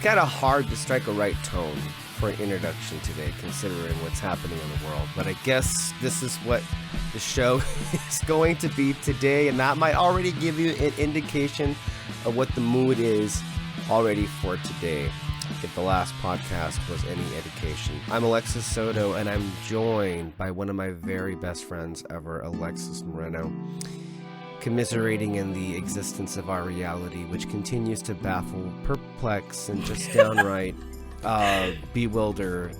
kind of hard to strike a right tone for an introduction today, considering what's happening in the world. But I guess this is what the show is going to be today, and that might already give you an indication of what the mood is already for today, if the last podcast was any education. I'm Alexis Soto, and I'm joined by one of my very best friends ever, Alexis Moreno, commiserating in the existence of our reality, which continues to baffle, perplex, and just downright bewilder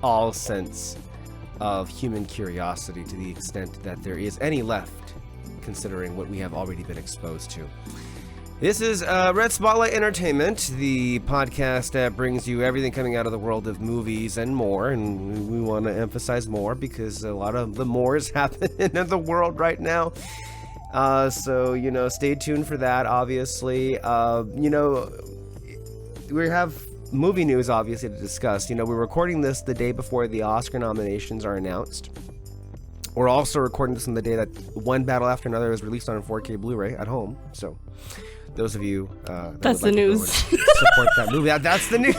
all sense of human curiosity to the extent that there is any left, considering what we have already been exposed to. This is Red Spotlight Entertainment, the podcast that brings you everything coming out of the world of movies and more, and we want to emphasize more because a lot of the more is happening in the world right now. So, stay tuned for that, obviously. We have movie news, obviously, to discuss. We're recording this the day before the Oscar nominations are announced. We're also recording this on the day that one battle after another is released on 4K Blu-ray at home. So, those of you that's the news. Support that movie. That's the news.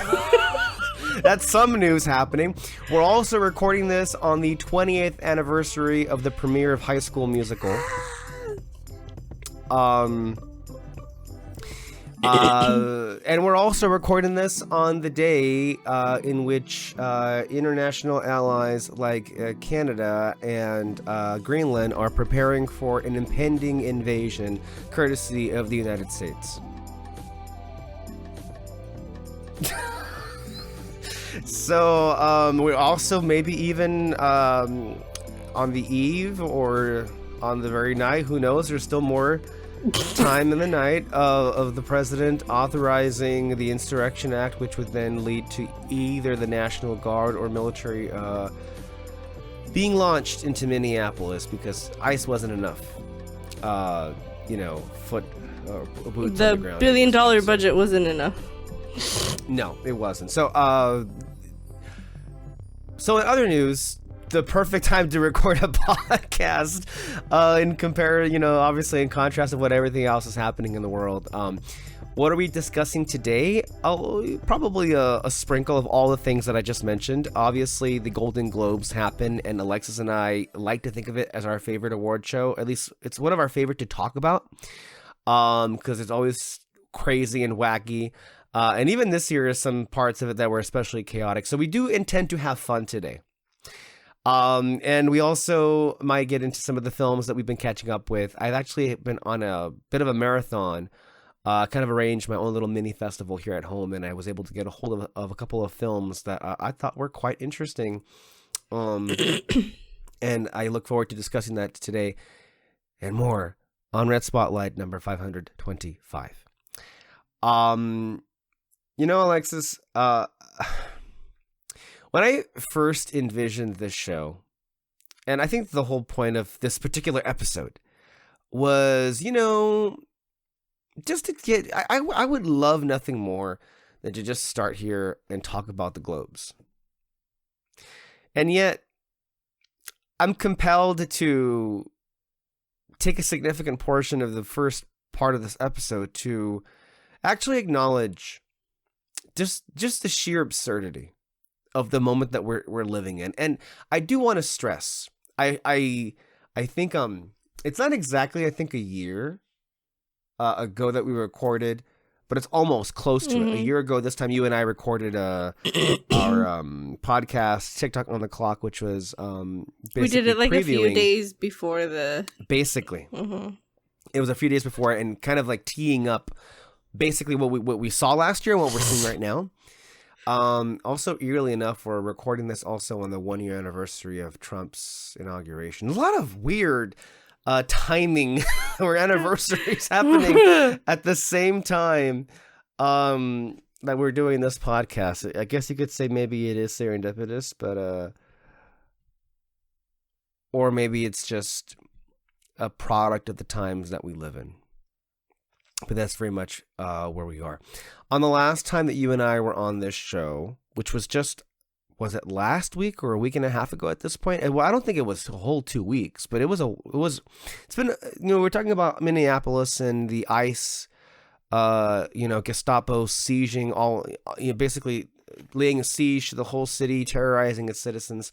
That's some news happening. We're also recording this on the 20th anniversary of the premiere of High School Musical. And we're also recording this on the day in which international allies like Canada and Greenland are preparing for an impending invasion courtesy of the United States. So we're also maybe even on the eve or on the very night, who knows, there's still more time in the night of the president authorizing the Insurrection Act, which would then lead to either the National Guard or military being launched into Minneapolis because ICE wasn't enough. Boots on the ground. $1 billion budget wasn't enough. No, it wasn't. So in other news, the perfect time to record a podcast obviously in contrast of what everything else is happening in the world. What are we discussing today? Probably a sprinkle of all the things that I just mentioned. Obviously, the Golden Globes happen, and Alexis and I like to think of it as our favorite award show. At least it's one of our favorite to talk about because it's always crazy and wacky. And even this year is some parts of it that were especially chaotic. So we do intend to have fun today. And we also might get into some of the films that we've been catching up with. I've actually been on a bit of a marathon, kind of arranged my own little mini festival here at home, and I was able to get a hold of a couple of films that I thought were quite interesting. And I look forward to discussing that today and more on Red Spotlight number 525. Alexis, when I first envisioned this show, and I think the whole point of this particular episode was, just to get, I would love nothing more than to just start here and talk about the Globes. And yet, I'm compelled to take a significant portion of the first part of this episode to actually acknowledge just the sheer absurdity of the moment that we're living in. And I do want to stress, I think it's not exactly, I think, a year ago that we recorded, but it's almost close to it. A year ago this time, you and I recorded our podcast TikTok on the Clock, which was we did it like a few days before the basically. It was a few days before, and kind of like teeing up basically what we saw last year and what we're seeing right now. Also, eerily enough, we're recording this also on the 1-year anniversary of Trump's inauguration. A lot of weird timing or anniversaries happening at the same time that we're doing this podcast. I guess you could say maybe it is serendipitous, but or maybe it's just a product of the times that we live in. But that's very much where we are. On the last time that you and I were on this show, which was was it last week or a week and a half ago at this point? Well, I don't think it was a whole 2 weeks, but it's been, we're talking about Minneapolis and the ICE Gestapo sieging all, basically laying a siege to the whole city, terrorizing its citizens.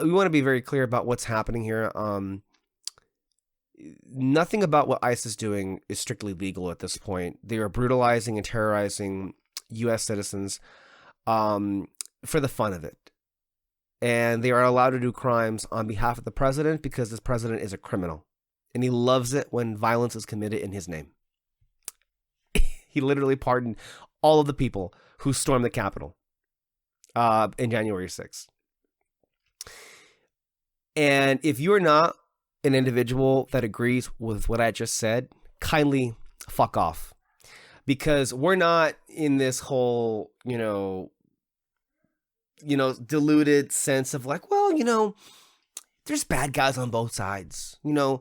We want to be very clear about what's happening here. Nothing about what ICE is doing is strictly legal at this point. They are brutalizing and terrorizing U.S. citizens for the fun of it. And they are allowed to do crimes on behalf of the president because this president is a criminal. And he loves it when violence is committed in his name. He literally pardoned all of the people who stormed the Capitol in January 6th. And if you're not an individual that agrees with what I just said, kindly fuck off. Because we're not in this whole, diluted sense of like, well, there's bad guys on both sides. The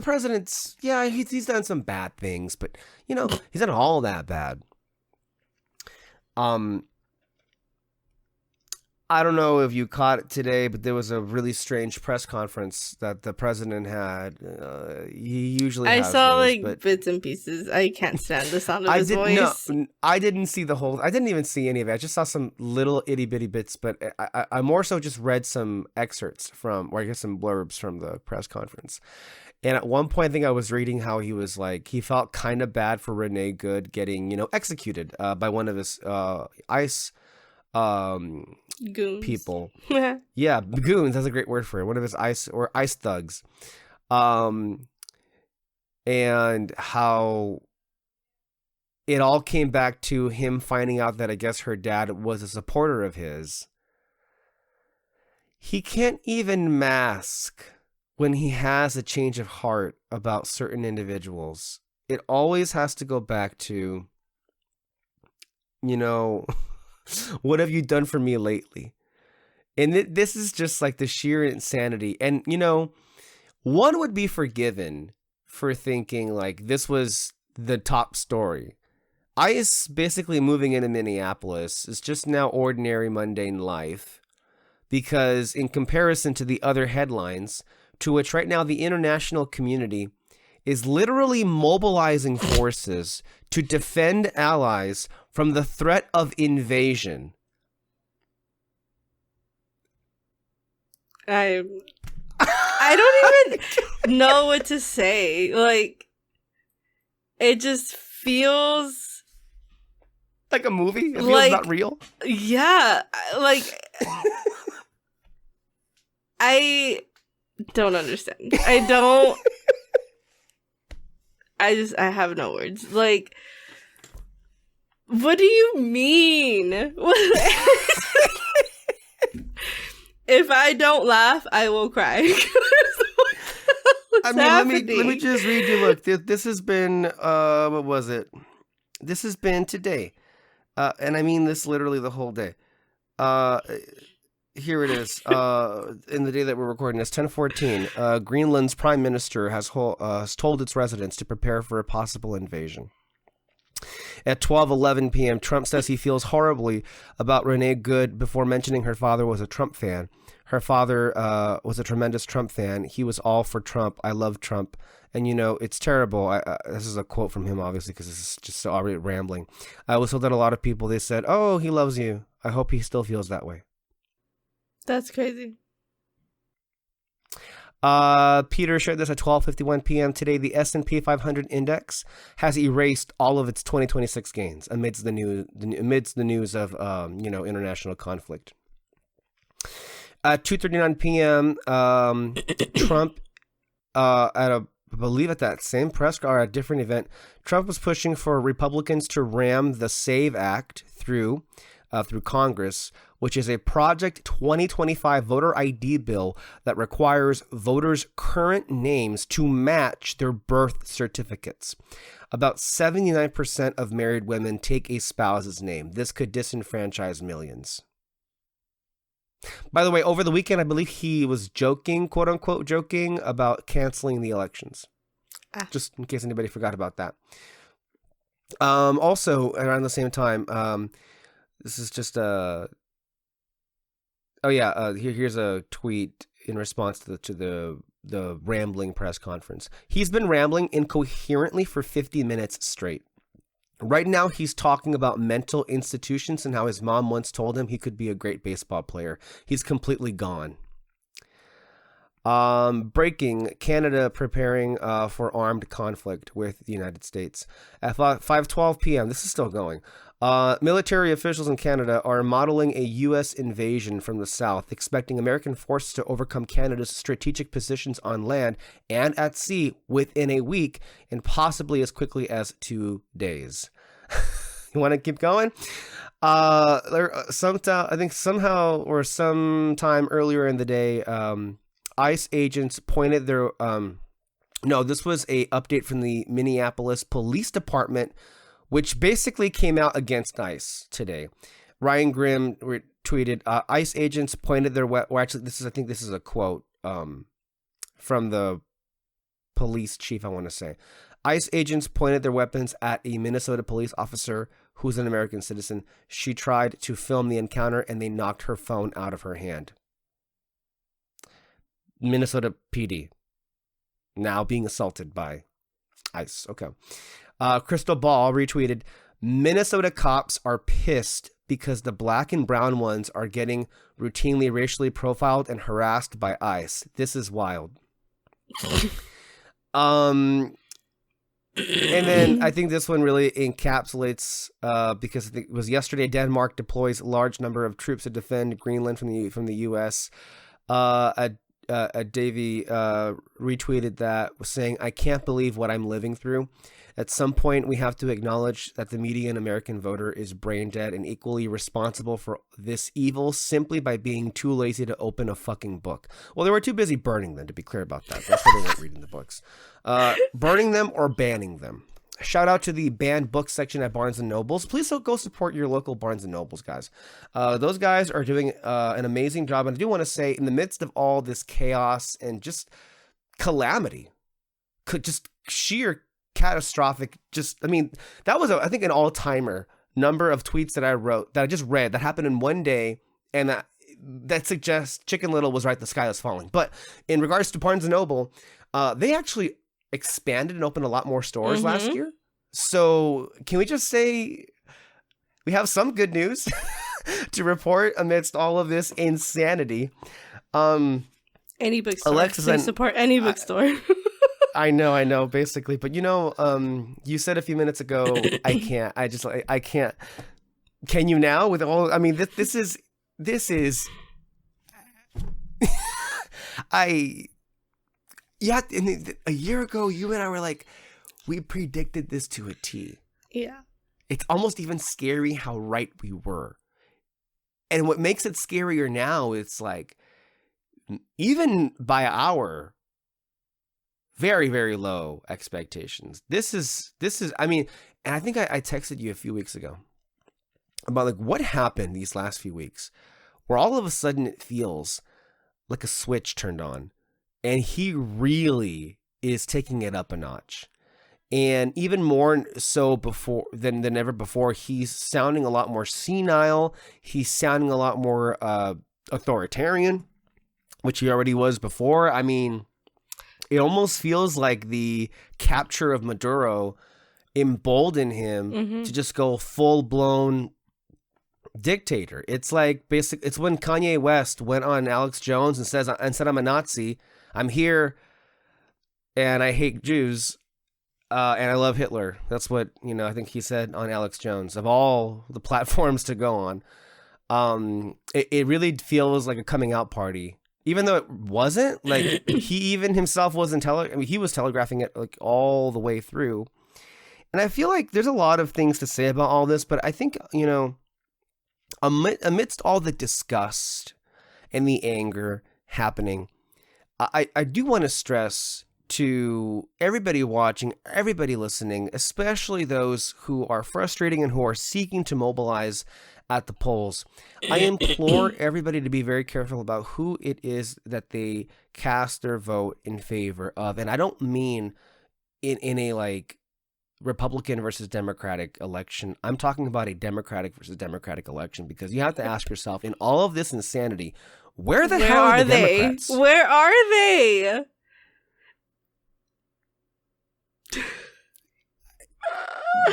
president's, yeah, he's done some bad things, but he's not all that bad. I don't know if you caught it today, but there was a really strange press conference that the president had. He usually I has saw those, bits and pieces. I can't stand the sound of his voice. No, I didn't see the whole. I didn't even see any of it. I just saw some little itty bitty bits, but I more so just read some excerpts from, or I guess some blurbs from the press conference. And at one point, I think I was reading how he was like, he felt kind of bad for Renee Good getting, executed by one of his ICE goons. People. Yeah, goons, that's a great word for it. One of his ICE thugs. And how it all came back to him finding out that I guess her dad was a supporter of his. He can't even mask when he has a change of heart about certain individuals. It always has to go back to, what have you done for me lately? And this is just like the sheer insanity. And, one would be forgiven for thinking like this was the top story. ICE basically moving into Minneapolis is just now ordinary, mundane life. Because in comparison to the other headlines, to which right now the international community is literally mobilizing forces to defend allies from the threat of invasion. I don't even know what to say. Like, it just feels like a movie. It feels not real. Yeah, I don't understand. I have no words. Like, what do you mean? If I don't laugh, I will cry. let me just read you. Look, this has been what was it? This has been today, and I mean this literally the whole day. Here it is. In the day that we're recording this, 10:14. Greenland's prime minister has told its residents to prepare for a possible invasion. At 12:11 p.m., Trump says he feels horribly about Renee Good before mentioning her father was a Trump fan. Her father was a tremendous Trump fan. He was all for Trump. I love Trump. And, it's terrible. This is a quote from him, obviously, because this is just so already rambling. I was told that a lot of people, they said, oh, he loves you. I hope he still feels that way. That's crazy. Peter shared this at 12:51 p.m. today. The S&P 500 index has erased all of its 2026 gains amidst the news of international conflict. At 2:39 p.m., Trump I believe at that same press or at a different event, Trump was pushing for Republicans to ram the SAVE Act through Congress, which is a Project 2025 voter ID bill that requires voters' current names to match their birth certificates. About 79% of married women take a spouse's name. This could disenfranchise millions. By the way, over the weekend, I believe he was joking, quote unquote, joking about canceling the elections. Just in case anybody forgot about that. Also, around the same time, this is just here's a tweet in response to the the rambling press conference. He's been rambling incoherently for 50 minutes straight. Right now, he's talking about mental institutions and how his mom once told him he could be a great baseball player. He's completely gone. Breaking, Canada preparing for armed conflict with the United States. At 5:12 p.m., this is still going. Military officials in Canada are modeling a U.S. invasion from the south, expecting American forces to overcome Canada's strategic positions on land and at sea within a week and possibly as quickly as 2 days. You want to keep going? I think somehow or sometime earlier in the day, ICE agents pointed their this was a update from the Minneapolis Police Department, which basically came out against ICE today. Ryan Grimm tweeted, ICE agents pointed their I think this is a quote from the police chief, I want to say. ICE agents pointed their weapons at a Minnesota police officer who's an American citizen. She tried to film the encounter and they knocked her phone out of her hand. Minnesota PD now being assaulted by ICE. Okay. Crystal Ball retweeted, Minnesota cops are pissed because the black and brown ones are getting routinely racially profiled and harassed by ICE. This is wild. And then I think this one really encapsulates because it was yesterday. Denmark deploys large number of troops to defend Greenland from the U.S. Davey retweeted that, saying, "I can't believe what I'm living through. At some point, we have to acknowledge that the median American voter is brain dead and equally responsible for this evil simply by being too lazy to open a fucking book." Well, they were too busy burning them, to be clear about that. That's why they weren't reading the books. Burning them or banning them. Shout out to the banned book section at Barnes & Nobles. Please go support your local Barnes & Nobles, guys. Those guys are doing an amazing job. And I do want to say, in the midst of all this chaos and just calamity, just sheer catastrophic, that was I think an all-timer number of tweets that I just read that happened in one day, and that suggests Chicken Little was right, the sky is falling. But in regards to Barnes & Noble, they actually expanded and opened a lot more stores last year. So can we just say we have some good news to report amidst all of this insanity? Any bookstore. Alexis, they support any bookstore. I know, basically. But you said a few minutes ago, I can't. I can't. Can you now? With all, this is. A year ago, you and I were like, we predicted this to a T. Yeah. It's almost even scary how right we were. And what makes it scarier now, it's like, even by our very, very low expectations. This is, and I think I texted you a few weeks ago about like what happened these last few weeks where all of a sudden it feels like a switch turned on and he really is taking it up a notch. And even more so than ever before, he's sounding a lot more senile. He's sounding a lot more authoritarian, which he already was before. It almost feels like the capture of Maduro emboldened him to just go full-blown dictator. It's like it's when Kanye West went on Alex Jones and said I'm a Nazi, I'm here, and I hate Jews, and I love Hitler. That's what I think he said on Alex Jones of all the platforms to go on. It really feels like a coming out party. Even though it wasn't, like, he even himself wasn't he was telegraphing it, like, all the way through. And I feel like there's a lot of things to say about all this, but I think, amidst all the disgust and the anger happening, I do want to stress to everybody watching, everybody listening, especially those who are frustrating and who are seeking to mobilize at the polls. I implore everybody to be very careful about who it is that they cast their vote in favor of. And I don't mean in a like Republican versus Democratic election. I'm talking about a Democratic versus Democratic election, because you have to ask yourself, in all of this insanity, where the hell are the Democrats? Where are they?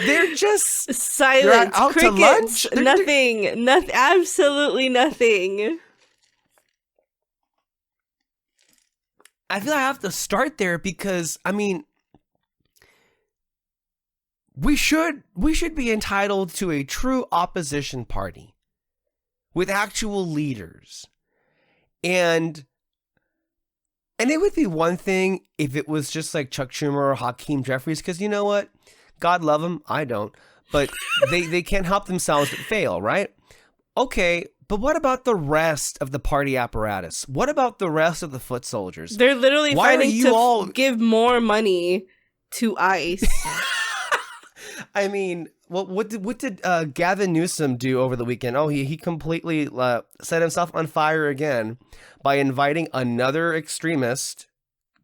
They're just silence, out crickets, to lunch. Nothing, absolutely nothing. I feel I have to start there because, I mean, we should be entitled to a true opposition party with actual leaders. And it would be one thing if it was just like Chuck Schumer or Hakeem Jeffries, because you know what? God love them. I don't. But they can't help themselves but fail, right? Okay, but what about the rest of the party apparatus? What about the rest of the foot soldiers? They're literally fighting to give more money to ICE. I mean, what did Gavin Newsom do over the weekend? Oh, he completely set himself on fire again by inviting another extremist,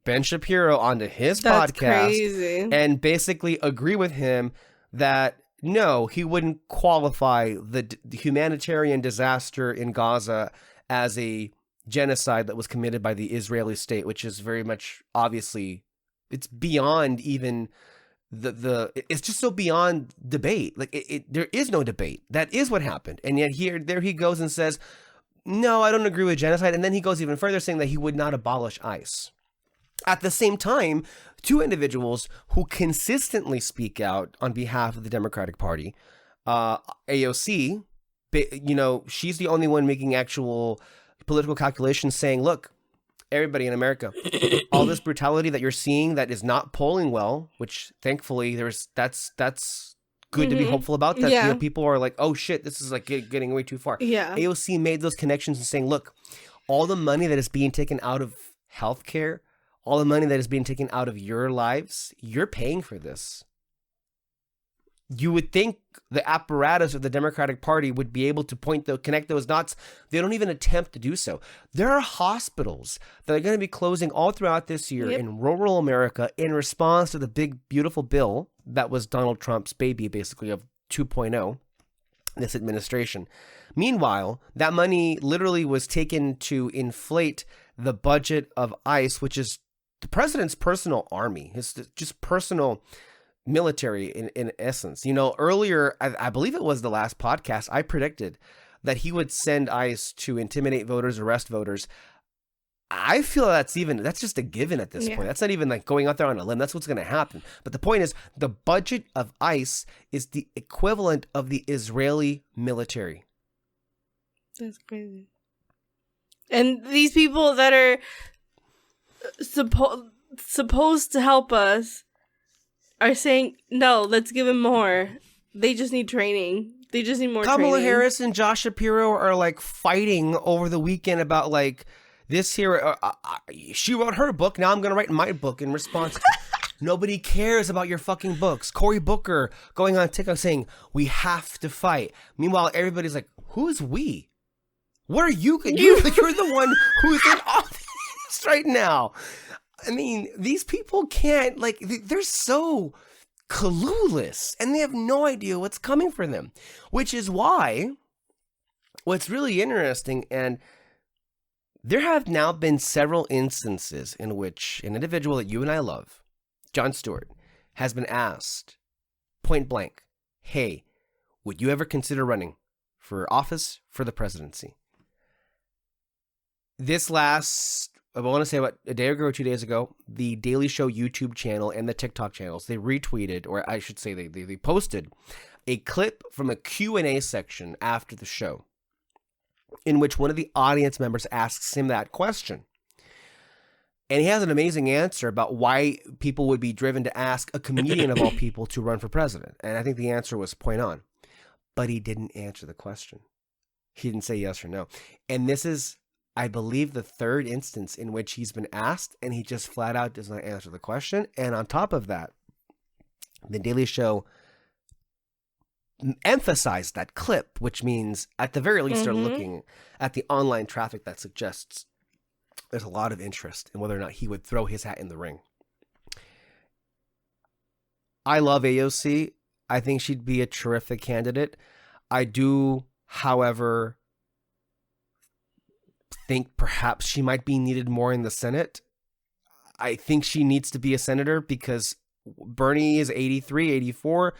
Ben Shapiro, onto his podcast. Crazy. And basically agree with him that no, he wouldn't qualify the humanitarian disaster in Gaza as a genocide that was committed by the Israeli state, which is very much, obviously, it's beyond even it's just so beyond debate. Like there is no debate. That is what happened. And yet there he goes and says, no, I don't agree with genocide. And then he goes even further, saying that he would not abolish ICE. At the same time, two individuals who consistently speak out on behalf of the Democratic Party, AOC, she's the only one making actual political calculations, saying, look, everybody in America, all this brutality that you're seeing that is not polling well, which thankfully that's good to be hopeful about. That yeah. People are like, oh shit, this is like getting way too far. Yeah. AOC made those connections and saying, look, all the money that is being taken out of healthcare, all the money that is being taken out of your lives, you're paying for this. You would think the apparatus of the Democratic Party would be able to connect those dots. They don't even attempt to do so. There are hospitals that are going to be closing all throughout this year in rural America in response to the big, beautiful bill that was Donald Trump's baby, basically, of 2.0, this administration. Meanwhile, that money literally was taken to inflate the budget of ICE, which is the president's personal army, his just personal military in essence. Earlier, I believe it was the last podcast, I predicted that he would send ICE to intimidate voters, arrest voters. I feel that's just a given at this point. That's not even like going out there on a limb. That's what's going to happen. But the point is, the budget of ICE is the equivalent of the Israeli military. That's crazy. And these people that are supposed to help us are saying, no, let's give him more. They just need training. They just need more Kamala training. Harris and Josh Shapiro are like fighting over the weekend about like this here. She wrote her book. Now I'm going to write my book in response. Nobody cares about your fucking books. Cory Booker going on TikTok saying, we have to fight. Meanwhile, everybody's like, who's we? What are you? You're the one who's in office right now. I mean, these people can't, like, they're so clueless and they have no idea what's coming for them, which is why what's really interesting, and there have now been several instances in which an individual that you and I love, Jon Stewart, has been asked point blank, hey, would you ever consider running for office for the presidency? This last, I want to say about a day ago or 2 days ago, the Daily Show YouTube channel and the TikTok channels, they retweeted, or I should say they posted a clip from a Q&A section after the show in which one of the audience members asks him that question. And he has an amazing answer about why people would be driven to ask a comedian of all people to run for president. And I think the answer was point on. But he didn't answer the question. He didn't say yes or no. And this is, I believe, the third instance in which he's been asked and he just flat out does not answer the question. And on top of that, the Daily Show emphasized that clip, which means at the very least they're looking at the online traffic that suggests there's a lot of interest in whether or not he would throw his hat in the ring. I love AOC. I think she'd be a terrific candidate. I do, however, think perhaps she might be needed more in the Senate. I think she needs to be a senator because Bernie is 83, 84.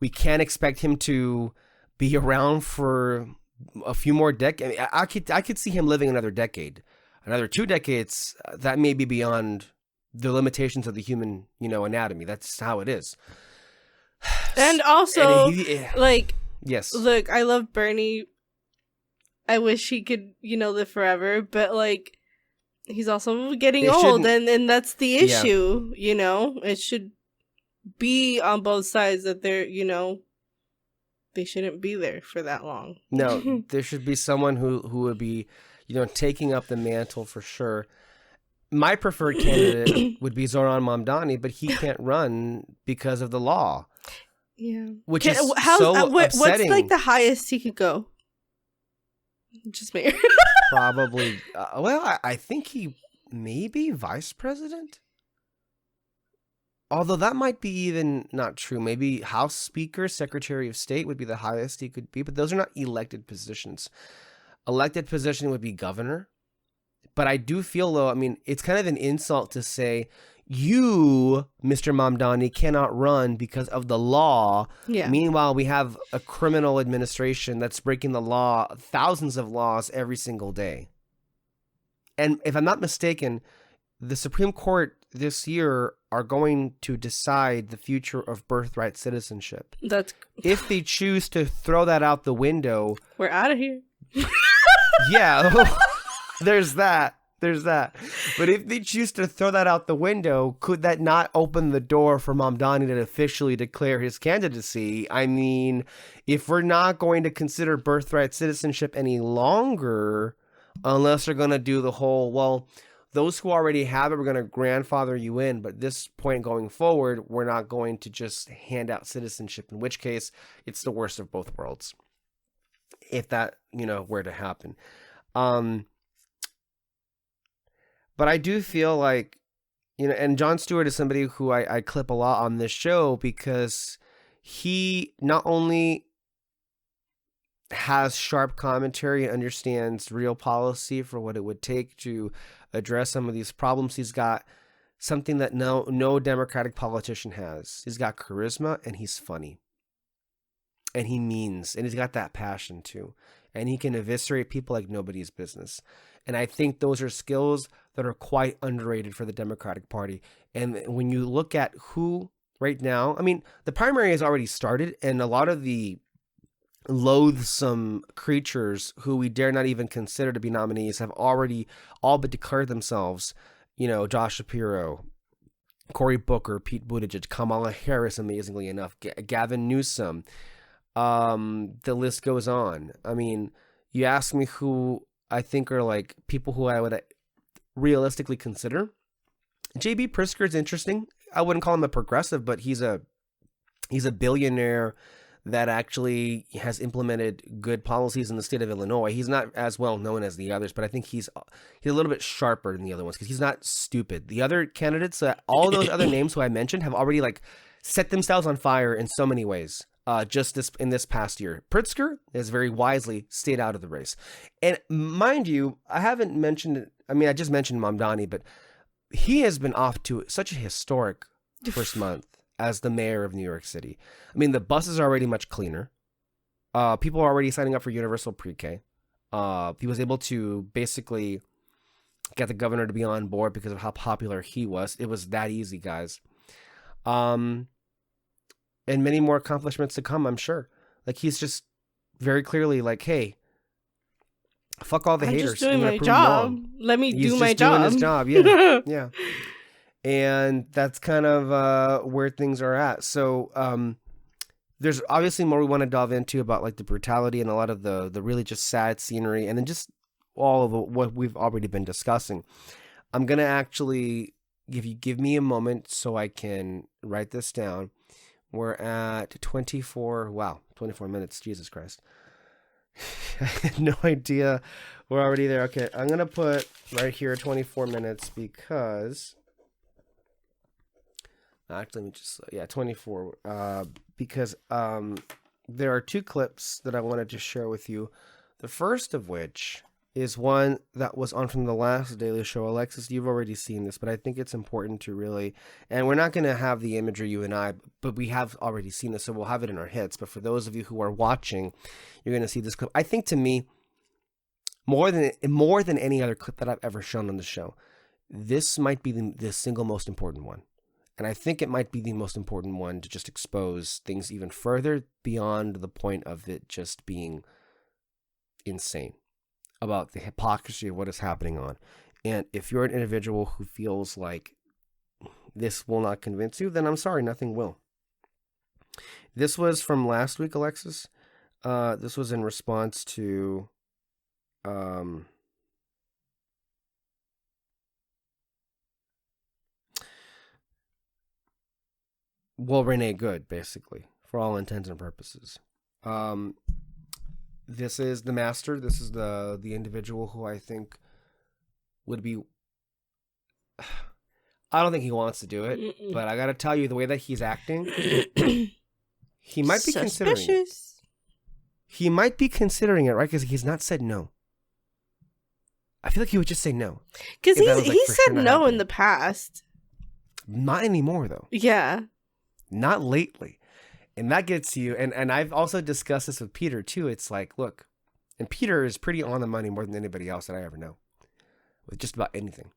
we can't expect him to be around for a few more decades. I could see him living another decade, another 2 decades. That may be beyond the limitations of the human, anatomy. That's how it is. And also, yes. Look, I love Bernie. I wish he could, live forever, but he's also getting old, and that's the issue. It should be on both sides that they're, they shouldn't be there for that long. No, there should be someone who would be, taking up the mantle for sure. My preferred candidate would be Zoran Mamdani, but he can't run because of the law. Yeah, which is so upsetting. What's the highest he could go? Just mayor. Probably. I think he may be vice president. Although that might be even not true. Maybe House Speaker, Secretary of State would be the highest he could be, but those are not elected positions. Elected position would be governor. But I do feel, though, it's kind of an insult to say, you, Mr. Mamdani, cannot run because of the law. Yeah. Meanwhile, we have a criminal administration that's breaking the law, thousands of laws every single day. And if I'm not mistaken, the Supreme Court this year are going to decide the future of birthright citizenship. If they choose to throw that out the window, we're out of here. Yeah, there's that. But if they choose to throw that out the window, could that not open the door for Mamdani to officially declare his candidacy? If we're not going to consider birthright citizenship any longer, unless they're going to do the whole, those who already have it, we're going to grandfather you in, but at this point going forward, we're not going to just hand out citizenship, in which case it's the worst of both worlds. If that, were to happen. But I do feel like, and Jon Stewart is somebody who I clip a lot on this show because he not only has sharp commentary and understands real policy for what it would take to address some of these problems. He's got something that no Democratic politician has. He's got charisma and he's funny. And he means, and he's got that passion too. And he can eviscerate people like nobody's business. And I think those are skills that are quite underrated for the Democratic Party. And when you look at who right now, the primary has already started, and a lot of the loathsome creatures who we dare not even consider to be nominees have already all but declared themselves, Josh Shapiro, Cory Booker, Pete Buttigieg, Kamala Harris, amazingly enough, Gavin Newsom. The list goes on. You ask me who I think are people who I would realistically consider. J.B. Pritzker is interesting. I wouldn't call him a progressive, but he's a billionaire that actually has implemented good policies in the state of Illinois. He's not as well known as the others, but I think he's a little bit sharper than the other ones because he's not stupid. The other candidates, all those other names who I mentioned, have already set themselves on fire in so many ways. Just in this past year, Pritzker has very wisely stayed out of the race. And mind you, I haven't mentioned it. I just mentioned Mamdani, but he has been off to such a historic first month as the mayor of New York City. The buses are already much cleaner. People are already signing up for universal pre-K. He was able to basically get the governor to be on board because of how popular he was. It was that easy, guys. And many more accomplishments to come, I'm sure. He's just very clearly hey, fuck all the haters. I'm just doing my job. Let me do my job. He's just doing his job, yeah. Yeah. And that's kind of where things are at. So there's obviously more we want to delve into about the brutality and a lot of the really just sad scenery, and then just all of what we've already been discussing. I'm going to actually give me a moment so I can write this down. We're at 24 minutes. Jesus Christ. I had no idea. We're already there. Okay, I'm going to put right here 24 minutes because... Actually, let me just... 24. Because there are 2 clips that I wanted to share with you. The first of which is one that was on from the last Daily Show. Alexis, you've already seen this, but I think it's important to really, and we're not going to have the imagery, you and I, but we have already seen this, so we'll have it in our hits. But for those of you who are watching, you're going to see this clip. I think to me, more than any other clip that I've ever shown on the show, this might be the single most important one. And I think it might be the most important one to just expose things even further beyond the point of it just being insane about the hypocrisy of what is happening on. And if you're an individual who feels like this will not convince you, then I'm sorry, nothing will. This was from last week, Alexis. This was in response to Renee Good, basically, for all intents and purposes. This is the master. This is the individual who I think would be... I don't think he wants to do it, but I got to tell you, the way that he's acting, he might be considering it. He might be considering it, right? Because he's not said no. I feel like he would just say no. Because he said no in the past. Not anymore, though. Yeah. Not lately. And that gets you, and I've also discussed this with Peter too. It's like, look, and Peter is pretty on the money more than anybody else that I ever know with just about anything.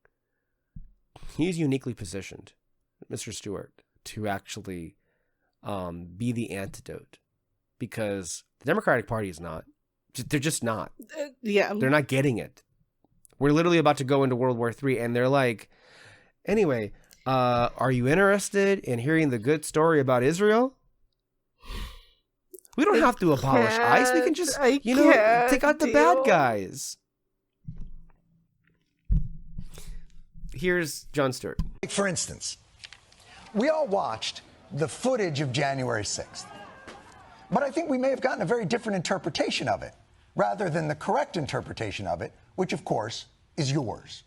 He's uniquely positioned, Mr. Stewart, to actually be the antidote, because the Democratic Party is not. They're just not. Yeah. They're not getting it. We're literally about to go into World War III, and they're like, anyway, are you interested in hearing the good story about Israel? We don't have to abolish ICE. We can just, take out the bad guys. Here's Jon Stewart. For instance, we all watched the footage of January 6th. But I think we may have gotten a very different interpretation of it, rather than the correct interpretation of it, which, of course, is yours.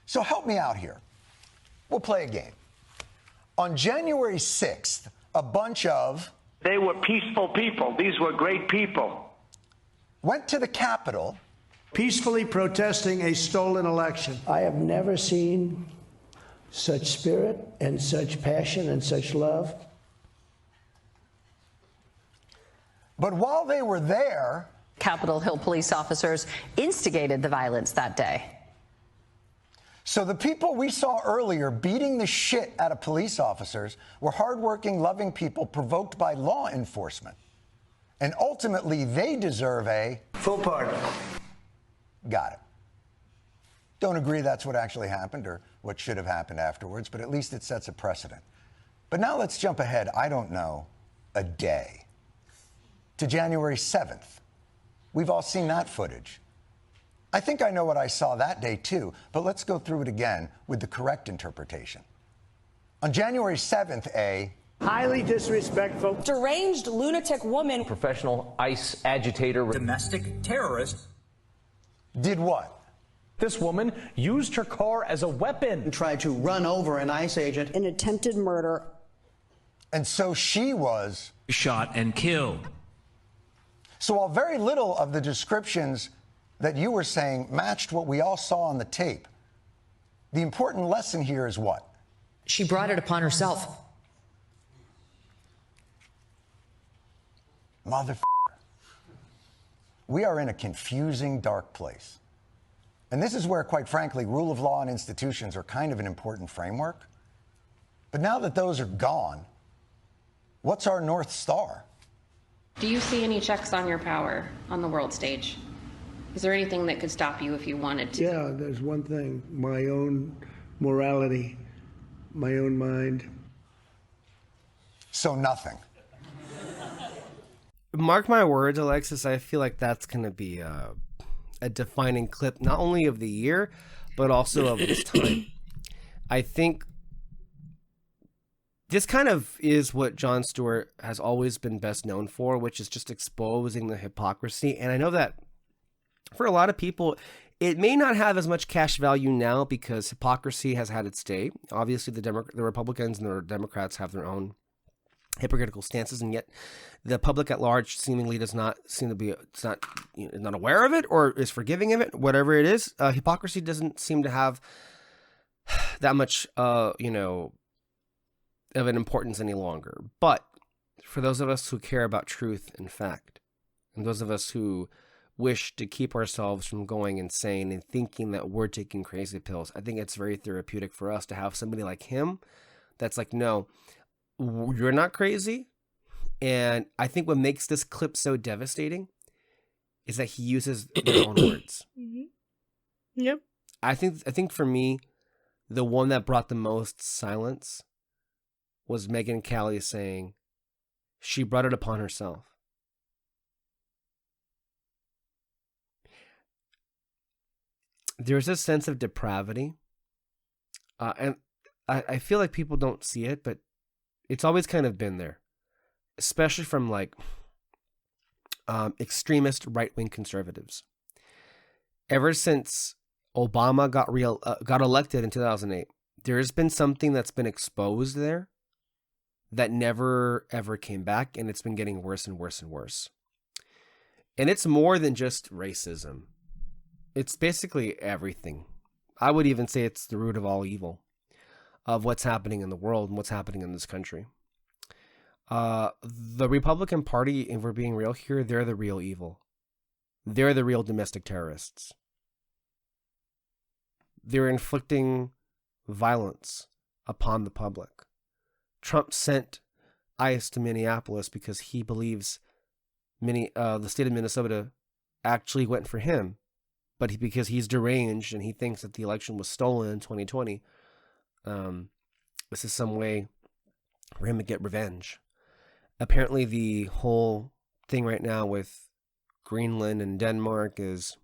So help me out here. We'll play a game. On January 6th, a bunch of... They were peaceful people. These were great people. Went to the Capitol. Peacefully protesting a stolen election. I have never seen such spirit and such passion and such love. But while they were there... Capitol Hill police officers instigated the violence that day. So the people we saw earlier beating the shit out of police officers were hardworking, loving people provoked by law enforcement. And ultimately, they deserve a... Full pardon. Got it. Don't agree that's what actually happened or what should have happened afterwards, but at least it sets a precedent. But now let's jump ahead, I don't know, a day. To January 7th. We've all seen that footage. I think I know what I saw that day, too, but let's go through it again with the correct interpretation. On January 7th, a Highly disrespectful, deranged lunatic woman, professional ICE agitator, domestic terrorist, did what? This woman used her car as a weapon and tried to run over an ICE agent. an attempted murder. And so she was shot and killed. So while very little of the descriptions that you were saying matched what we all saw on the tape, the important lesson here is what? She brought it upon herself. Motherfucker. We are in a confusing, dark place. And this is where, quite frankly, rule of law and institutions are kind of an important framework. But now that those are gone, what's our North Star? Do you see any checks on your power on the world stage? Is there anything that could stop you if you wanted to? Yeah, there's one thing, my own morality, my own mind. So nothing. Mark my words, Alexis, I feel like that's going to be a defining clip, not only of the year, but also of this time. I think this kind of is what Jon Stewart has always been best known for, which is just exposing the hypocrisy. And I know that for a lot of people, it may not have as much cash value now because hypocrisy has had its day. Obviously, the Republicans and the Democrats have their own hypocritical stances, and yet the public at large seemingly does not seem to be, it's not, not aware of it or is forgiving of it, whatever it is. Hypocrisy doesn't seem to have that much, of an importance any longer. But for those of us who care about truth and fact, and those of us who wish to keep ourselves from going insane and thinking that we're taking crazy pills, I think it's very therapeutic for us to have somebody like him that's like, no, you're not crazy. And I think what makes this clip so devastating is that he uses their own words. Mm-hmm. Yep. I think for me, the one that brought the most silence was Megyn Kelly saying she brought it upon herself. There's a sense of depravity. And I feel like people don't see it, but it's always kind of been there, especially from like extremist right-wing conservatives. Ever since Obama got elected in 2008, there's been something that's been exposed there that never ever came back, and it's been getting worse and worse and worse. And it's more than just racism. It's basically everything. I would even say it's the root of all evil, of what's happening in the world and what's happening in this country. The Republican Party, if we're being real here, they're the real evil. They're the real domestic terrorists. They're inflicting violence upon the public. Trump sent ICE to Minneapolis because he believes the state of Minnesota actually went for him, but because he's deranged and he thinks that the election was stolen in 2020, this is some way for him to get revenge. Apparently, the whole thing right now with Greenland and Denmark is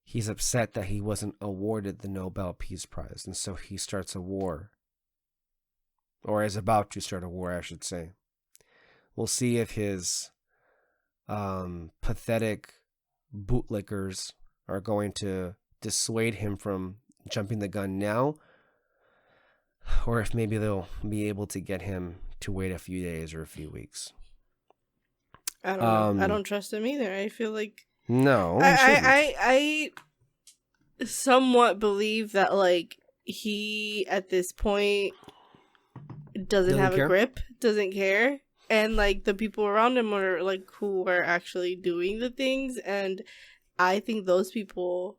he's upset that he wasn't awarded the Nobel Peace Prize, and so he starts a war. Or is about to start a war, I should say. We'll see if his pathetic bootlickers are going to dissuade him from jumping the gun now, or if maybe they'll be able to get him to wait a few days or a few weeks. I don't know. I don't trust him either. I feel like I somewhat believe that like he at this point doesn't have a grip, doesn't care, and like the people around him are like who are actually doing the things, and I think those people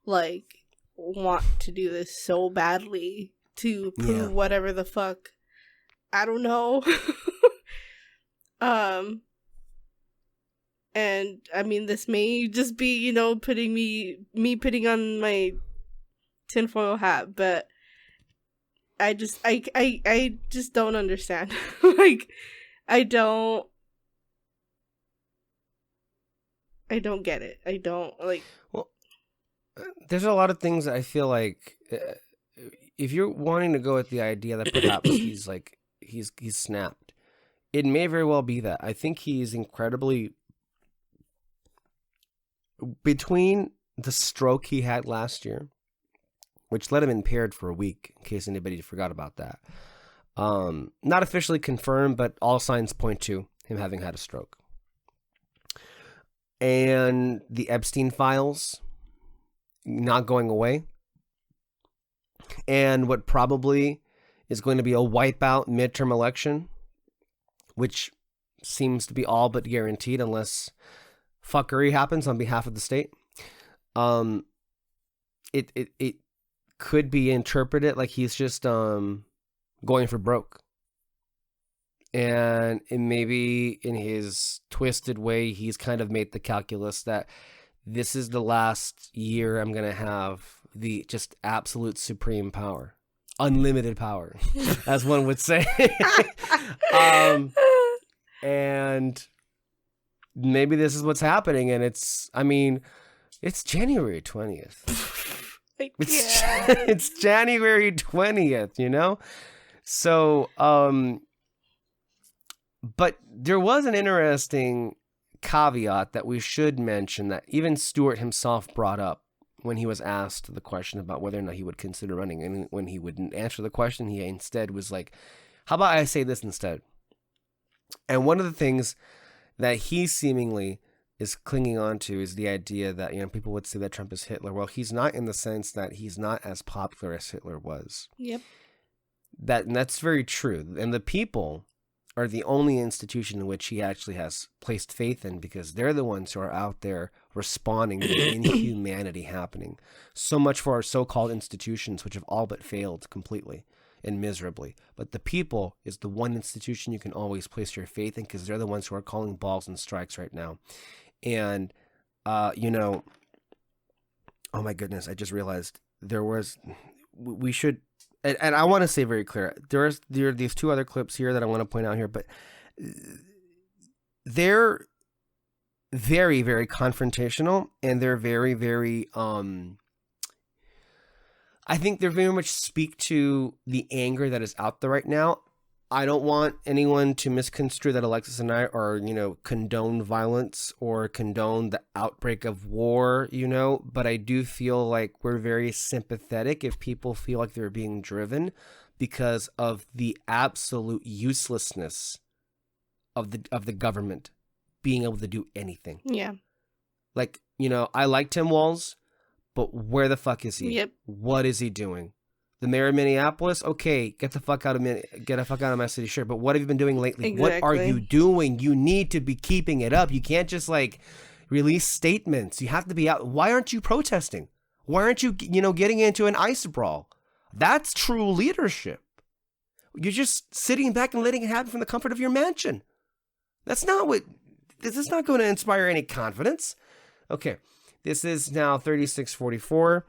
like want to do this so badly to prove whatever the fuck. I don't know. And I mean, this may just be, putting me putting on my tinfoil hat, but I just don't understand. Like, I don't get it. I don't like. Well, there's a lot of things that I feel like if you're wanting to go with the idea that perhaps he's snapped, it may very well be that. I think he's incredibly, between the stroke he had last year, which led him impaired for a week, in case anybody forgot about that. Not officially confirmed, but all signs point to him having had a stroke. And the Epstein files not going away. And what probably is going to be a wipeout midterm election, which seems to be all but guaranteed unless fuckery happens on behalf of the state. It could be interpreted like he's just going for broke. And maybe in his twisted way, he's kind of made the calculus that this is the last year I'm going to have the just absolute supreme power. Unlimited power, as one would say. And maybe this is what's happening. And it's January 20th. It's January 20th, So, but there was an interesting caveat that we should mention that even Stewart himself brought up when he was asked the question about whether or not he would consider running. And when he wouldn't answer the question, he instead was like, how about I say this instead? And one of the things that he seemingly is clinging on to is the idea that, people would say that Trump is Hitler. Well, he's not, in the sense that he's not as popular as Hitler was. Yep. And that's very true. And the people are the only institution in which he actually has placed faith in, because they're the ones who are out there responding to the inhumanity happening. So much for our so-called institutions, which have all but failed completely and miserably. But the people is the one institution you can always place your faith in, because they're the ones who are calling balls and strikes right now. And, oh my goodness, I just realized we should, and I want to say very clear, there are these two other clips here that I want to point out here, but they're very, very confrontational, and they're very, very, I think they very much speak to the anger that is out there right now. I don't want anyone to misconstrue that Alexis and I are, condone violence or condone the outbreak of war, but I do feel like we're very sympathetic if people feel like they're being driven because of the absolute uselessness of the government being able to do anything. Yeah. Like, I like Tim Walz, but where the fuck is he? Yep. What is he doing? The mayor of Minneapolis, okay, get the fuck out of my city, sure. But what have you been doing lately? Exactly. What are you doing? You need to be keeping it up. You can't just release statements. You have to be out. Why aren't you protesting? Why aren't you, getting into an ice brawl? That's true leadership. You're just sitting back and letting it happen from the comfort of your mansion. This is not going to inspire any confidence. Okay, this is now 3644.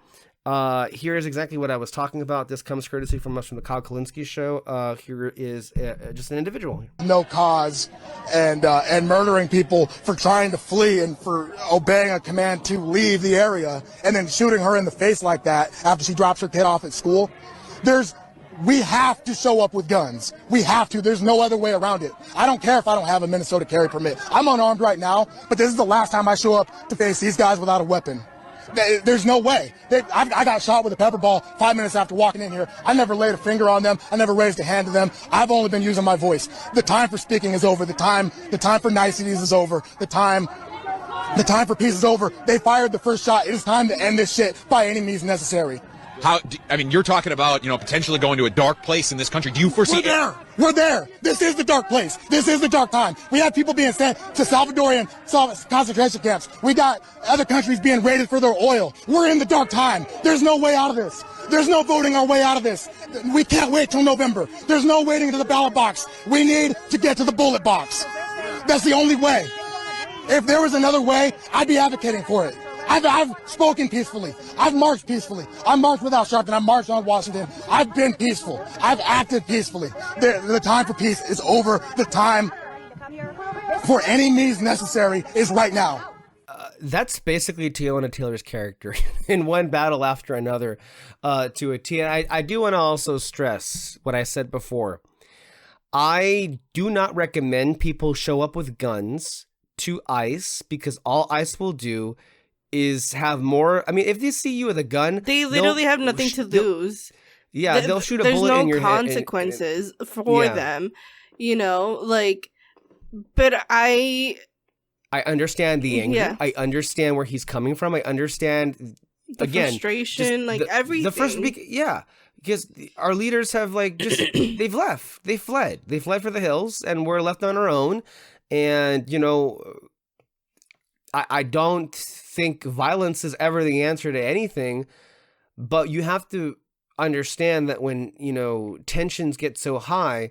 Here is exactly what I was talking about. This comes courtesy from us from the Kyle Kalinske show. Here is just an individual. No cause and murdering people for trying to flee and for obeying a command to leave the area and then shooting her in the face like that after she drops her kid off at school. We have to show up with guns. We have to. There's no other way around it. I don't care if I don't have a Minnesota carry permit. I'm unarmed right now, but this is the last time I show up to face these guys without a weapon. There's no way. I got shot with a pepper ball 5 minutes after walking in here. I never laid a finger on them. I never raised a hand to them. I've only been using my voice. The time for speaking is over. The time for niceties is over. The time for peace is over. They fired the first shot. It is time to end this shit by any means necessary. You're talking about, potentially going to a dark place in this country. Do you foresee? We're there. This is the dark place. This is the dark time. We have people being sent to Salvadorian concentration camps. We got other countries being raided for their oil. We're in the dark time. There's no way out of this. There's no voting our way out of this. We can't wait till November. There's no waiting to the ballot box. We need to get to the bullet box. That's the only way. If there was another way, I'd be advocating for it. I've spoken peacefully. I've marched peacefully. I marched without Sharpton. I marched on Washington. I've been peaceful. I've acted peacefully. The time for peace is over. The time for any means necessary is right now. That's basically Tiona Taylor's character in one battle after another to a T. And I do want to also stress what I said before. I do not recommend people show up with guns to ICE, because all ICE will do is have more. If they see you with a gun, they literally have nothing to lose. Yeah, they'll shoot a bullet in your head. There's no consequences for them, but I understand the anger. Yeah. I understand where he's coming from. I understand the frustration, everything. The first week, because our leaders have they've left. They fled. They fled for the hills, and we're left on our own. And I don't think violence is ever the answer to anything, but you have to understand that when, tensions get so high,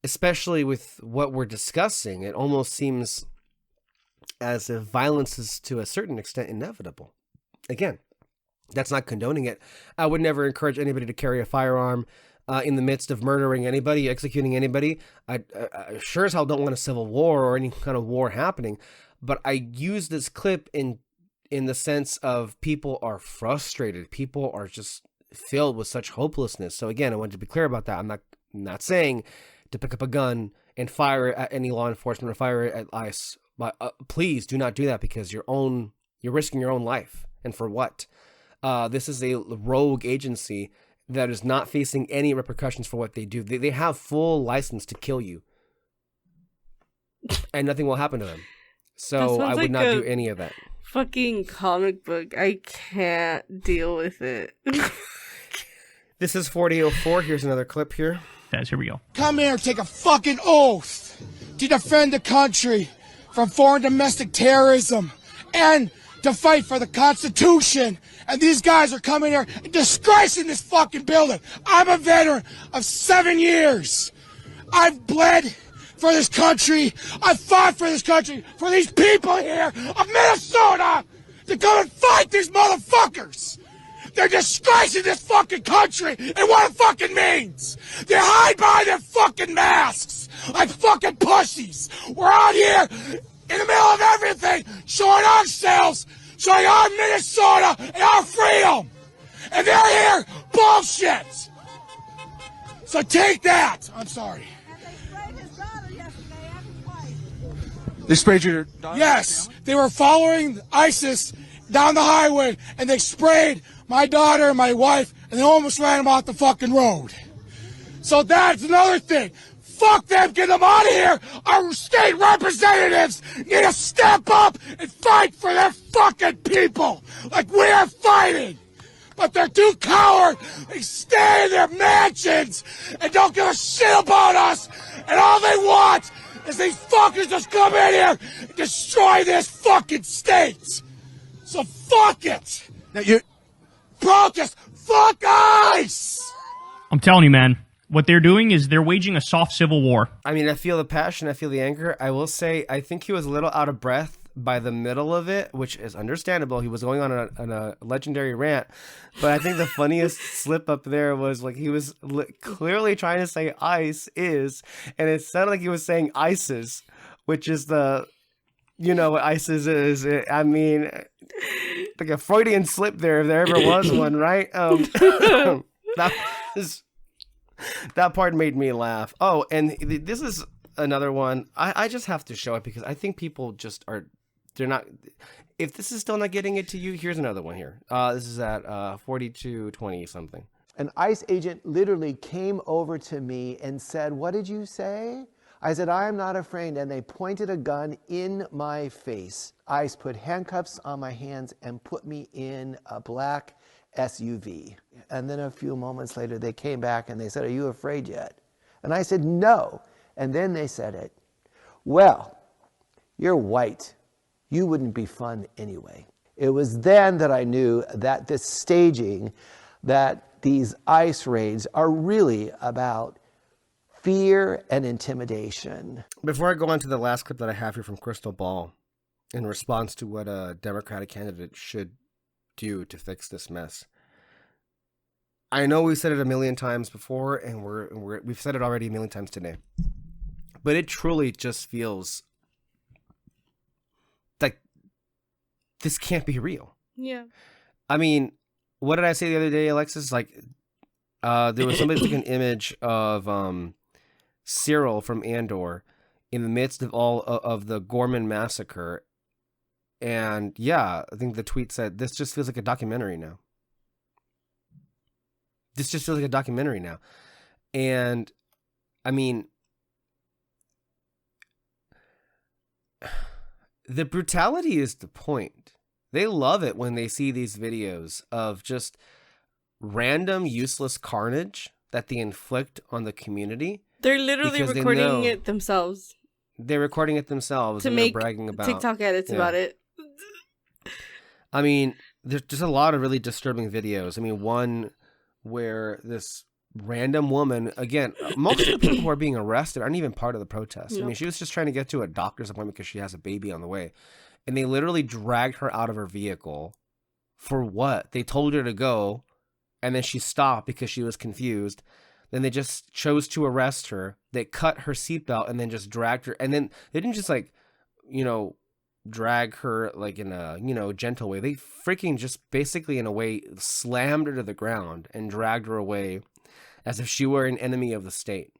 especially with what we're discussing, it almost seems as if violence is to a certain extent inevitable. Again, that's not condoning it. I would never encourage anybody to carry a firearm in the midst of murdering anybody, executing anybody. I sure as hell don't want a civil war or any kind of war happening. But I use this clip in the sense of people are frustrated. People are just filled with such hopelessness. So again, I want to be clear about that. I'm not saying to pick up a gun and fire at any law enforcement or fire at ICE. But please do not do that, because you're risking your own life. And for what? This is a rogue agency that is not facing any repercussions for what they do. They have full license to kill you. and nothing will happen to them. So I would not do any of that. Fucking comic book. I can't deal with it. This is 4004. Here's another clip here. Guys, here we go. Come here, take a fucking oath to defend the country from foreign domestic terrorism and to fight for the Constitution. And these guys are coming here and disgracing this fucking building. I'm a veteran of 7 years. I've bled for this country. I fought for this country, for these people here of Minnesota to come and fight these motherfuckers. They're disgracing this fucking country and what it fucking means. They hide behind their fucking masks like fucking pussies. We're out here in the middle of everything, showing ourselves, showing our Minnesota and our freedom. And they're here, bullshit. So take that. I'm sorry. They sprayed your daughter? Yes, they were following ISIS down the highway, and they sprayed my daughter and my wife, and they almost ran them off the fucking road. So that's another thing. Fuck them, get them out of here. Our state representatives need to step up and fight for their fucking people like we are fighting. But they're too coward. They stay in their mansions and don't give a shit about us. And all they want is these fuckers just come in here and destroy this fucking state. So fuck it. Now you protest. Fuck ICE. I'm telling you, man. What they're doing is they're waging a soft civil war. I mean, I feel the passion. I feel the anger. I will say, I think he was a little out of breath by the middle of it, which is understandable. He was going on a legendary rant. But I think the funniest slip up there was like he was clearly trying to say ICE is, and it sounded like he was saying ISIS, which is the, you know what ISIS is. I mean, like a Freudian slip there, if there ever was one, right? That part made me laugh. Oh, and this is another one. I just have to show it because I think people just are, they're not, if this is still not getting it to you, here's another one here. This is at 4220 something. An ICE agent literally came over to me and said, "What did you say?" I said, "I am not afraid," and they pointed a gun in my face. ICE put handcuffs on my hands and put me in a black SUV. And then a few moments later, they came back and they said, "Are you afraid yet?" And I said, "No." And then they said it. "Well, you're white. You wouldn't be fun anyway." It was then that I knew that this staging, that these ICE raids are really about fear and intimidation. Before I go on to the last clip that I have here from Crystal Ball, in response to what a Democratic candidate should do to fix this mess. I know we've said it a million times before, and we've said it already a million times today. But it truly just feels like this can't be real. Yeah. I mean, what did I say the other day, Alexis? Like, there was somebody took an image of Cyril from Andor in the midst of all of the Gorman massacre. And yeah, I think the tweet said, "This just feels like a documentary now. This just feels like a documentary now." And I mean, the brutality is the point. They love it when they see these videos of just random useless carnage that they inflict on the community. They're literally recording it themselves. They're recording it themselves to and make they're bragging about TikTok edits about it. I mean, there's just a lot of really disturbing videos. I mean, one where this random woman, again, most of the people who are being arrested aren't even part of the protest. No. I mean, she was just trying to get to a doctor's appointment because she has a baby on the way. And they literally dragged her out of her vehicle for what? They told her to go, and then she stopped because she was confused. Then they just chose to arrest her. They cut her seatbelt and then just dragged her. And then they didn't just like, drag her like in a, gentle way. They freaking just basically in a way slammed her to the ground and dragged her away as if she were an enemy of the state.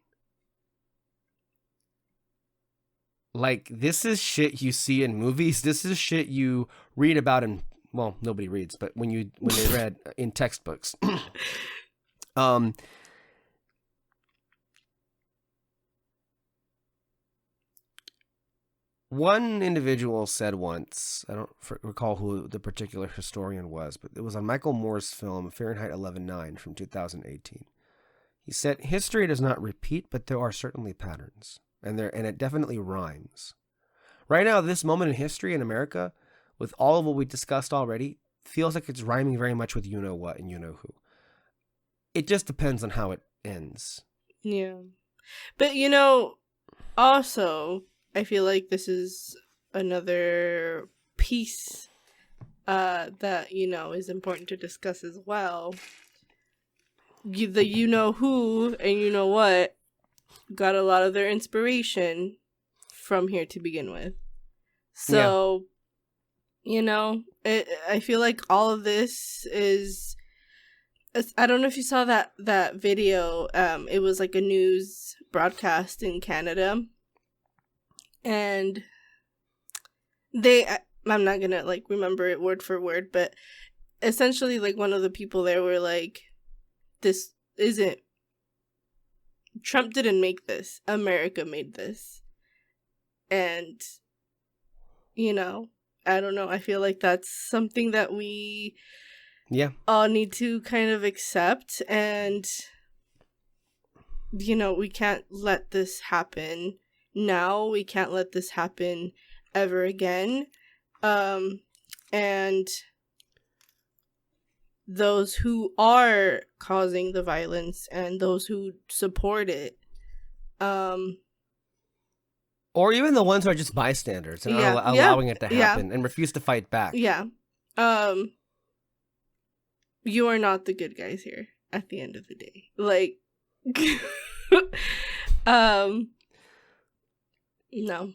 Like, this is shit you see in movies. This is shit you read about in, well, nobody reads, but when they read in textbooks. One individual said once, I don't recall who the particular historian was, but it was on Michael Moore's film Fahrenheit 11/9 from 2018. He said, history does not repeat, but there are certainly patterns, and it definitely rhymes. Right now, this moment in history in America, with all of what we discussed already, feels like it's rhyming very much with you-know-what and you-know-who. It just depends on how it ends. Yeah. But, also, I feel like this is another piece that, is important to discuss as well. The you-know-who and you-know-what got a lot of their inspiration from here to begin with. So, I feel like all of this is... I don't know if you saw that video. It was like a news broadcast in Canada. And I'm not gonna remember it word for word, but essentially one of the people there were like, this isn't, Trump didn't make this, America made this. And, I don't know, I feel like that's something that we all need to kind of accept, and, we can't let this happen now. We can't let this happen ever again. And those who are causing the violence and those who support it, or even the ones who are just bystanders and are allowing it to happen and refuse to fight back. Yeah. You are not the good guys here at the end of the day. No.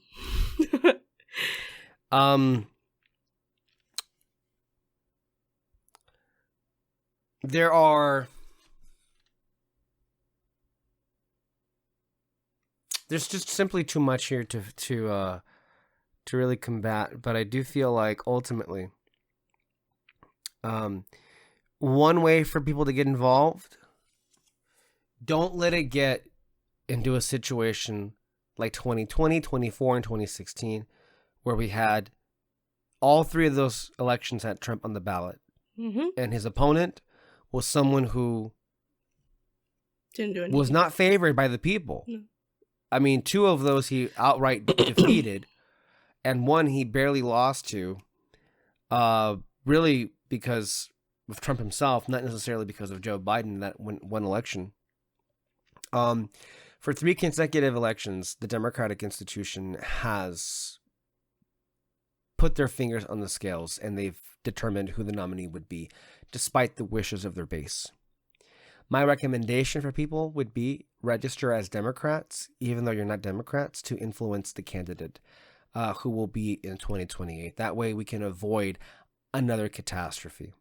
There's just simply too much here to really combat, but I do feel like ultimately one way for people to get involved, don't let it get into a situation like 2020, 24, and 2016, where we had all three of those elections had Trump on the ballot. Mm-hmm. And his opponent was someone who didn't do anything. Was not favored by the people. No. I mean, two of those he outright defeated, and one he barely lost to, really because of Trump himself, not necessarily because of Joe Biden, that one election. For 3 consecutive elections, the Democratic institution has put their fingers on the scales, and they've determined who the nominee would be, despite the wishes of their base. My recommendation for people would be register as Democrats, even though you're not Democrats, to influence the candidate who will be in 2028. That way we can avoid another catastrophe.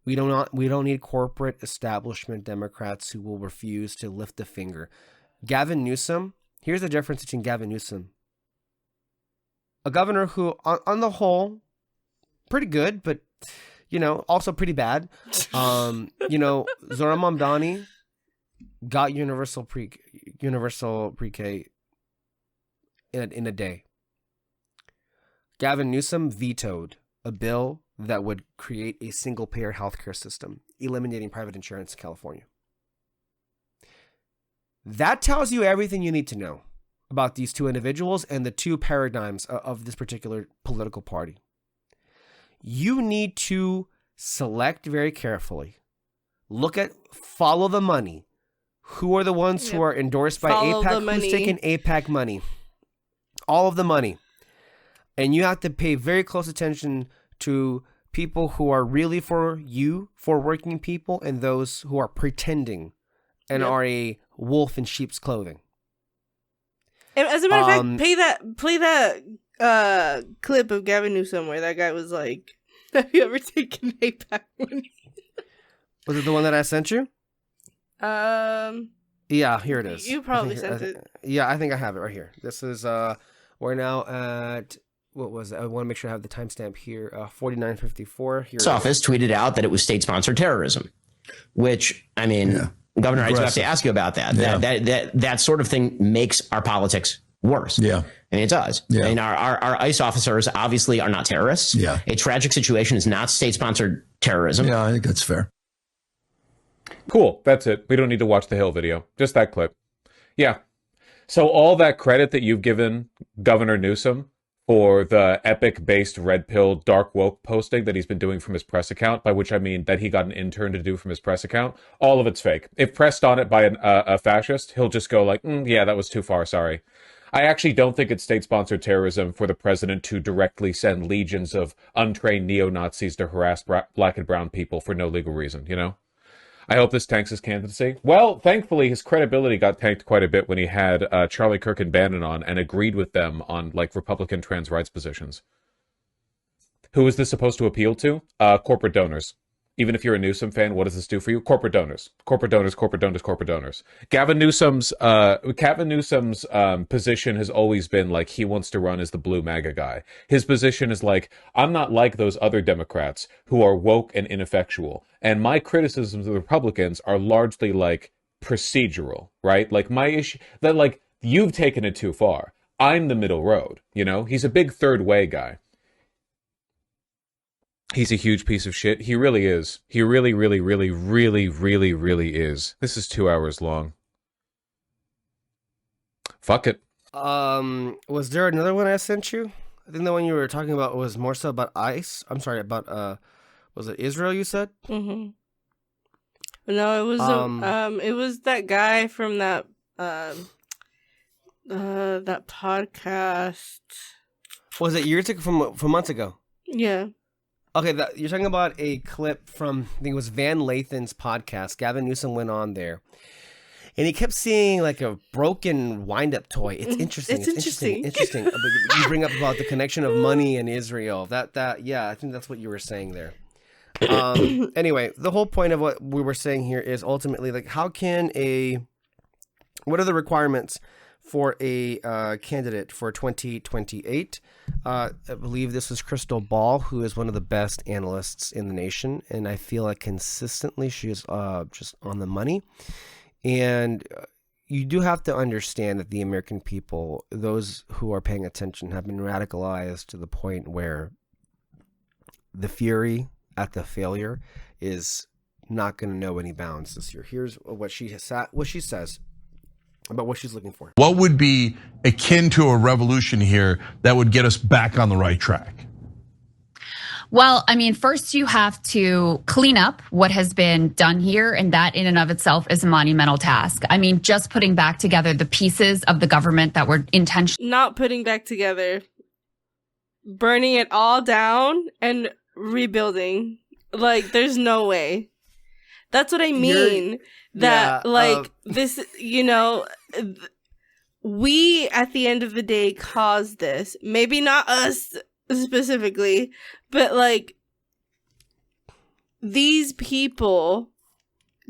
We don't need corporate establishment Democrats who will refuse to lift a finger. Gavin Newsom, here's the difference between Gavin Newsom, a governor who, on the whole, pretty good, but, also pretty bad. Zohran Mamdani got universal pre-K in a day. Gavin Newsom vetoed a bill that would create a single-payer healthcare system, eliminating private insurance in California. That tells you everything you need to know about these two individuals and the two paradigms of this particular political party. You need to select very carefully. Follow the money. Who are the ones who are endorsed by AIPAC? Who's taking AIPAC money? All of the money. And you have to pay very close attention to people who are really for you, for working people, and those who are pretending and are a wolf in sheep's clothing. As a matter of fact, play that clip of Gavin Newsom where that guy was like, "Have you ever taken AIPAC money?" Was it the one that I sent you? Yeah, here it is. You probably sent it. Yeah, I think I have it right here. This is we're now at, what was it? I want to make sure I have the timestamp here. 49:54. Here. His office tweeted out that it was state-sponsored terrorism, which, I mean, Governor, I just have to ask you about that. Yeah. That sort of thing makes our politics worse. Yeah. And it does. Yeah. I mean, our ICE officers obviously are not terrorists. Yeah. A tragic situation is not state-sponsored terrorism. Yeah, I think that's fair. Cool. That's it. We don't need to watch the Hill video. Just that clip. Yeah. So all that credit that you've given Governor Newsom for the epic-based red pill dark woke posting that he's been doing from his press account, by which I mean that he got an intern to do from his press account, all of it's fake. If pressed on it by a fascist, he'll just go like, yeah, that was too far, sorry. I actually don't think it's state-sponsored terrorism for the president to directly send legions of untrained neo-Nazis to harass black and brown people for no legal reason, you know? I hope this tanks his candidacy. Well, thankfully, his credibility got tanked quite a bit when he had Charlie Kirk and Bannon on and agreed with them on, like, Republican trans rights positions. Who is this supposed to appeal to? Corporate donors. Even if you're a Newsom fan, what does this do for you? Corporate donors. Corporate donors, corporate donors, corporate donors. Gavin Newsom's position has always been like he wants to run as the blue MAGA guy. His position is like, I'm not like those other Democrats who are woke and ineffectual. And my criticisms of the Republicans are largely like procedural, right? Like my issue that like you've taken it too far. I'm the middle road, you know? He's a big third way guy. He's a huge piece of shit. He really is. He really, really, really, really, really, really is. This is 2 hours long. Fuck it. Was there another one I sent you? I think the one you were talking about was more so about ICE. I'm sorry, about was it Israel you said? Mm-hmm. No, it was that guy from that that podcast. Was it years ago from months ago? Yeah. Okay, you're talking about a clip from, I think it was Van Lathan's podcast. Gavin Newsom went on there, and he kept seeing like a broken wind-up toy. It's interesting. It's interesting. But you bring up about the connection of money and Israel. Yeah, I think that's what you were saying there. Anyway, the whole point of what we were saying here is ultimately like, what are the requirements for a candidate for 2028? I believe this is Crystal Ball, who is one of the best analysts in the nation, and I feel like consistently she is just on the money. And you do have to understand that the American people, those who are paying attention, have been radicalized to the point where the fury at the failure is not going to know any bounds this year. Here's what she says about what she's looking for. What would be akin to a revolution here that would get us back on the right track? Well, I mean, first you have to clean up what has been done here, and that in and of itself is a monumental task. I mean, just putting back together the pieces of the government that were intentional. Not putting back together, burning it all down and rebuilding. Like, there's no way. That's what I mean. This, you know, we at the end of the day caused this. Maybe not us specifically, but like these people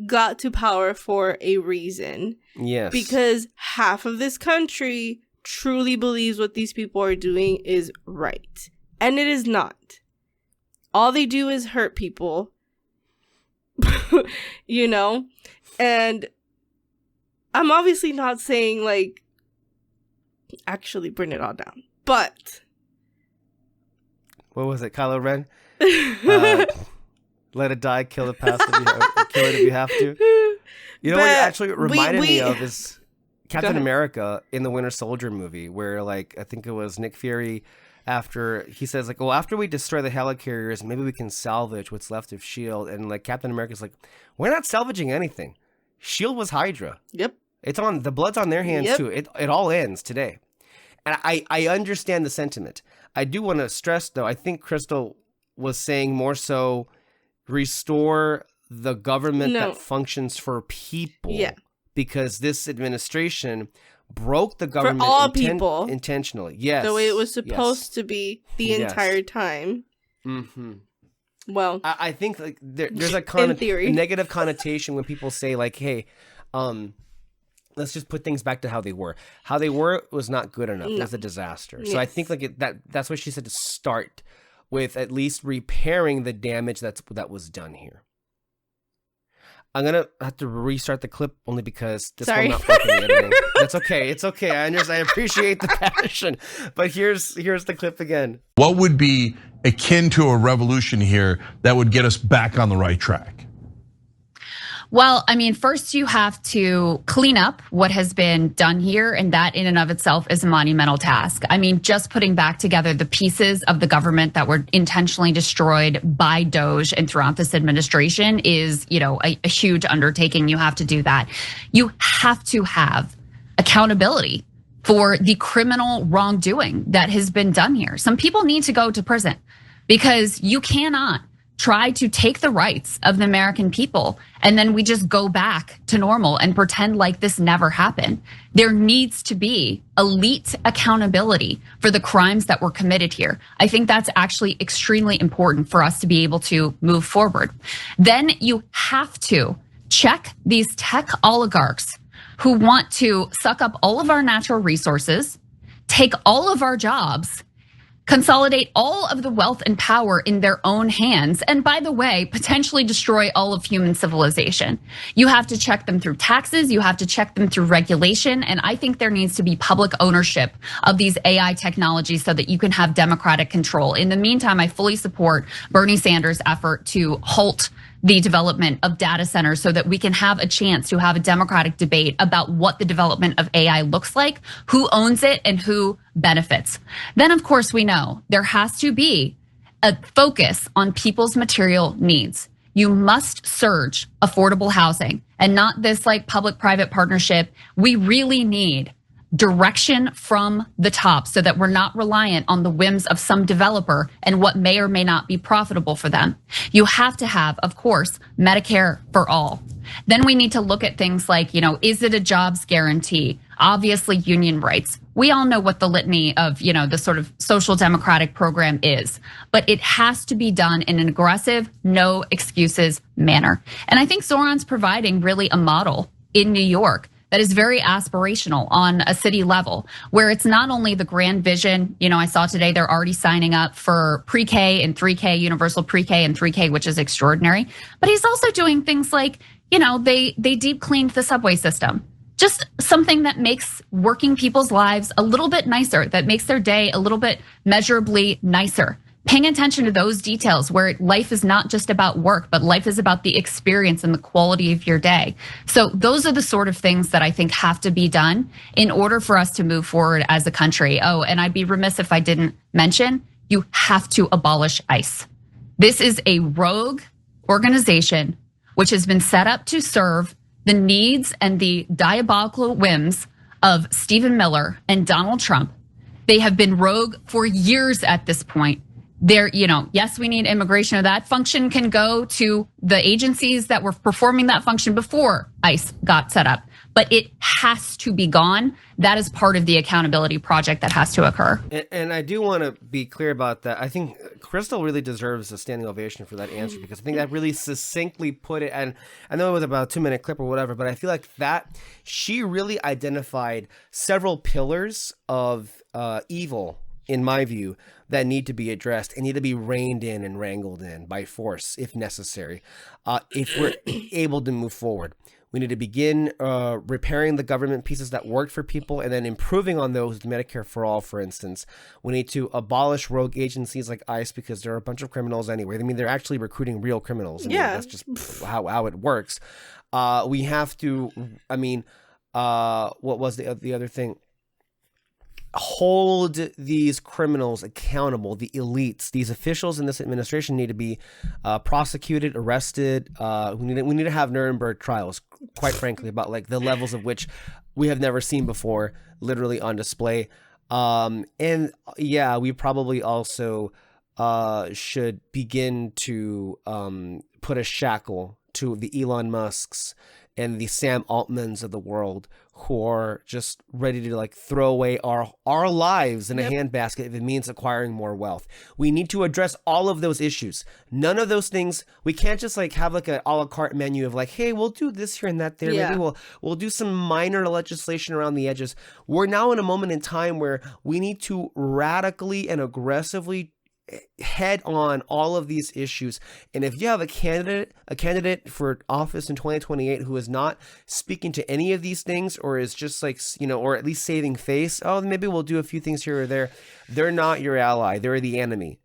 got to power for a reason. Yes. Because half of this country truly believes what these people are doing is right. And it is not. All they do is hurt people. You know? And I'm obviously not saying, like, actually burn it all down. But what was it, Kylo Ren? Let it die, kill the past, kill it if you have to. You know what it actually reminded me of is Captain America in the Winter Soldier movie, where, like, I think it was Nick Fury, after he says, like, well, after we destroy the helicarriers, maybe we can salvage what's left of S.H.I.E.L.D. And, like, Captain America's like, we're not salvaging anything. S.H.I.E.L.D. was Hydra. Yep. It's on, the blood's on their hands, too. It all ends today. And I understand the sentiment. I do want to stress, though, I think Crystal was saying more so restore the government that functions for people. Yeah. Because this administration broke the government for all people intentionally. Yes. The way it was supposed to be the entire time. Mm-hmm. Well, I think like there's a negative connotation when people say like, hey, let's just put things back to how they were. How they were was not good enough. It was a disaster. So I think like that's what she said, to start with at least repairing the damage that was done here. I'm gonna have to restart the clip only because this Sorry. will not work in the editing. That's okay. It's okay. I understand. I appreciate the passion, but here's the clip again. What would be akin to a revolution here that would get us back on the right track? Well, I mean, first you have to clean up what has been done here, and that in and of itself is a monumental task. I mean, just putting back together the pieces of the government that were intentionally destroyed by Doge and throughout this administration is, a huge undertaking. You have to do that. You have to have accountability for the criminal wrongdoing that has been done here. Some people need to go to prison because you cannot try to take the rights of the American people and then we just go back to normal and pretend like this never happened. There needs to be elite accountability for the crimes that were committed here. I think that's actually extremely important for us to be able to move forward. Then you have to check these tech oligarchs who want to suck up all of our natural resources, take all of our jobs, consolidate all of the wealth and power in their own hands, and by the way, potentially destroy all of human civilization. You have to check them through taxes, you have to check them through regulation, and I think there needs to be public ownership of these AI technologies so that you can have democratic control. In the meantime, I fully support Bernie Sanders' effort to halt the development of data centers so that we can have a chance to have a democratic debate about what the development of AI looks like, who owns it, and who benefits. Then, of course, we know there has to be a focus on people's material needs. You must surge affordable housing and not this like public-private partnership. We really need direction from the top so that we're not reliant on the whims of some developer and what may or may not be profitable for them. You have to have, of course, Medicare for all. Then we need to look at things like, is it a jobs guarantee? Obviously, union rights. We all know what the litany of, the sort of social democratic program is, but it has to be done in an aggressive, no excuses manner. And I think Zoran's providing really a model in New York that is very aspirational on a city level, where it's not only the grand vision. I saw today they're already signing up for pre-K and 3K, universal pre-K and 3K, which is extraordinary. But he's also doing things like, they deep cleaned the subway system. Just something that makes working people's lives a little bit nicer, that makes their day a little bit measurably nicer. Paying attention to those details where life is not just about work, but life is about the experience and the quality of your day. So those are the sort of things that I think have to be done in order for us to move forward as a country. Oh, and I'd be remiss if I didn't mention, you have to abolish ICE. This is a rogue organization which has been set up to serve the needs and the diabolical whims of Stephen Miller and Donald Trump. They have been rogue for years at this point. Yes, we need immigration, or that function can go to the agencies that were performing that function before ICE got set up, but it has to be gone. That is part of the accountability project that has to occur. And I do want to be clear about that. I think Crystal really deserves a standing ovation for that answer, because I think that really succinctly put it. And I know it was about a 2-minute clip or whatever, but I feel like that she really identified several pillars of evil, in my view, that need to be addressed and need to be reined in and wrangled in by force if necessary. If we're able to move forward, we need to begin repairing the government pieces that worked for people and then improving on those with Medicare for all, for instance. We need to abolish rogue agencies like ICE because there are a bunch of criminals anyway. I mean, they're actually recruiting real criminals. That's just how it works. We have to, what was the other thing? Hold these criminals accountable. The elites, these officials in this administration need to be prosecuted, arrested. We need to have Nuremberg trials, quite frankly, about like the levels of which we have never seen before, literally on display. And yeah, we probably also should begin to put a shackle to the Elon Musks and the Sam Altmans of the world, who are just ready to like throw away our lives in a handbasket if it means acquiring more wealth. We need to address all of those issues. None of those things, we can't just like have like a a la carte menu of like, hey, we'll do this here and that there. Maybe we'll do some minor legislation around the edges. We're now in a moment in time where we need to radically and aggressively head on all of these issues. And if you have a candidate for office in 2028 who is not speaking to any of these things, or is just like, or at least saving face, oh, maybe we'll do a few things here or there, they're not your ally. They're the enemy.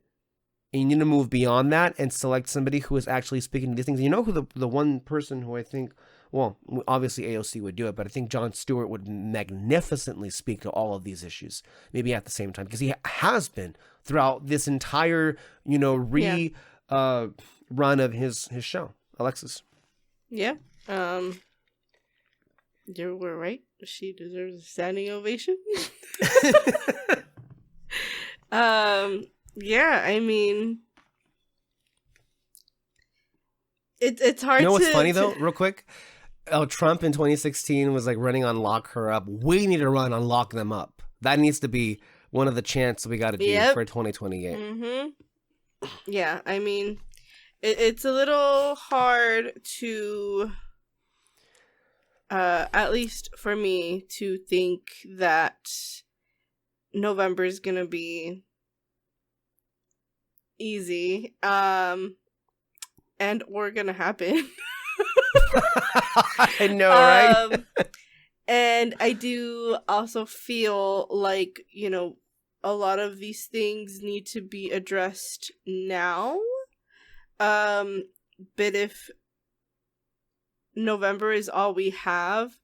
And you need to move beyond that and select somebody who is actually speaking to these things. You know who the one person who I think, well, obviously AOC would do it, but I think Jon Stewart would magnificently speak to all of these issues, maybe at the same time, because he has been throughout this entire, run of his show. Alexis. Yeah. You were right. She deserves a standing ovation. Yeah, I mean, it's hard to... You know what's funny, though, real quick? Trump in 2016 was like running on lock her up. We need to run on lock them up. That needs to be one of the chants we got to do for 2028. Mm-hmm. Yeah, I mean, it's a little hard to, at least for me, to think that November is going to be easy and or going to happen. I know, right? And I do also feel like, a lot of these things need to be addressed now. But if November is all we have,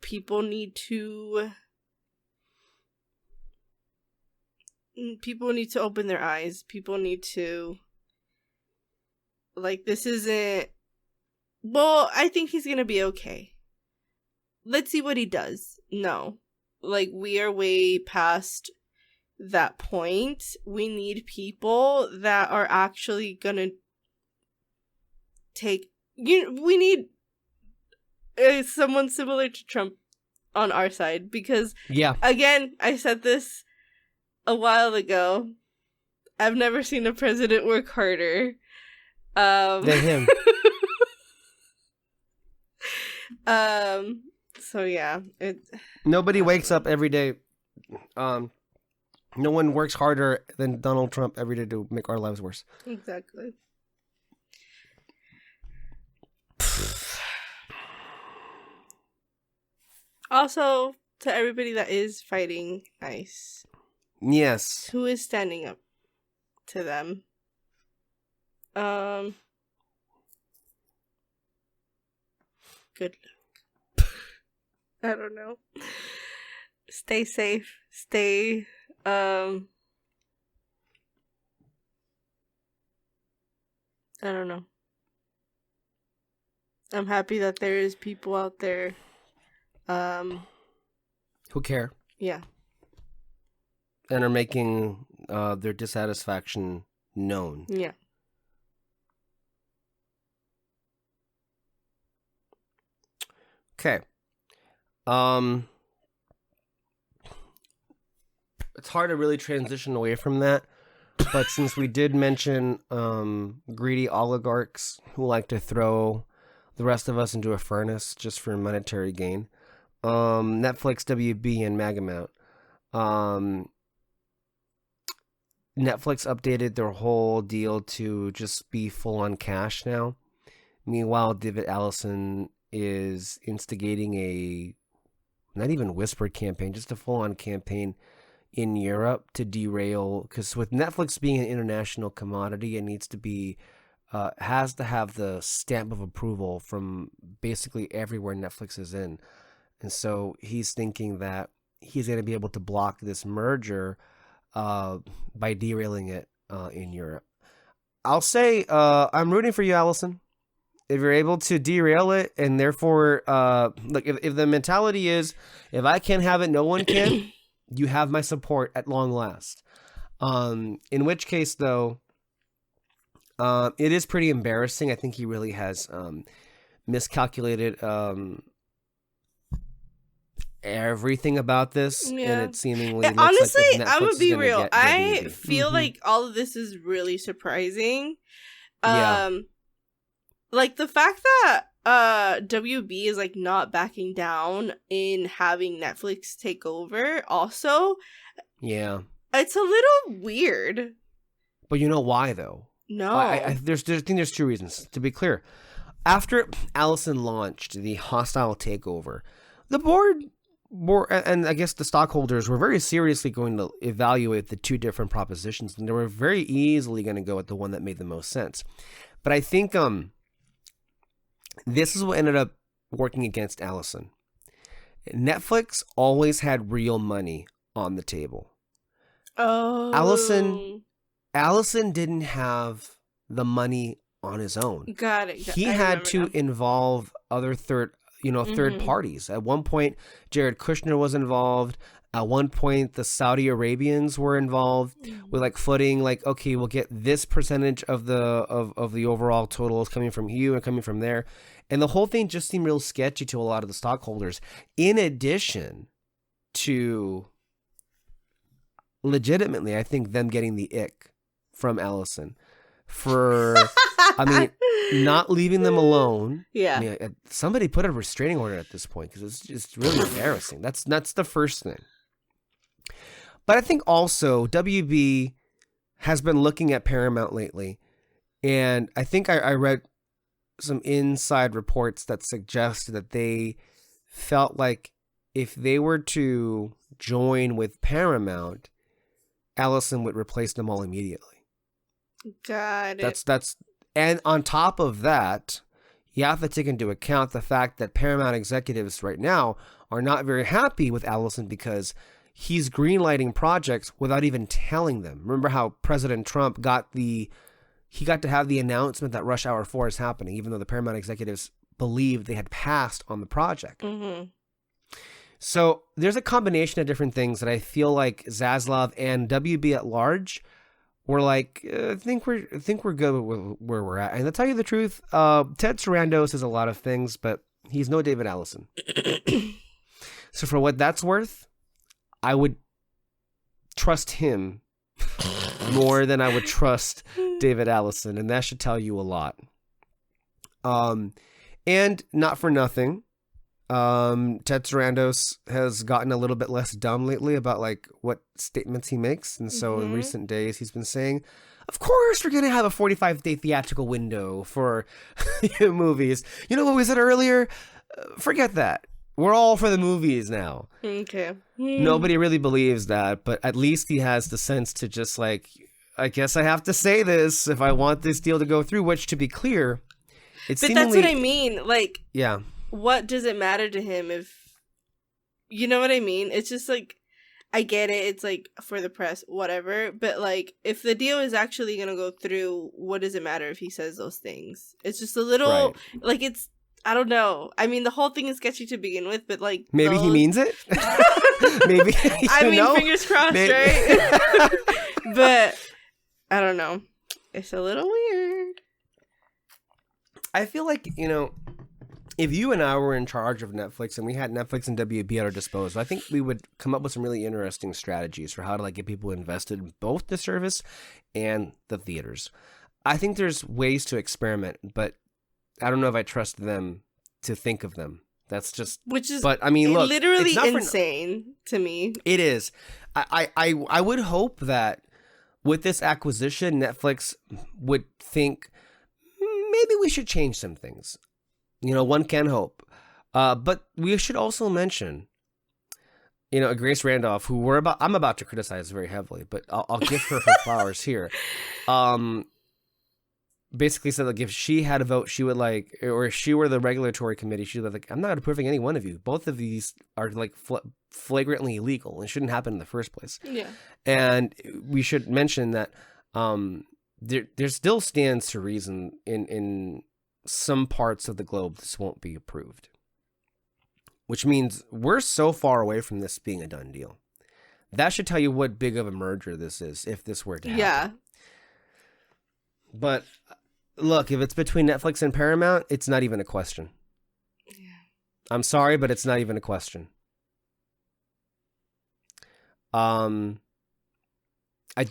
people need to open their eyes. People need to, this isn't... Well, I think he's gonna be okay. Let's see what he does. No. We are way past that point. We need people that are actually gonna take... we need someone similar to Trump on our side. Because, again, I said this a while ago. I've never seen a president work harder than him. So yeah, nobody wakes up every day. No one works harder than Donald Trump every day to make our lives worse. Exactly. Also, to everybody that is fighting ICE. Yes. Who is standing up to them? Good luck. I don't know. Stay safe. Stay, I don't know. I'm happy that there is people out there, who care. Yeah. And are making their dissatisfaction known. Yeah. Okay. It's hard to really transition away from that, but since we did mention greedy oligarchs who like to throw the rest of us into a furnace just for monetary gain, Netflix, WB, and Magamount. Netflix updated their whole deal to just be full on cash now. Meanwhile, David Allison is instigating a not even whispered campaign, just a full on campaign in Europe to derail, because with Netflix being an international commodity, it needs to be has to have the stamp of approval from basically everywhere Netflix is in. And so he's thinking that he's going to be able to block this merger by derailing it in Europe. I'll say I'm rooting for you, Allison. If you're able to derail it, and therefore, look, if the mentality is, if I can't have it, no one can, you have my support at long last. In which case, though, it is pretty embarrassing. I think he really has miscalculated everything about this, and it seemingly looks honestly, like I'm gonna be real. I easy. feel like all of this is really surprising. Like the fact that WB is like not backing down in having Netflix take over also. Yeah. It's a little weird. But you know why, though? No. I think there's two reasons. To be clear, after Allison launched the hostile takeover, the board and I guess the stockholders were very seriously going to evaluate the two different propositions, and they were very easily going to go with the one that made the most sense. But I think this is what ended up working against Allison. Netflix always had real money on the table. Oh. Allison didn't have the money on his own. Got it. He had to involve other third parties. At one point, Jared Kushner was involved. At one point, the Saudi Arabians were involved with like footing, like, okay, we'll get this percentage of the overall totals coming from you and coming from there. And the whole thing just seemed real sketchy to a lot of the stockholders. In addition to legitimately, I think, them getting the ick from Allison for, not leaving them alone. Yeah. I mean, somebody put a restraining order at this point because it's just really embarrassing. That's the first thing. But I think also WB has been looking at Paramount lately, and I think I read some inside reports that suggested that they felt like if they were to join with Paramount, Allison would replace them all immediately. Got it. And on top of that, you have to take into account the fact that Paramount executives right now are not very happy with Allison because he's greenlighting projects without even telling them. Remember how President Trump got to have the announcement that Rush Hour 4 is happening, even though the Paramount executives believed they had passed on the project. Mm-hmm. So there's a combination of different things that I feel like Zaslav and WB at large were like, I think we're good with where we're at. And to tell you the truth, Ted Sarandos is a lot of things, but he's no David Allison. So for what that's worth, I would trust him more than I would trust David Allison, and that should tell you a lot. And not for nothing, Ted Sarandos has gotten a little bit less dumb lately about like what statements he makes, and so in recent days he's been saying, of course we're gonna have a 45-day theatrical window for movies. You know what we said earlier? Forget that. We're all for the movies now. Okay. Nobody really believes that, but at least he has the sense to just like, I guess I have to say this if I want this deal to go through, which, to be clear, it's But that's what I mean. Like, yeah. What does it matter to him if, you know what I mean? It's just like, I get it. It's like for the press, whatever. But like, if the deal is actually going to go through, what does it matter if he says those things? It's just a little, like, it's, I don't know. I mean, the whole thing is sketchy to begin with, but like, maybe he means it. Maybe. I mean, fingers crossed, right? But I don't know. It's a little weird. I feel like, if you and I were in charge of Netflix and we had Netflix and WB at our disposal, I think we would come up with some really interesting strategies for how to like get people invested in both the service and the theaters. I think there's ways to experiment, but I don't know if I trust them to think of them. That's just, but I mean, look, literally insane to me. It is. I would hope that with this acquisition, Netflix would think maybe we should change some things. One can hope. But we should also mention, Grace Randolph, who I'm about to criticize very heavily, but I'll give her flowers here. Basically said like if she had a vote, she would like, or if she were the regulatory committee, she'd be like, I'm not approving any one of you. Both of these are like flagrantly illegal and shouldn't happen in the first place. Yeah. And we should mention that there still stands to reason in some parts of the globe this won't be approved, which means we're so far away from this being a done deal. That should tell you what big of a merger this is if this were to happen. Yeah. But look, if it's between Netflix and Paramount, it's not even a question. Yeah. I'm sorry, but it's not even a question. I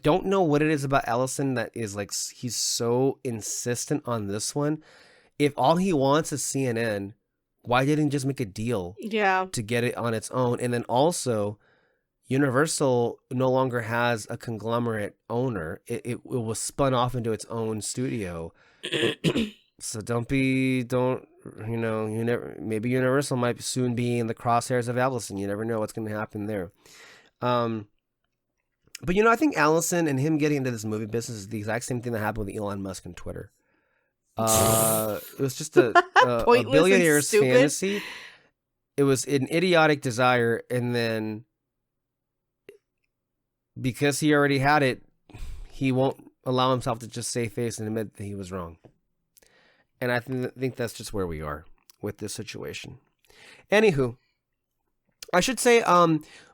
don't know what it is about Allison that is like, he's so insistent on this one. If all he wants is CNN, why didn't he just make a deal to get it on its own? And then also, Universal no longer has a conglomerate owner. It was spun off into its own studio. So maybe Universal might soon be in the crosshairs of Allison. You never know what's going to happen there. But I think Allison and him getting into this movie business is the exact same thing that happened with Elon Musk and Twitter. It was just a billionaire's fantasy. It was an idiotic desire, and then because he already had it, he won't allow himself to just save face and admit that he was wrong. And I think that's just where we are with this situation. Anywho, I should say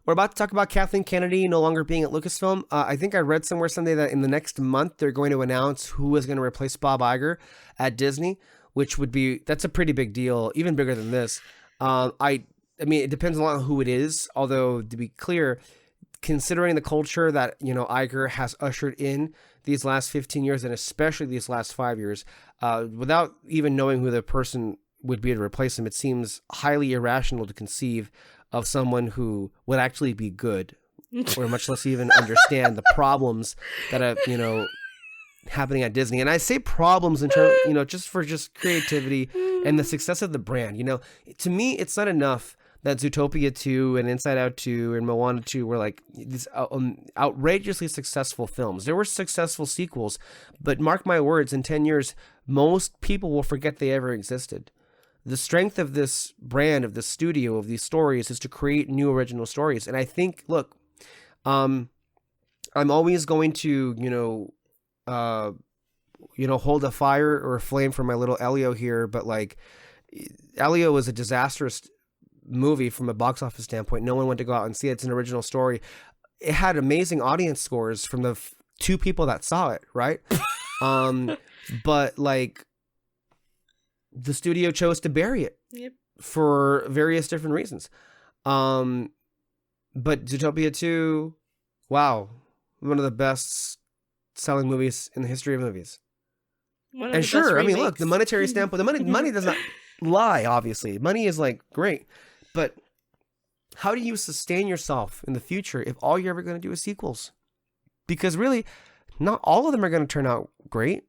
we're about to talk about Kathleen Kennedy no longer being at Lucasfilm. I think I read somewhere Sunday that in the next month they're going to announce who is going to replace Bob Iger at Disney, which that's a pretty big deal, even bigger than this. I mean, it depends a lot on who it is. Although, to be clear, considering the culture that, Iger has ushered in these last 15 years, and especially these last 5 years, without even knowing who the person would be to replace him, it seems highly irrational to conceive of someone who would actually be good, or much less even understand the problems that are, happening at Disney. And I say problems in terms, just creativity and the success of the brand. To me, it's not enough that Zootopia 2 and Inside Out 2 and Moana 2 were like these outrageously successful films. There were successful sequels, but mark my words, in 10 years, most people will forget they ever existed. The strength of this brand, of this studio, of these stories is to create new original stories. And I think, look, I'm always going to, hold a fire or a flame for my little Elio here. But like, Elio was a disastrous movie from a box office standpoint. No one went to go out and see it. It's an original story. It had amazing audience scores from the two people that saw it, right? But like, the studio chose to bury it for various different reasons. But Zootopia 2, wow, one of the best selling movies in the history of movies. And sure, I mean, look, the monetary standpoint, the money does not lie, obviously. Money is like great, but how do you sustain yourself in the future if all you're ever going to do is sequels? Because really, not all of them are going to turn out great.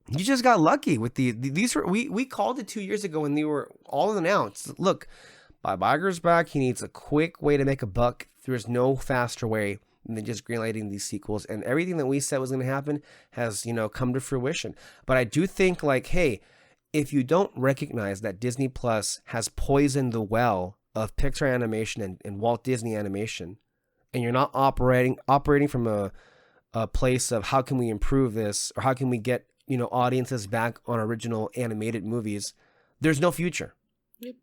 You just got lucky with these. We called it 2 years ago when they were all announced. Look, Bob Iger's back. He needs a quick way to make a buck. There's no faster way than just greenlighting these sequels. And everything that we said was going to happen has, come to fruition. But I do think, like, hey, if you don't recognize that Disney Plus has poisoned the well of Pixar animation and Walt Disney animation, and you're not operating from a place of how can we improve this, or how can we get audiences back on original animated movies, there's no future. Yep.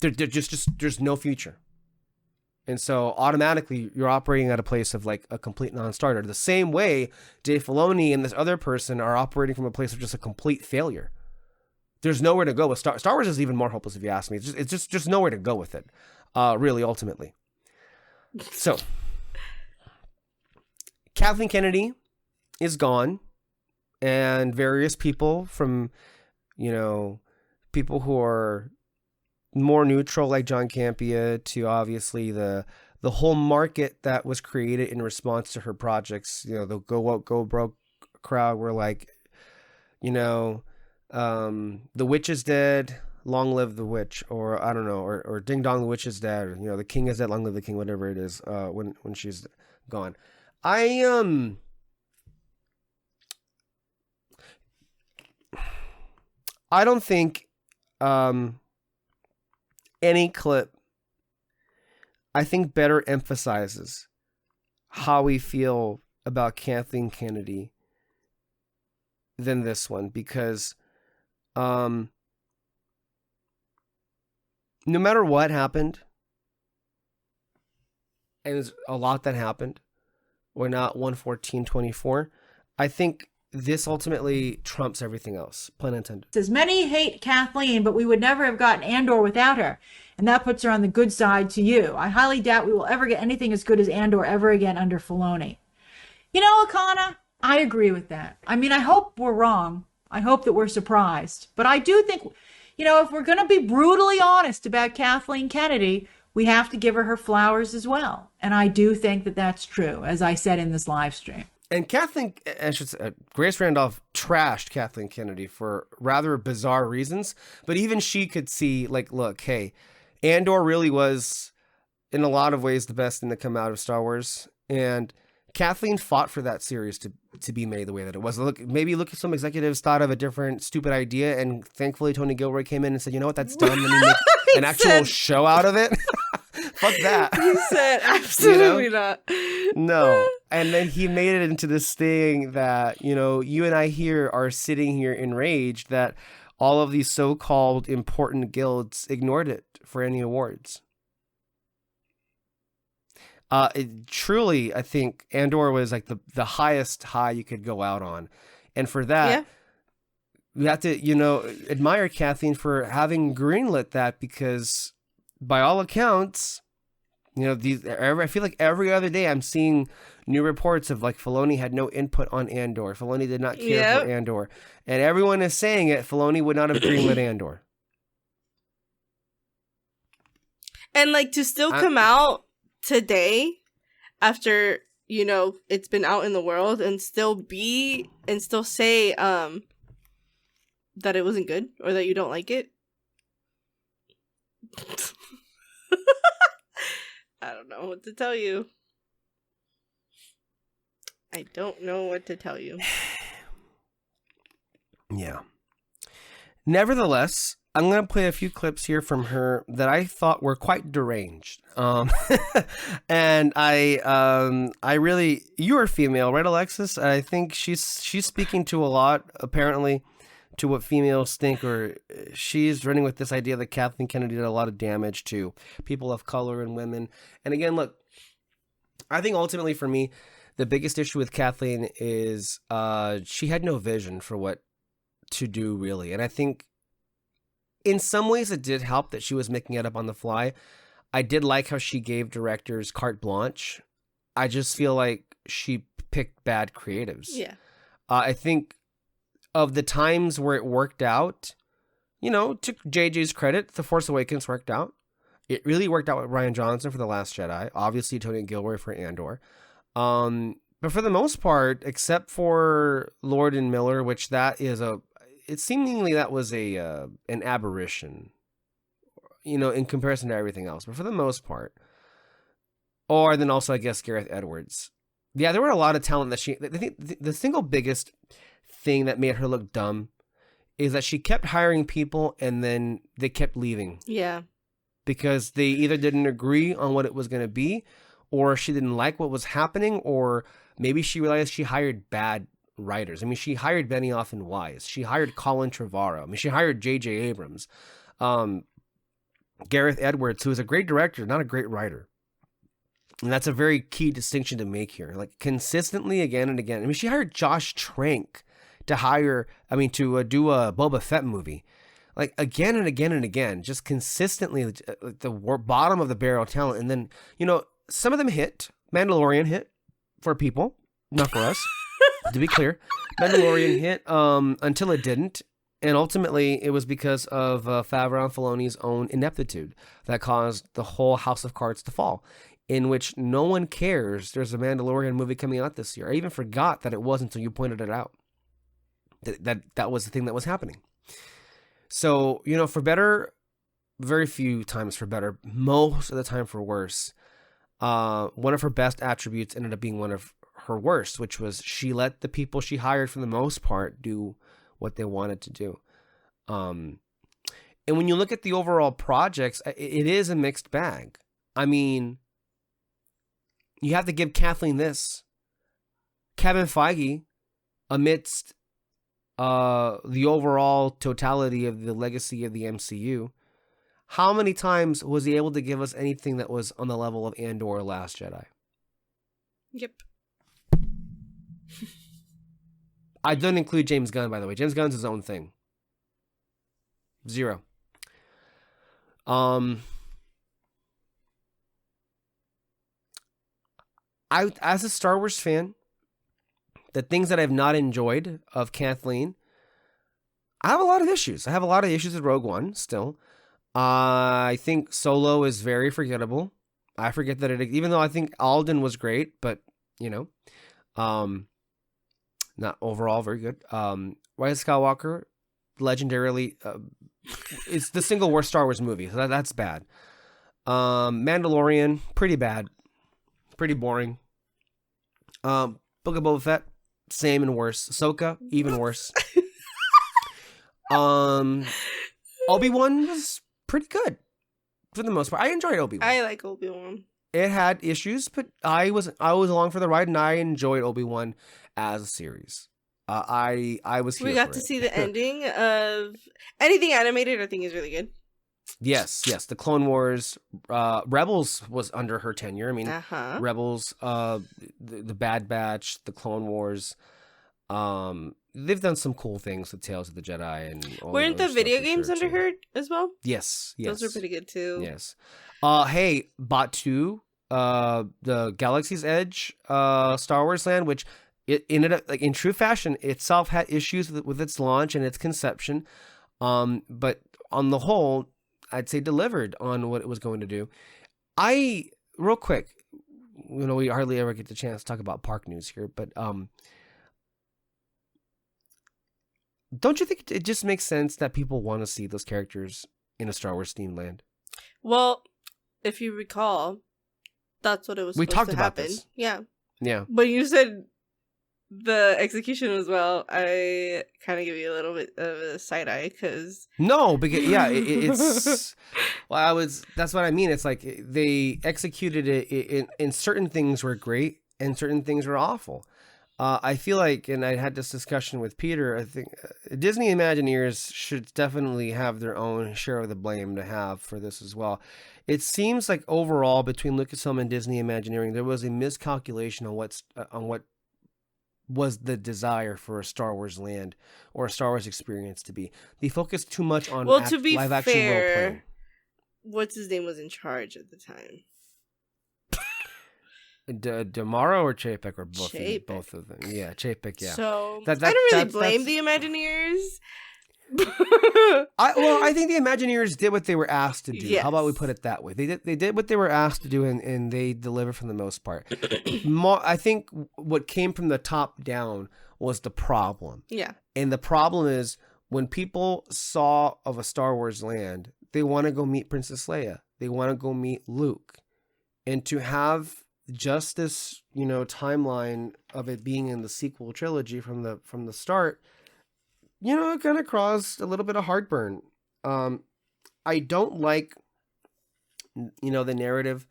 There's no future. And so automatically you're operating at a place of like a complete non-starter. The same way Dave Filoni and this other person are operating from a place of just a complete failure. There's nowhere to go with Star Wars is even more hopeless if you ask me. It's just nowhere to go with it, really, ultimately. So Kathleen Kennedy is gone. And various people from, people who are more neutral like John Campea to obviously the whole market that was created in response to her projects, the Go Woke, Go Broke crowd were like, the witch is dead, long live the witch, or I don't know, or ding dong, the witch is dead, or, the king is dead, long live the king, whatever it is, when she's gone. I don't think any clip, I think, better emphasizes how we feel about Kathleen Kennedy than this one, because no matter what happened, and there's a lot that happened, we're not 114-24, I think this ultimately trumps everything else, pun intended. Says many hate Kathleen, but we would never have gotten Andor without her. And that puts her on the good side to you. I highly doubt we will ever get anything as good as Andor ever again under Filoni. Akana, I agree with that. I mean, I hope we're wrong. I hope that we're surprised. But I do think, if we're going to be brutally honest about Kathleen Kennedy, we have to give her flowers as well. And I do think that that's true, as I said in this live stream. And Kathleen, Grace Randolph trashed Kathleen Kennedy for rather bizarre reasons, but even she could see, like, look, hey, Andor really was, in a lot of ways, the best thing to come out of Star Wars, and Kathleen fought for that series to be made the way that it was. Maybe some executives thought of a different stupid idea, and thankfully Tony Gilroy came in and said, you know what, that's dumb, let me make an actual show out of it. Fuck that. He said, absolutely not. No. And then he made it into this thing that, you and I here are sitting here enraged that all of these so-called important guilds ignored it for any awards. Truly, I think Andor was like the highest high you could go out on. And for that, we have to, admire Kathleen for having greenlit that, because by all accounts, I feel like every other day I'm seeing new reports of like Filoni had no input on Andor. Filoni did not care for Andor. And everyone is saying it. Filoni would not have greenlit Andor. And like to still come out today after, it's been out in the world and still say that it wasn't good or that you don't like it. I don't know what to tell you. I don't know what to tell you. Yeah. Nevertheless, I'm going to play a few clips here from her that I thought were quite deranged. And I really, you are female, right, Alexis? I think she's speaking to a lot, apparently, to what females think, or she's running with this idea that Kathleen Kennedy did a lot of damage to people of color and women. And again, look, I think ultimately for me, the biggest issue with Kathleen is she had no vision for what to do, really. And I think in some ways it did help that she was making it up on the fly. I did like how she gave directors carte blanche. I just feel like she picked bad creatives. Yeah. I think of the times where it worked out, to JJ's credit, The Force Awakens worked out. It really worked out with Rian Johnson for The Last Jedi. Obviously, Tony Gilroy for Andor. But for the most part, except for Lord and Miller, which that was an aberration, in comparison to everything else. But for the most part, or then also, I guess, Gareth Edwards. Yeah, there were a lot of talent that I think the single biggest thing that made her look dumb is that she kept hiring people and then they kept leaving. Yeah. Because they either didn't agree on what it was going to be, or she didn't like what was happening, or maybe she realized she hired bad writers. I mean, she hired Benioff and Weiss. She hired Colin Trevorrow. I mean, she hired J.J. Abrams. Gareth Edwards, who is a great director, not a great writer. And that's a very key distinction to make here. Like, consistently, again and again. I mean, she hired Josh Trank to do a Boba Fett movie. Like, again and again and again, just consistently the bottom of the barrel talent. And then, some of them hit. Mandalorian hit for people, not for us, to be clear. Mandalorian hit until it didn't. And ultimately, it was because of Favreau and Filoni's own ineptitude that caused the whole House of Cards to fall, in which no one cares there's a Mandalorian movie coming out this year. I even forgot that it was until you pointed it out. That was the thing that was happening. So, for better, very few times for better, most of the time for worse, one of her best attributes ended up being one of her worst, which was she let the people she hired for the most part do what they wanted to do. And when you look at the overall projects, it is a mixed bag. I mean, you have to give Kathleen this. Kevin Feige, amidst the overall totality of the legacy of the MCU, how many times was he able to give us anything that was on the level of Andor or Last Jedi? Yep. I don't include James Gunn, by the way. James Gunn's his own thing. 0. As a Star Wars fan, the things that I've not enjoyed of Kathleen, I have a lot of issues. I have a lot of issues with Rogue One still. I think Solo is very forgettable. I forget that even though I think Alden was great, but not overall very good. Rise of Skywalker, legendarily, it's the single worst Star Wars movie. So that's bad. Mandalorian, pretty bad, pretty boring. Book of Boba Fett, same and worse. Ahsoka, even worse. Obi-Wan was pretty good for the most part. I enjoyed Obi-Wan. I like Obi-Wan. It had issues, but I was along for the ride, and I enjoyed Obi-Wan as a series. I was here. We got to see the ending of anything animated. I think is really good. Yes. The Clone Wars, Rebels was under her tenure. I mean, Rebels, the Bad Batch, the Clone Wars. They've done some cool things with Tales of the Jedi and all weren't the video games under her as well? Yes. Those are pretty good too. Yes. Hey, Batu, the Galaxy's Edge, Star Wars Land, which it ended up like in true fashion itself had issues with its launch and its conception, but on the whole, I'd say delivered on what it was going to do. Real quick, we hardly ever get the chance to talk about park news here, but don't you think it just makes sense that people want to see those characters in a Star Wars themed land? Well, if you recall, that's what it was supposed to happen. We talked about this. Yeah. But you said the execution as well. I kind of give you a little bit of a side eye because it's that's what I mean. It's like they executed it in certain things were great and certain things were awful. I feel like, and I had this discussion with Peter, I think Disney Imagineers should definitely have their own share of the blame to have for this as well. It seems like overall between Lucasfilm and Disney Imagineering, there was a miscalculation on what was the desire for a Star Wars land or a Star Wars experience to be. They focused too much on live action role playing. What's his name was in charge at the time? Damaro or Chapek or both of them? Yeah, Chapek. Yeah. So I don't really blame the Imagineers. I think the Imagineers did what they were asked to do. Yes. How about we put it that way? They did what they were asked to do, and they delivered for the most part. I think what came from the top down was the problem. Yeah. And the problem is when people saw of a Star Wars land, they want to go meet Princess Leia. They want to go meet Luke, and to have just this, timeline of it being in the sequel trilogy from the start, it kind of caused a little bit of heartburn. I don't like, the narrative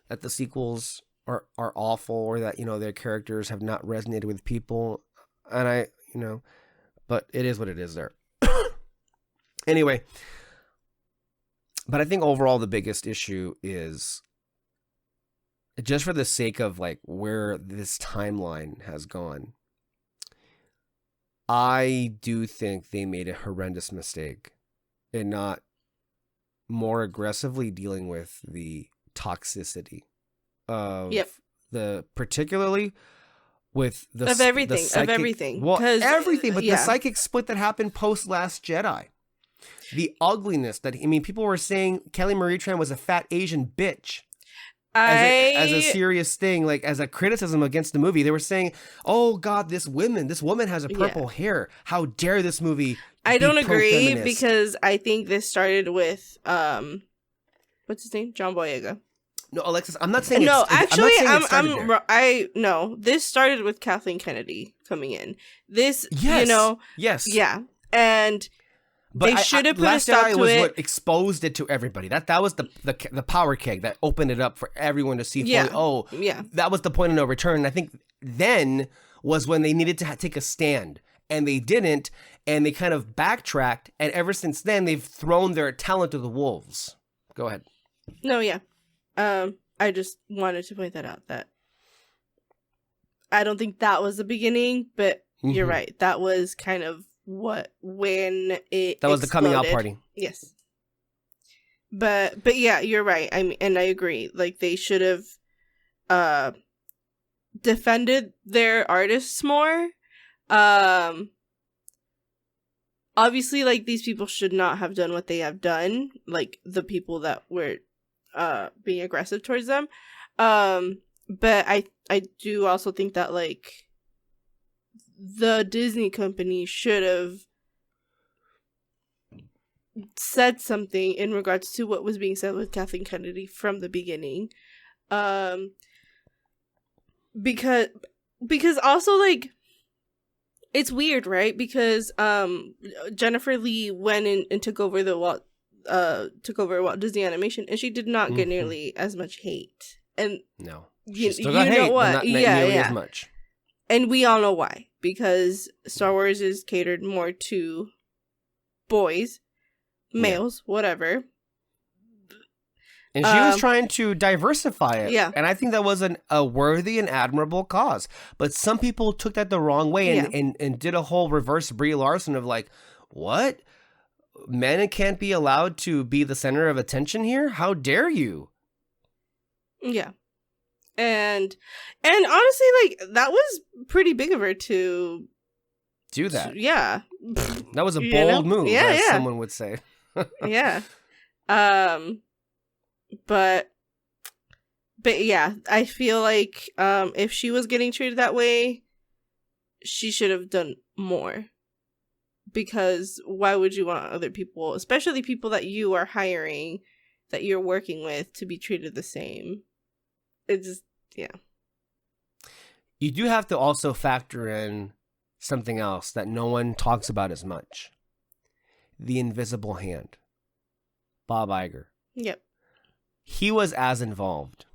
that the sequels are awful or that, their characters have not resonated with people. And but it is what it is there. Anyway, but I think overall the biggest issue is just for the sake of like where this timeline has gone. I do think they made a horrendous mistake in not more aggressively dealing with the toxicity of particularly with everything. Well, everything, but the psychic split that happened post Last Jedi. The ugliness people were saying Kelly Marie Tran was a fat Asian bitch. As a serious thing, like as a criticism against the movie. They were saying, "Oh God, this woman has a purple hair. How dare this movie?" I don't agree because I think this started with what's his name, John Boyega. No, Alexis, I'm not saying. No, actually, this started with Kathleen Kennedy coming in. This, yes, yeah, and. But they should have put Last a stop Jedi to was it. What exposed it to everybody. That was the power keg that opened it up for everyone to see. That was the point of no return. And I think then was when they needed to take a stand, and they didn't, and they kind of backtracked. And ever since then, they've thrown their talent to the wolves. Go ahead. No, yeah, I just wanted to point that out. That I don't think that was the beginning, but you're right. That was kind of. That was the coming out party. Yes, but yeah, you're right. And I agree. Like they should have defended their artists more. obviously, like, these people should not have done what they have done, like the people that were being aggressive towards them. But I do also think that, like, the Disney company should have said something in regards to what was being said with Kathleen Kennedy from the beginning. Because also, like, it's weird, right? Because Jennifer Lee went in and took over Walt Disney Animation, and she did not get nearly as much hate. And no, you still got know hate, what? but not nearly as much. And we all know why. Because Star Wars is catered more to boys, males, whatever. And she was trying to diversify it. Yeah. And I think that was a worthy and admirable cause. But some people took that the wrong way and did a whole reverse Brie Larson of like, what? Men can't be allowed to be the center of attention here? How dare you? Yeah. And honestly, like, that was pretty big of her to do that. Yeah. That was a bold move, as someone would say. Yeah. But yeah, I feel like if she was getting treated that way, she should have done more. Because why would you want other people, especially people that you are hiring, that you're working with, to be treated the same? It's just, yeah. You do have to also factor in something else that no one talks about as much. The invisible hand. Bob Iger. Yep. He was as involved.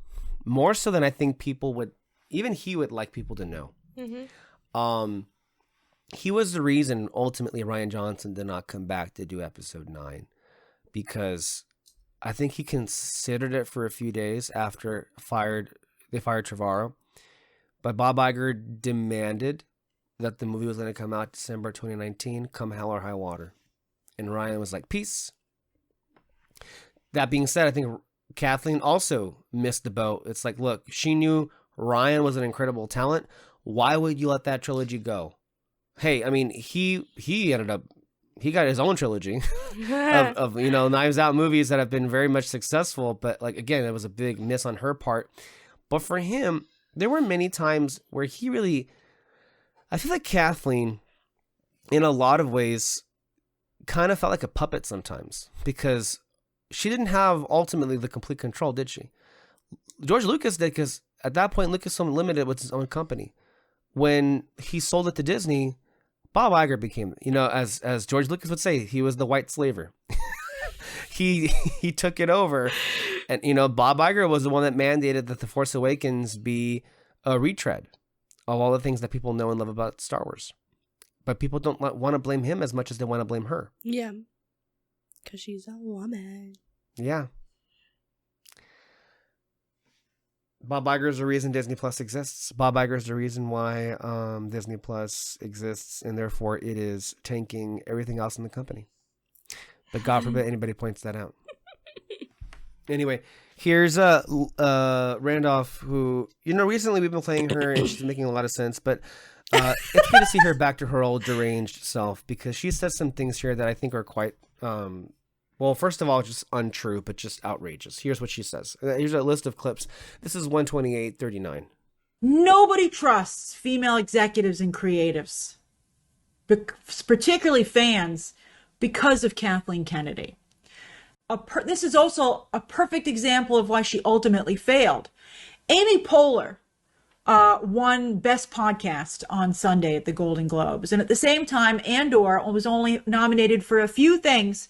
More so than I think people would, even he would like people to know. Mm-hmm. He was the reason ultimately Rian Johnson did not come back to do episode 9. Because I think he considered it for a few days after they fired Trevorrow. But Bob Iger demanded that the movie was going to come out December 2019, come hell or high water. And Ryan was like, peace. That being said, I think Kathleen also missed the boat. It's like, look, she knew Ryan was an incredible talent. Why would you let that trilogy go? Hey, I mean, he got his own trilogy of Knives Out movies that have been very much successful. But like, again, it was a big miss on her part. But for him, there were many times where I feel like Kathleen, in a lot of ways, kind of felt like a puppet sometimes because she didn't have ultimately the complete control, did she? George Lucas did, because at that point, Lucasfilm Limited was his own company. When he sold it to Disney, Bob Iger became, as George Lucas would say, he was the white slaver. He took it over. And, Bob Iger was the one that mandated that The Force Awakens be a retread of all the things that people know and love about Star Wars. But people don't want to blame him as much as they want to blame her. Yeah. Because she's a woman. Yeah. Bob Iger is the reason Disney Plus exists. Bob Iger is the reason why Disney Plus exists, and therefore it is tanking everything else in the company. But God forbid anybody points that out. Anyway, here's Randolph, who, recently we've been playing her, and she's making a lot of sense, but it's good to see her back to her old deranged self, because she says some things here that I think are quite, well, first of all, just untrue, but just outrageous. Here's what she says. Here's a list of clips. This is 128:39. Nobody trusts female executives and creatives, particularly fans, because of Kathleen Kennedy. This is also a perfect example of why she ultimately failed. Amy Poehler won Best Podcast on Sunday at the Golden Globes. And at the same time, Andor was only nominated for a few things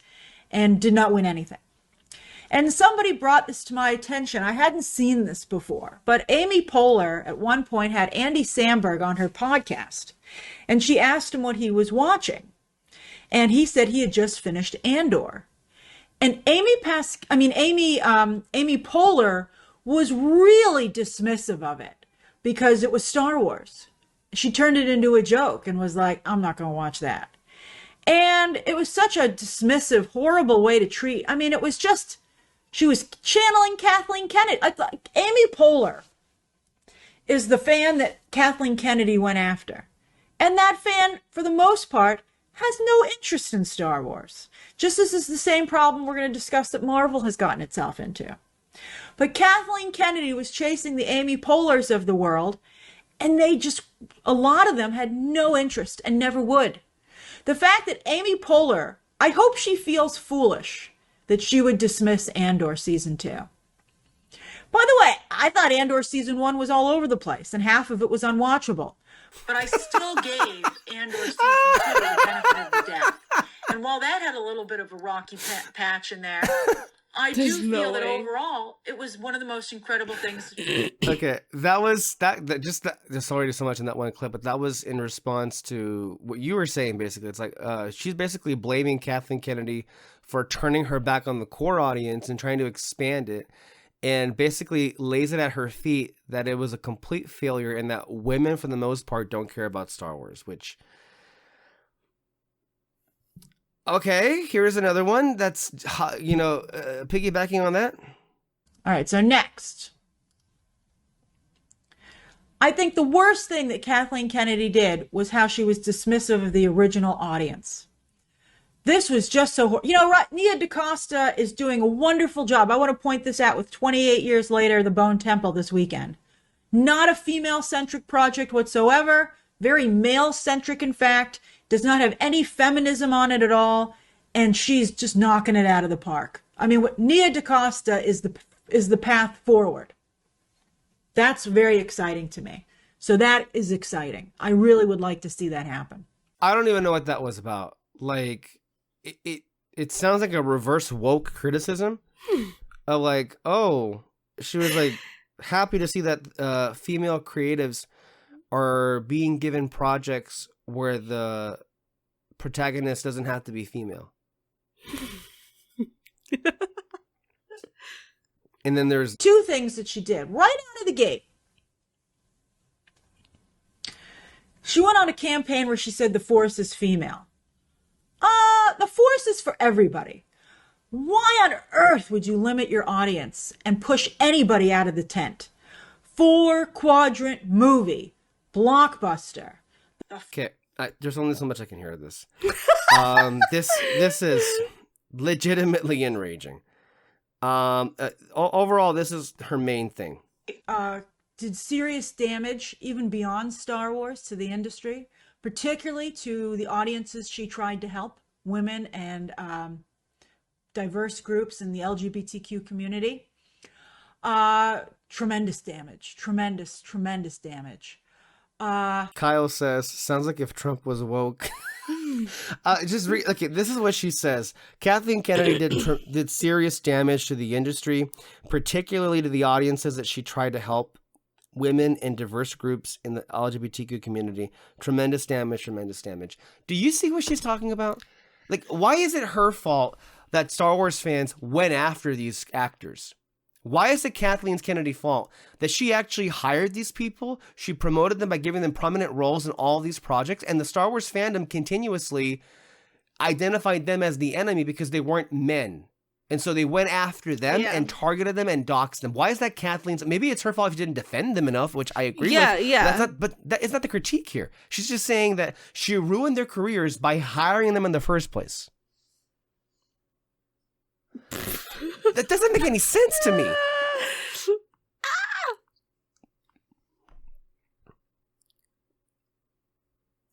and did not win anything. And somebody brought this to my attention. I hadn't seen this before, but Amy Poehler at one point had Andy Samberg on her podcast, and she asked him what he was watching. And he said he had just finished Andor. And Amy Poehler was really dismissive of it because it was Star Wars. She turned it into a joke and was like, I'm not going to watch that. And it was such a dismissive, horrible way to treat. I mean, it was just, she was channeling Kathleen Kennedy. Amy Poehler is the fan that Kathleen Kennedy went after. And that fan, for the most part, has no interest in Star Wars. Just as is the same problem we're going to discuss that Marvel has gotten itself into. But Kathleen Kennedy was chasing the Amy Poehlers of the world, and a lot of them had no interest and never would. The fact that Amy Poehler, I hope she feels foolish that she would dismiss Andor Season 2. By the way, I thought Andor Season 1 was all over the place, and half of it was unwatchable. But I still gave Andor Season 2 the benefit of the doubt. And while that had a little bit of a rocky patch in there, I do feel that overall it was one of the most incredible things. Okay, that was just sorry so much in that one clip, but that was in response to what you were saying. Basically, it's like she's basically blaming Kathleen Kennedy for turning her back on the core audience and trying to expand it, and basically lays it at her feet that it was a complete failure and that women, for the most part, don't care about Star Wars, which... Okay, here's another one that's, piggybacking on that. All right, so next. I think the worst thing that Kathleen Kennedy did was how she was dismissive of the original audience. This was just so... Nia DaCosta is doing a wonderful job. I want to point this out with 28 Years Later, The Bone Temple this weekend. Not a female-centric project whatsoever. Very male-centric, in fact. Does not have any feminism on it at all, and she's just knocking it out of the park. I mean, what Nia DaCosta is the path forward. That's very exciting to me. So that is exciting. I really would like to see that happen. I don't even know what that was about. Like, it sounds like a reverse woke criticism of like, oh, she was like happy to see that female creatives are being given projects where the protagonist doesn't have to be female. And then there's two things that she did right out of the gate. She went on a campaign where she said the Force is female. The Force is for everybody. Why on earth would you limit your audience and push anybody out of the tent? 4-quadrant movie, blockbuster. Okay, there's only so much I can hear of this. This is legitimately enraging. Overall, this is her main thing. Did serious damage, even beyond Star Wars, to the industry, particularly to the audiences she tried to help, women and diverse groups in the LGBTQ community. Tremendous damage. Tremendous damage. Kyle says, sounds like if Trump was woke. Okay, this is what she says. Kathleen Kennedy did serious damage to the industry, particularly to the audiences that she tried to help, women and diverse groups in the LGBTQ community. Tremendous damage. Do you see what she's talking about? Like, why is it her fault that Star Wars fans went after these actors? Why is it Kathleen Kennedy's fault that she actually hired these people? She promoted them by giving them prominent roles in all these projects, and the Star Wars fandom continuously identified them as the enemy because they weren't men. And so they went after them and targeted them and doxed them. Why is that Kathleen's? Maybe it's her fault if she didn't defend them enough, which I agree with. Yeah. But it's not the critique here. She's just saying that she ruined their careers by hiring them in the first place. That doesn't make any sense to me.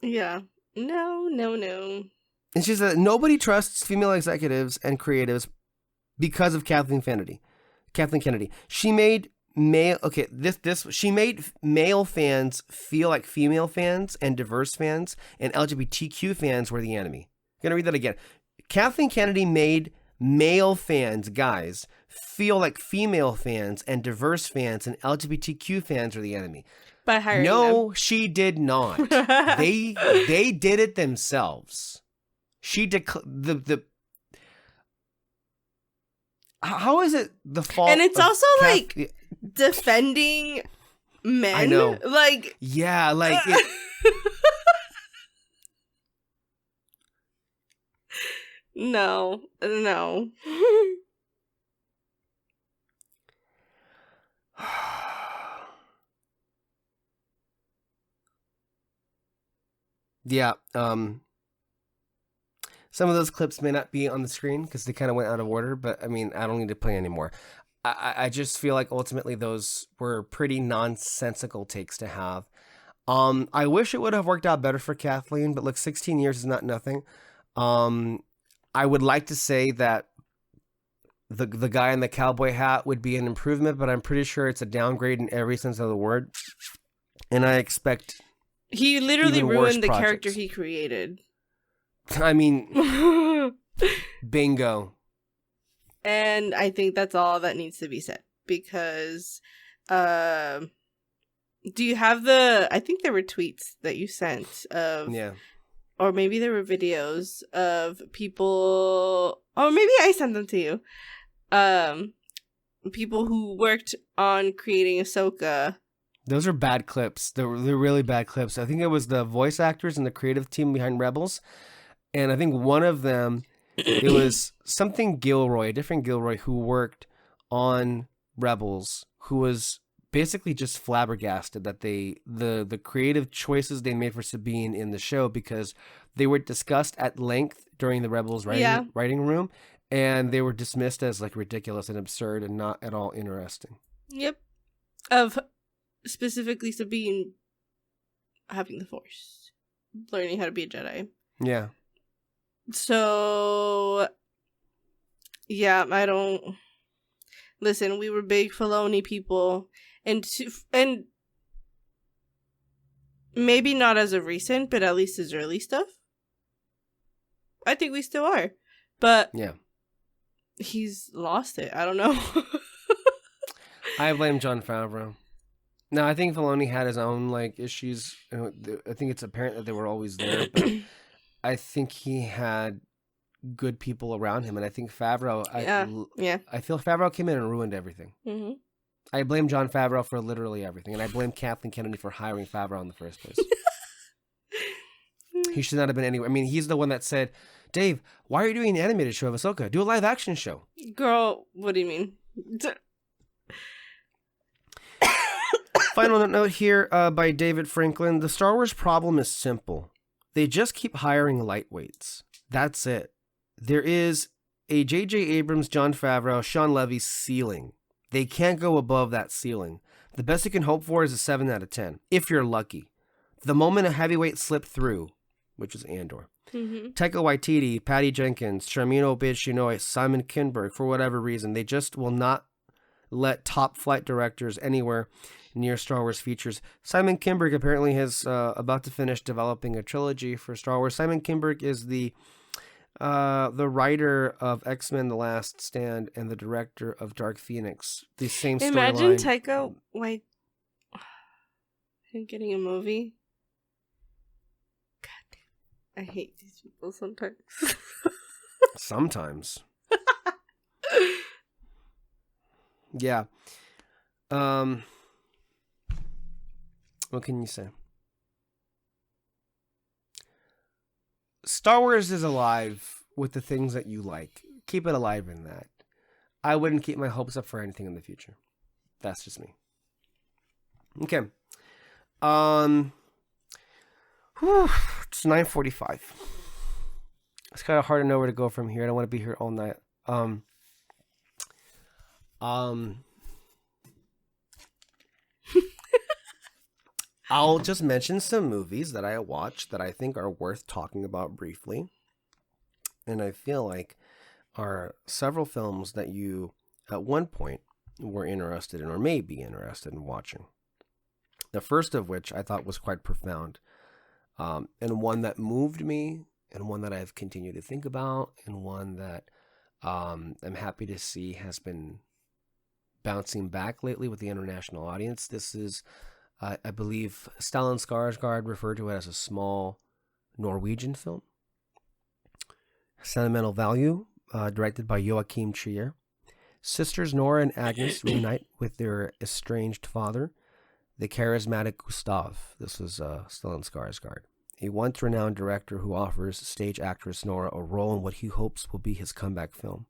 Yeah. No. And she said nobody trusts female executives and creatives because of Kathleen Kennedy. She made she made male fans feel like female fans and diverse fans, and LGBTQ fans were the enemy. I'm gonna read that again. Kathleen Kennedy made male fans, guys, feel like female fans and diverse fans and LGBTQ fans are the enemy. By hiring them. She did not. they did it themselves. She how is it the fault? And it's also like defending men. I know. Like yeah, like No. Yeah, Some of those clips may not be on the screen because they kind of went out of order, but I mean, I don't need to play anymore. I just feel like ultimately those were pretty nonsensical takes to have. I wish it would have worked out better for Kathleen, but look, 16 years is not nothing. I would like to say that the guy in the cowboy hat would be an improvement, but I'm pretty sure it's a downgrade in every sense of the word. And I expect he literally ruined the character he created. I mean, bingo. And I think that's all that needs to be said because, do you have I think there were tweets that you sent of, or maybe there were videos of people, or maybe I sent them to you, people who worked on creating Ahsoka. Those are bad clips. They're really bad clips. I think it was the voice actors and the creative team behind Rebels. And I think one of them, it was something Gilroy, a different Gilroy, who worked on Rebels, who was basically just flabbergasted that the creative choices they made for Sabine in the show, because they were discussed at length during the Rebels writing room, and they were dismissed as like ridiculous and absurd and not at all interesting. Yep. Of specifically Sabine having the Force, learning how to be a Jedi. Yeah. So, yeah, I don't... Listen, we were big Filoni people, and maybe not as of recent, but at least his early stuff. I think we still are. But yeah, he's lost it. I don't know. I blame Jon Favreau. No, I think Filoni had his own like issues. I think it's apparent that they were always there, but I think he had good people around him, and I think Favreau. I feel Favreau came in and ruined everything. Mm-hmm. I blame Jon Favreau for literally everything, and I blame Kathleen Kennedy for hiring Favreau in the first place. He should not have been anywhere. I mean, he's the one that said, "Dave, why are you doing an animated show of Ahsoka? Do a live action show." Girl, what do you mean? Final note here by David Franklin. The Star Wars problem is simple. They just keep hiring lightweights. That's it. There is a J.J. Abrams, Jon Favreau, Sean Levy ceiling. They can't go above that ceiling. The best you can hope for is a 7 out of 10, if you're lucky. The moment a heavyweight slipped through, which is Andor, Taika Waititi, Patty Jenkins, Sharmeen Obaid-Chinoy, Simon Kinberg, for whatever reason, they just will not let top flight directors anywhere near Star Wars features. Simon Kinberg apparently is about to finish developing a trilogy for Star Wars. Simon Kinberg is the writer of X-Men: The Last Stand and the director of Dark Phoenix. The same storyline. Imagine Taika Waititi getting a movie. God damn, I hate these people sometimes. Sometimes. Yeah. What can you say? Star Wars is alive with the things that you like. Keep it alive in that. I wouldn't keep my hopes up for anything in the future. That's just me. Okay. It's 9:45. It's kind of hard to know where to go from here. I don't want to be here all night. I'll just mention some movies that I watched that I think are worth talking about briefly. And I feel like are several films that you, at one point, were interested in or may be interested in watching. The first of which I thought was quite profound, and one that moved me, and one that I've continued to think about, and one that I'm happy to see has been bouncing back lately with the international audience. This is, I believe, Stellan Skarsgård referred to it as a small Norwegian film. Sentimental Value, directed by Joachim Trier. Sisters Nora and Agnes reunite with their estranged father, the charismatic Gustav. This was Stellan Skarsgård, a once-renowned director who offers stage actress Nora a role in what he hopes will be his comeback film.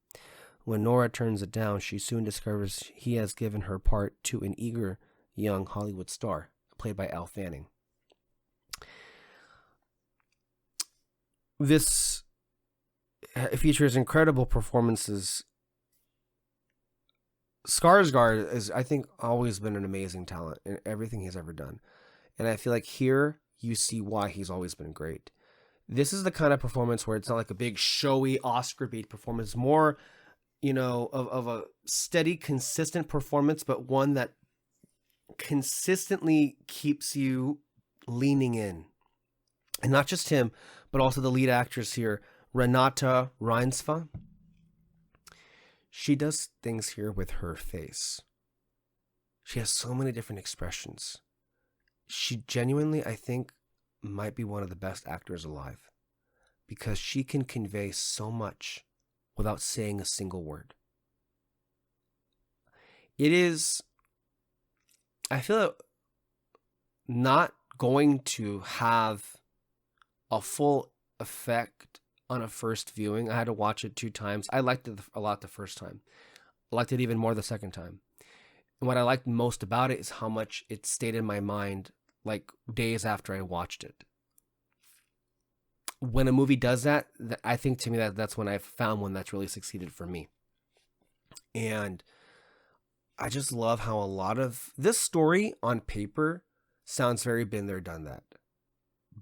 When Nora turns it down, she soon discovers he has given her part to an eager young Hollywood star, played by Elle Fanning. This It features incredible performances. Skarsgård is, I think, always been an amazing talent in everything he's ever done. And I feel like here you see why he's always been great. This is the kind of performance where it's not like a big showy Oscar bait performance, more, of a steady, consistent performance, but one that consistently keeps you leaning in. And not just him, but also the lead actress here, Renata Reinsva. She does things here with her face. She has so many different expressions. She genuinely, I think, might be one of the best actors alive because she can convey so much without saying a single word. It is, I feel, not going to have a full effect on a first viewing. I had to watch it 2 times. I liked it a lot the first time. I liked it even more the second time. And what I liked most about it is how much it stayed in my mind like days after I watched it. When a movie does that, I think to me that's when I've found one that's really succeeded for me. And I just love how a lot of this story on paper sounds very been there, done that.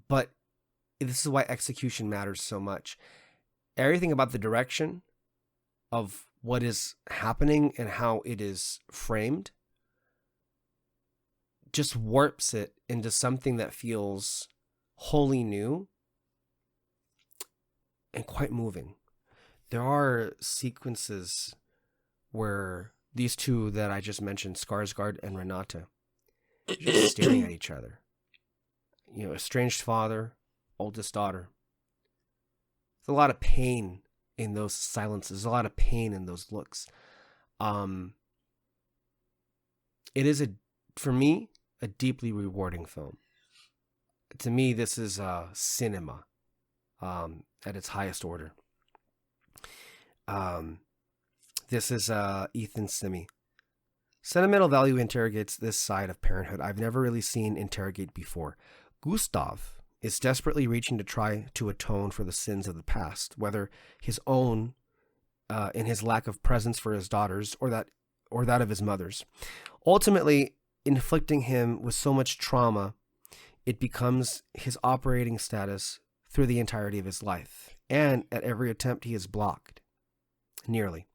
But this is why execution matters so much. Everything about the direction of what is happening and how it is framed just warps it into something that feels wholly new and quite moving. There are sequences where these two that I just mentioned, Skarsgård and Renata, just staring at each other. Estranged father, oldest daughter. There's a lot of pain in those silences. There's a lot of pain in those looks. It is, for me, a deeply rewarding film. To me, this is cinema at its highest order. This is Ethan Simi. Sentimental value interrogates this side of parenthood I've never really seen interrogate before. Gustav is desperately reaching to try to atone for the sins of the past, whether his own in his lack of presence for his daughters or that of his mother's. Ultimately, inflicting him with so much trauma, it becomes his operating status through the entirety of his life. And at every attempt, he is blocked. Nearly.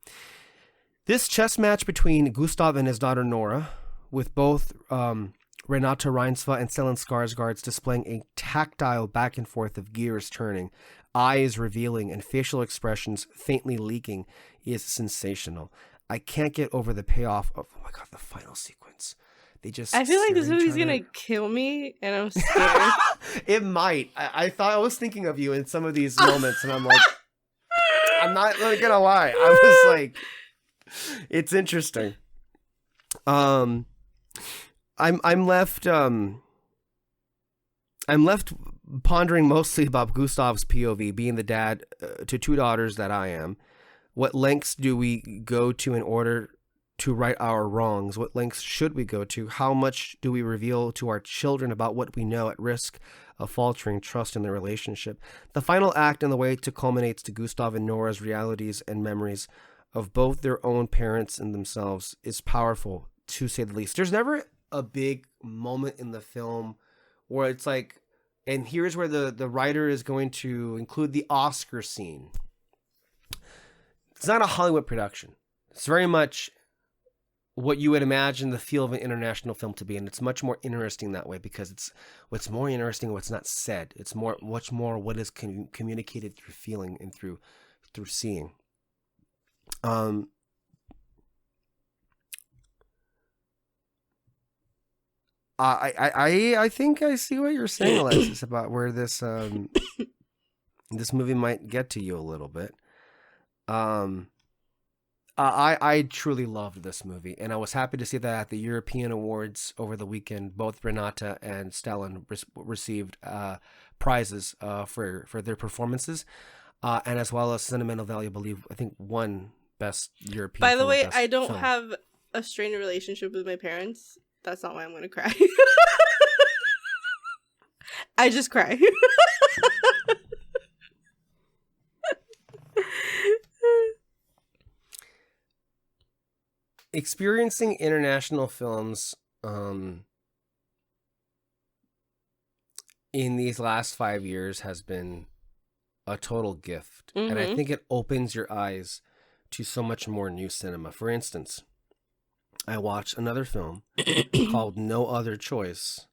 This chess match between Gustav and his daughter Nora, with both Renata Reinsva and Stellan Skarsgård displaying a tactile back and forth of gears turning, eyes revealing, and facial expressions faintly leaking, is sensational. I can't get over the payoff of, oh my god, the final sequence. I feel like this movie's gonna kill me, and I'm scared. It might. I thought I was thinking of you in some of these moments, and I'm like, I'm not gonna lie. I was like, it's interesting. I'm left pondering mostly about Gustav's POV, being the dad to 2 daughters that I am. What lengths do we go to in order to right our wrongs? What lengths should we go to? How much do we reveal to our children about what we know at risk of faltering trust in the relationship? The final act and the way it culminates to Gustav and Nora's realities and memories of both their own parents and themselves is powerful, to say the least. There's never a big moment in the film where it's like, and here's where the writer is going to include the Oscar scene. It's not a Hollywood production. It's very much what you would imagine the feel of an international film to be, and it's much more interesting that way because it's what's more interesting what's not said. It's much more what is communicated through feeling and through seeing. I think I see what you're saying, Alexis, about where this this movie might get to you a little bit. I truly loved this movie, and I was happy to see that at the European Awards over the weekend, both Renata and Stellan received prizes for their performances, and as well as sentimental value. I think won Best European. By the film, way, Best I don't film. have a strained relationship with my parents. That's not why I'm gonna cry. I just cry. experiencing international films in these last 5 years has been a total gift. And I think it opens your eyes to so much more new cinema. For instance, I watched another film called No Other Choice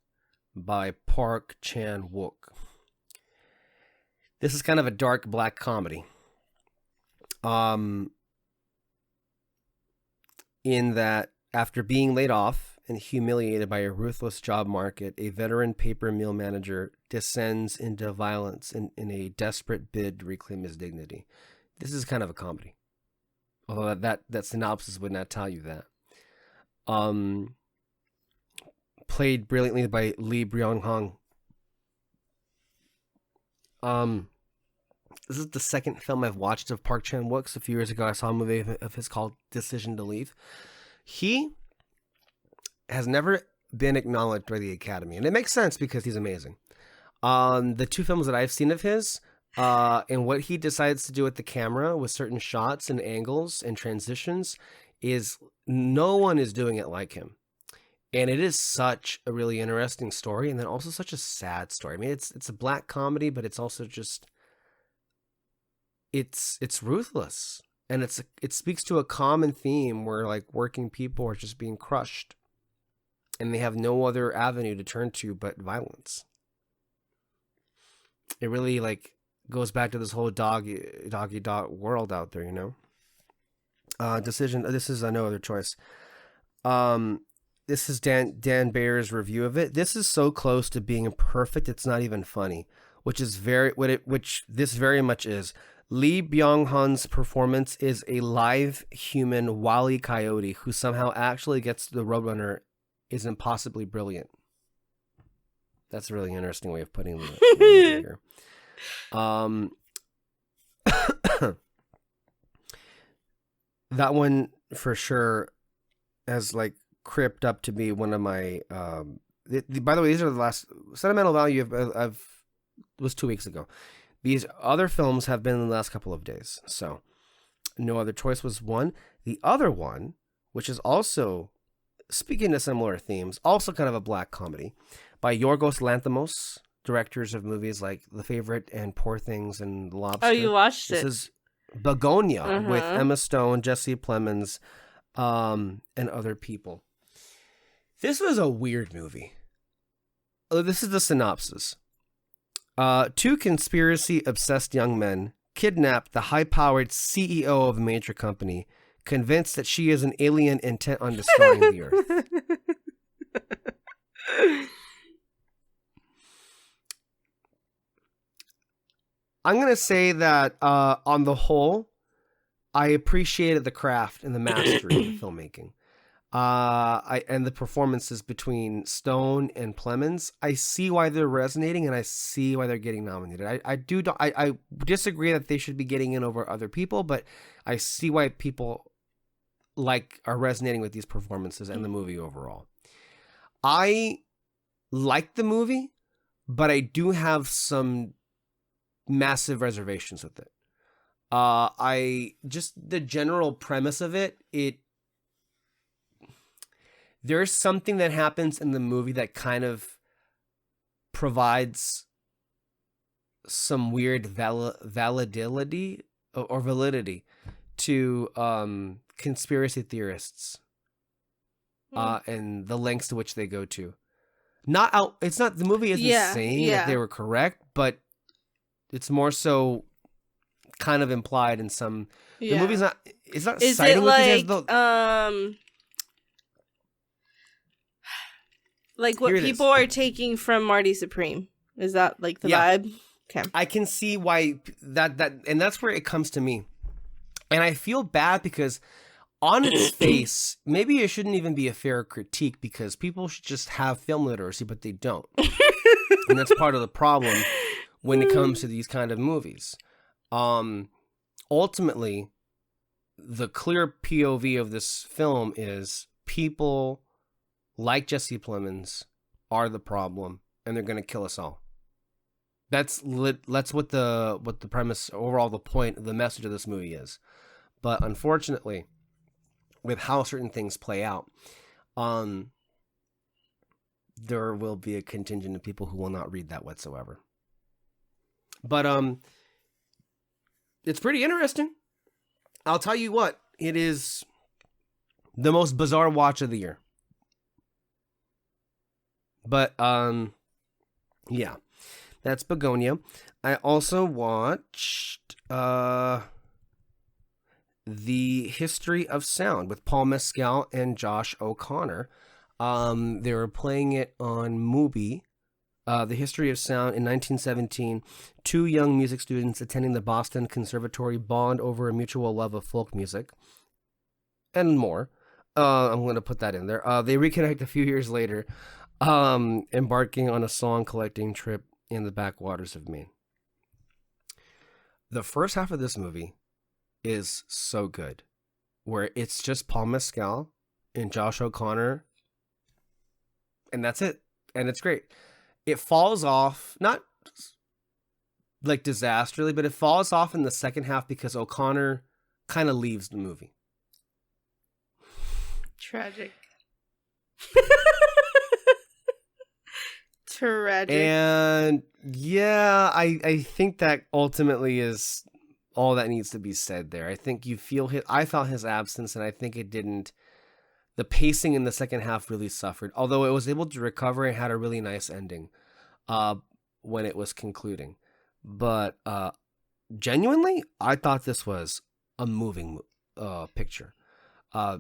by Park Chan-wook. This is kind of a dark black comedy. In that, after being laid off and humiliated by a ruthless job market, a veteran paper mill manager descends into violence in a desperate bid to reclaim his dignity. This is kind of a comedy, although that synopsis would not tell you that. Played brilliantly by Lee Byung-hun. This is the second film I've watched of Park Chan-wook's. A few years ago, I saw a movie of his called Decision to Leave. He has never been acknowledged by the Academy, and it makes sense because he's amazing. The two films that I've seen of his, and what he decides to do with the camera with certain shots and angles and transitions, is no one is doing it like him. And it is such a really interesting story, and then also such a sad story. I mean, it's a black comedy, but it's also just it's ruthless, and it speaks to a common theme where like working people are just being crushed, and they have no other avenue to turn to but violence. It really like goes back to this whole dog world out there, you know. Decision. This is No Other Choice. This is Dan Bayer's review of it. This is so close to being perfect, it's not even funny, which this very much is. Lee Byung-hun's performance is a live human Wile E. Coyote who somehow actually gets the Roadrunner is impossibly brilliant. That's a really interesting way of putting it here. That one for sure has like crept up to be one of my by the way, these are the last sentimental value was 2 weeks ago. These other films have been in the last couple of days. So No Other Choice was one. The other one, which is also speaking to similar themes, also kind of a black comedy, by Yorgos Lanthimos, directors of movies like The Favorite and Poor Things and The Lobster. Oh, you watched it? This is Begonia with Emma Stone, Jesse Plemons, and other people. This was a weird movie. This is the synopsis. Two conspiracy-obsessed young men kidnap the high-powered CEO of a major company, convinced that she is an alien intent on destroying the Earth. I'm going to say that, on the whole, I appreciated the craft and the mastery of the filmmaking. And the performances between Stone and Plemons, I see why they're resonating, and I see why they're getting nominated. I disagree that they should be getting in over other people, but I see why people are resonating with these performances and the movie overall. I like the movie, but I do have some massive reservations with it. The general premise of it, there's something that happens in the movie that kind of provides some weird validity to conspiracy theorists and the lengths to which they go to. The movie isn't saying that they were correct, but it's more so kind of implied in some. The movie's not. It's not. Is citing it like what people are taking from Marty Supreme? Is that like the vibe? Okay. I can see why that and that's where it comes to me. And I feel bad because on its face, maybe it shouldn't even be a fair critique because people should just have film literacy, but they don't. And that's part of the problem when it comes to these kind of movies. Ultimately, the clear POV of this film is people like Jesse Plemons are the problem, and they're going to kill us all. That's what the premise, overall the point, the message of this movie is. But unfortunately, with how certain things play out, there will be a contingent of people who will not read that whatsoever. But it's pretty interesting. I'll tell you what, it is the most bizarre watch of the year. But yeah, that's Begonia. I also watched The History of Sound with Paul Mescal and Josh O'Connor. They were playing it on Mubi. The History of Sound in 1917. Two young music students attending the Boston Conservatory bond over a mutual love of folk music and more. I'm going to put that in there. They reconnect a few years later, embarking on a song collecting trip in the backwaters of Maine. The first half of this movie is so good, where it's just Paul Mescal and Josh O'Connor, and that's it. And it's great. It falls off, not like disastrously, but it falls off in the second half because O'Connor kind of leaves the movie. Tragic. Tragic. And yeah, I think that ultimately is all that needs to be said there. I think I felt his absence, and I think it didn't. The pacing in the second half really suffered, although it was able to recover and had a really nice ending when it was concluding. But genuinely, I thought this was a moving picture. I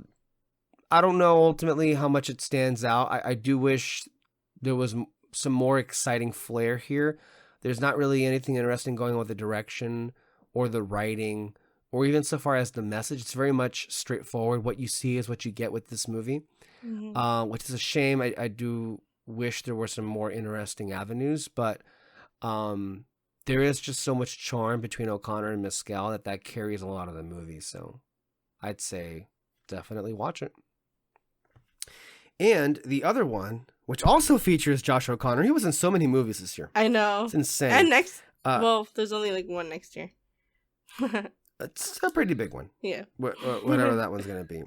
don't know ultimately how much it stands out. I do wish there was some more exciting flair here. There's not really anything interesting going on with the direction or the writing, or even so far as the message. It's very much straightforward. What you see is what you get with this movie, which is a shame. I do wish there were some more interesting avenues, but there is just so much charm between O'Connor and Mescal that carries a lot of the movie. So I'd say definitely watch it. And the other one, which also features Josh O'Connor, he was in so many movies this year. I know. It's insane. And next, well, there's only like one next year. It's a pretty big one. Yeah. Whatever that one's going to be.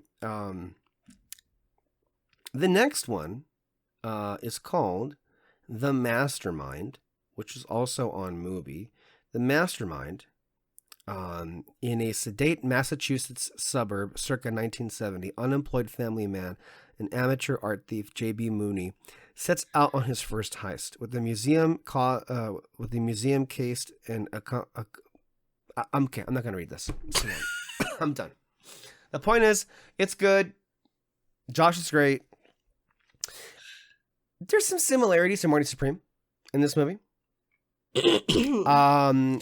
The next one is called The Mastermind, which is also on Mubi. The Mastermind, in a sedate Massachusetts suburb circa 1970, unemployed family man, an amateur art thief, J.B. Mooney, sets out on his first heist with the museum cased in okay, I'm not going to read this. I'm done. The point is, it's good. Josh is great. There's some similarities to Marty Supreme in this movie. I mean,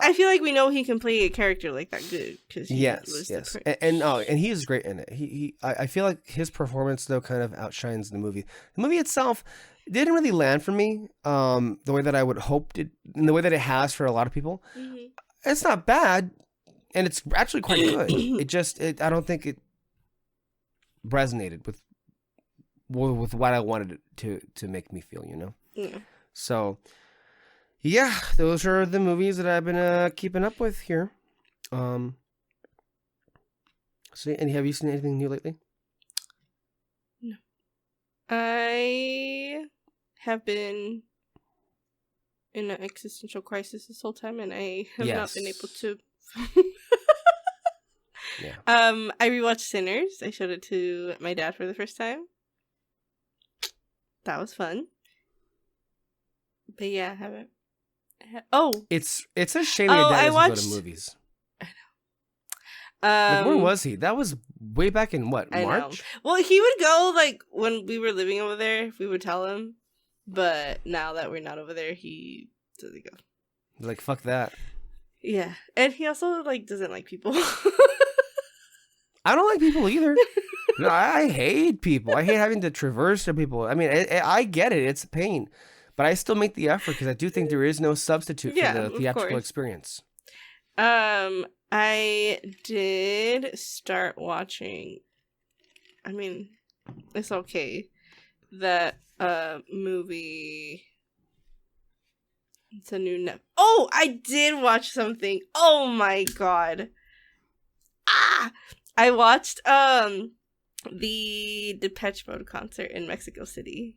I feel like we know he can play a character like that good because yes, and he is great in it. I feel like his performance though kind of outshines the movie. The movie itself didn't really land for me the way that I would hope it, in the way that it has for a lot of people. Mm-hmm. It's not bad, and it's actually quite good. I don't think it resonated with what I wanted it to make me feel, you know? Yeah. So, yeah, those are the movies that I've been keeping up with here. And have you seen anything new lately? No. I have been in an existential crisis this whole time, and I have not been able to. Yeah. I rewatched Sinners. I showed it to my dad for the first time. That was fun. But yeah, I haven't. It's a shame your dad doesn't go to movies. I know. Like, where was he? That was way back in what, March? I know. Well, he would go like when we were living over there. If we would tell him, but now that we're not over there, he doesn't go. Like, fuck that. Yeah, and he also like doesn't like people. I don't like people either. No, I hate people. I hate having to traverse to people. I mean, I get it. It's a pain. But I still make the effort because I do think there is no substitute for the theatrical experience. I did start watching. I mean, it's okay. That movie. It's a new Oh, I did watch something. Oh my god. I watched the Depeche Mode concert in Mexico City.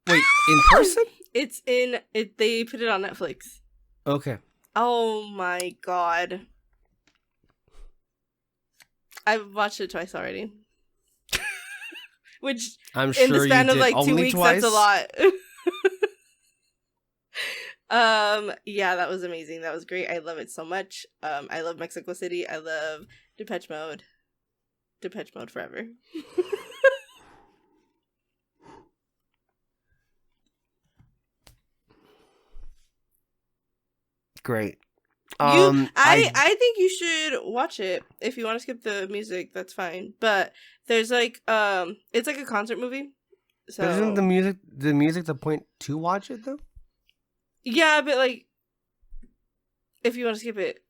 Wait, in person? They put it on Netflix. Okay. Oh my god. I've watched it twice already. Which I'm sure in the span you of did like 2 only weeks, twice? that's a lot. Yeah, that was amazing. That was great. I love it so much. I love Mexico City. I love Depeche Mode. Depeche Mode forever. Great. I think you should watch it. If you want to skip the music, that's fine. But there's like it's like a concert movie. So But isn't the music the point to watch it though? yeah, but like if you want to skip it,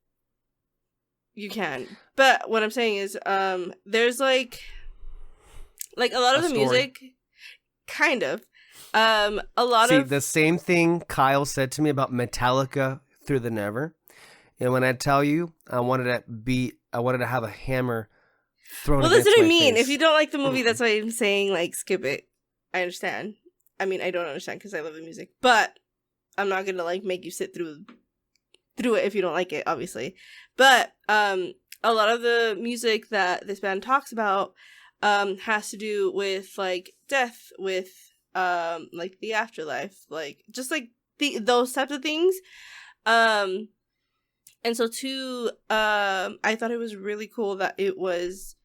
you can. But what I'm saying is there's like a lot of the story. music kind of a lot See, of the same thing Kyle said to me about Metallica Through the Never. And when I tell you, I wanted to have a hammer thrown well, that's against what I my mean. face. If you don't like the movie, that's why I'm saying like skip it. I understand. I mean, I don't understand because I love the music, but I'm not gonna like make you sit through it if you don't like it, obviously. But a lot of the music that this band talks about has to do with like death, with like the afterlife, like just like those types of things. And so too, I thought it was really cool that it was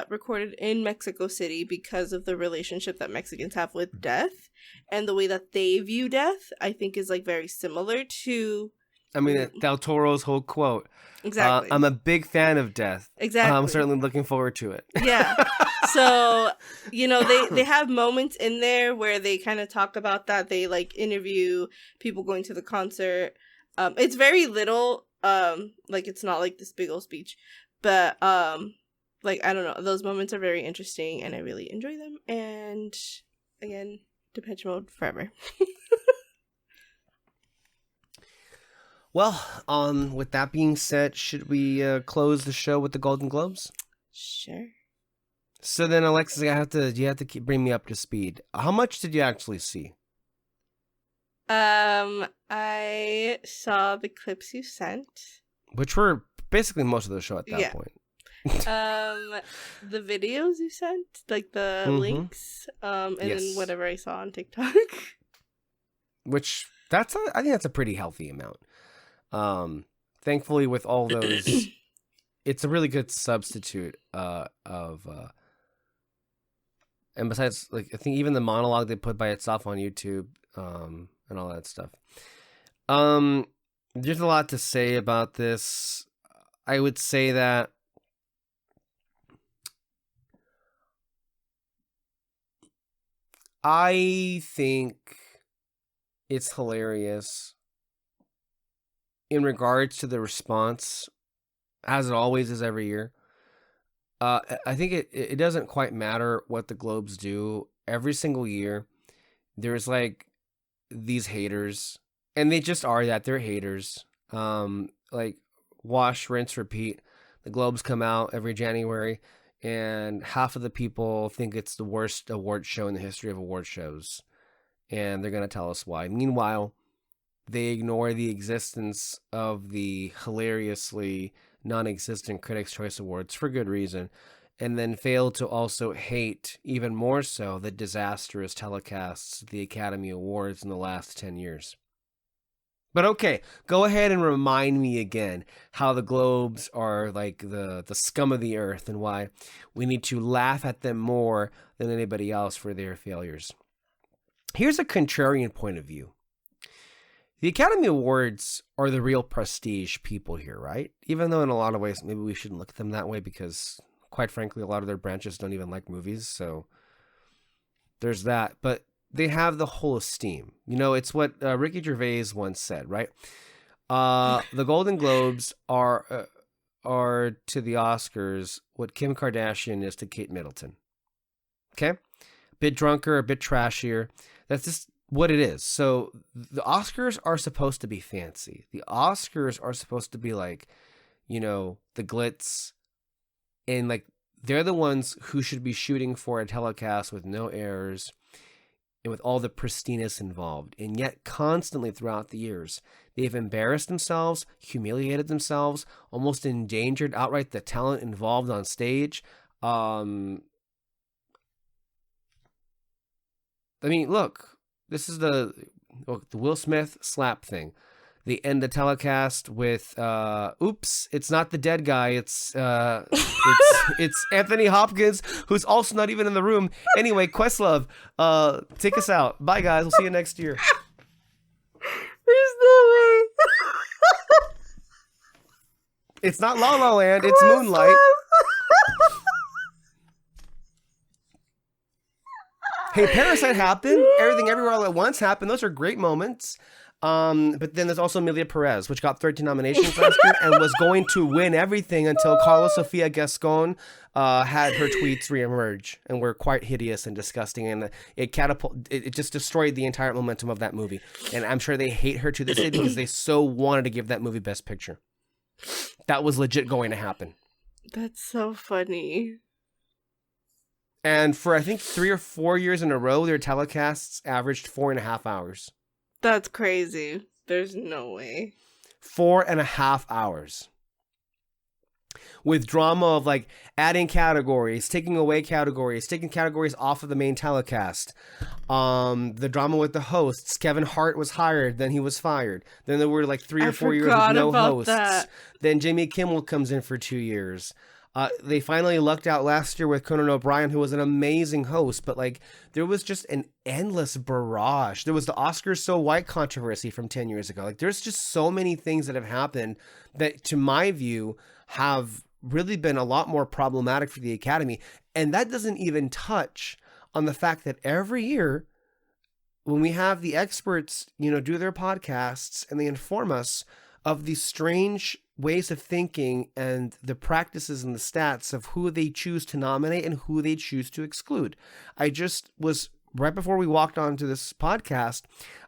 recorded in Mexico City because of the relationship that Mexicans have with death and the way that they view death. I think is like very similar to. I mean, Del Toro's whole quote. Exactly. I'm a big fan of death. Exactly. I'm certainly looking forward to it. Yeah. So, they have moments in there where they kind of talk about that. They like interview people going to the concert. It's very little. Like it's not like this big old speech, but like I don't know. Those moments are very interesting, and I really enjoy them. And again, Depeche Mode forever. Well, with that being said, should we close the show with the Golden Globes? Sure. So then, Alexis, you have to bring me up to speed. How much did you actually see? I saw the clips you sent, Which were basically most of the show at that point. The videos you sent, like the links, and then whatever I saw on TikTok. Which I think that's a pretty healthy amount. Thankfully, with all those, it's a really good substitute and besides, like I think even the monologue they put by itself on YouTube, and all that stuff. There's a lot to say about this. I would say that I think it's hilarious in regards to the response, as it always is every year. I think it doesn't quite matter what the Globes do. Every single year, there's like these haters, and they just are that. They're haters. Like wash, rinse, repeat. The Globes come out every January, and half of the people think it's the worst award show in the history of award shows, and they're gonna tell us why. Meanwhile, they ignore the existence of the hilariously non-existent Critics' Choice Awards for good reason, and then fail to also hate even more so the disastrous telecasts of the Academy Awards in the last 10 years. But okay, go ahead and remind me again how the Globes are like the scum of the earth and why we need to laugh at them more than anybody else for their failures. Here's a contrarian point of view. The Academy Awards are the real prestige people here, right? Even though in a lot of ways, maybe we shouldn't look at them that way because, quite frankly, a lot of their branches don't even like movies. So there's that. But they have the whole esteem. You know, it's what Ricky Gervais once said, right? The Golden Globes are to the Oscars what Kim Kardashian is to Kate Middleton. Okay? A bit drunker, a bit trashier. That's just what it is. So the Oscars are supposed to be fancy. The Oscars are supposed to be like, you know, the glitz, And like, they're the ones who should be shooting for a telecast with no errors and with all the pristiness involved. And yet constantly throughout the years, they've embarrassed themselves, humiliated themselves, almost endangered outright the talent involved on stage. I mean, look, this is the Will Smith slap thing. They end the telecast with, oops, it's not the dead guy. It's Anthony Hopkins, who's also not even in the room. Anyway, Questlove, take us out. Bye, guys. We'll see you next year. There's no way. It's not La La Land. It's Moonlight. Hey, Parasite happened. Everything Everywhere All at Once happened. Those are great moments. But then there's also Emilia Perez, which got 13 nominations last year and was going to win everything until Carla Sofia Gascon had her tweets reemerge and were quite hideous and disgusting, and it just destroyed the entire momentum of that movie. And I'm sure they hate her to this day because they so wanted to give that movie Best Picture. That was legit going to happen. That's so funny. And for I think 3 or 4 years in a row, their telecasts averaged 4.5 hours. That's crazy. There's no way. 4.5 hours. With drama of like adding categories, taking away categories, taking categories off of the main telecast. The drama with the hosts. Kevin Hart was hired, then he was fired. Then there were like 3 or 4 years with no hosts. That. Then Jimmy Kimmel comes in for 2 years. They finally lucked out last year with Conan O'Brien, who was an amazing host, but like there was just an endless barrage. There was the Oscars So White controversy from 10 years ago. Like there's just so many things that have happened that, to my view, have really been a lot more problematic for the Academy. And that doesn't even touch on the fact that every year when we have the experts, do their podcasts and they inform us of these strange ways of thinking and the practices and the stats of who they choose to nominate and who they choose to exclude. I just was, right before we walked onto this podcast,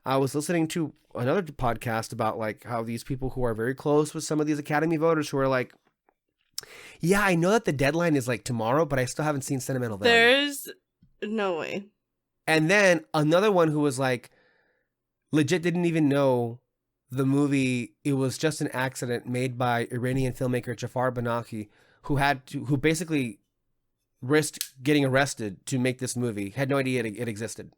I was listening to another podcast about like how these people who are very close with some of these Academy voters who are like, yeah, I know that the deadline is like tomorrow, but I still haven't seen Sentimental Value. There's no way. And then another one who was like, legit didn't even know the movie, it was just an accident made by Iranian filmmaker Jafar Banaki, who basically risked getting arrested to make this movie. Had no idea it existed.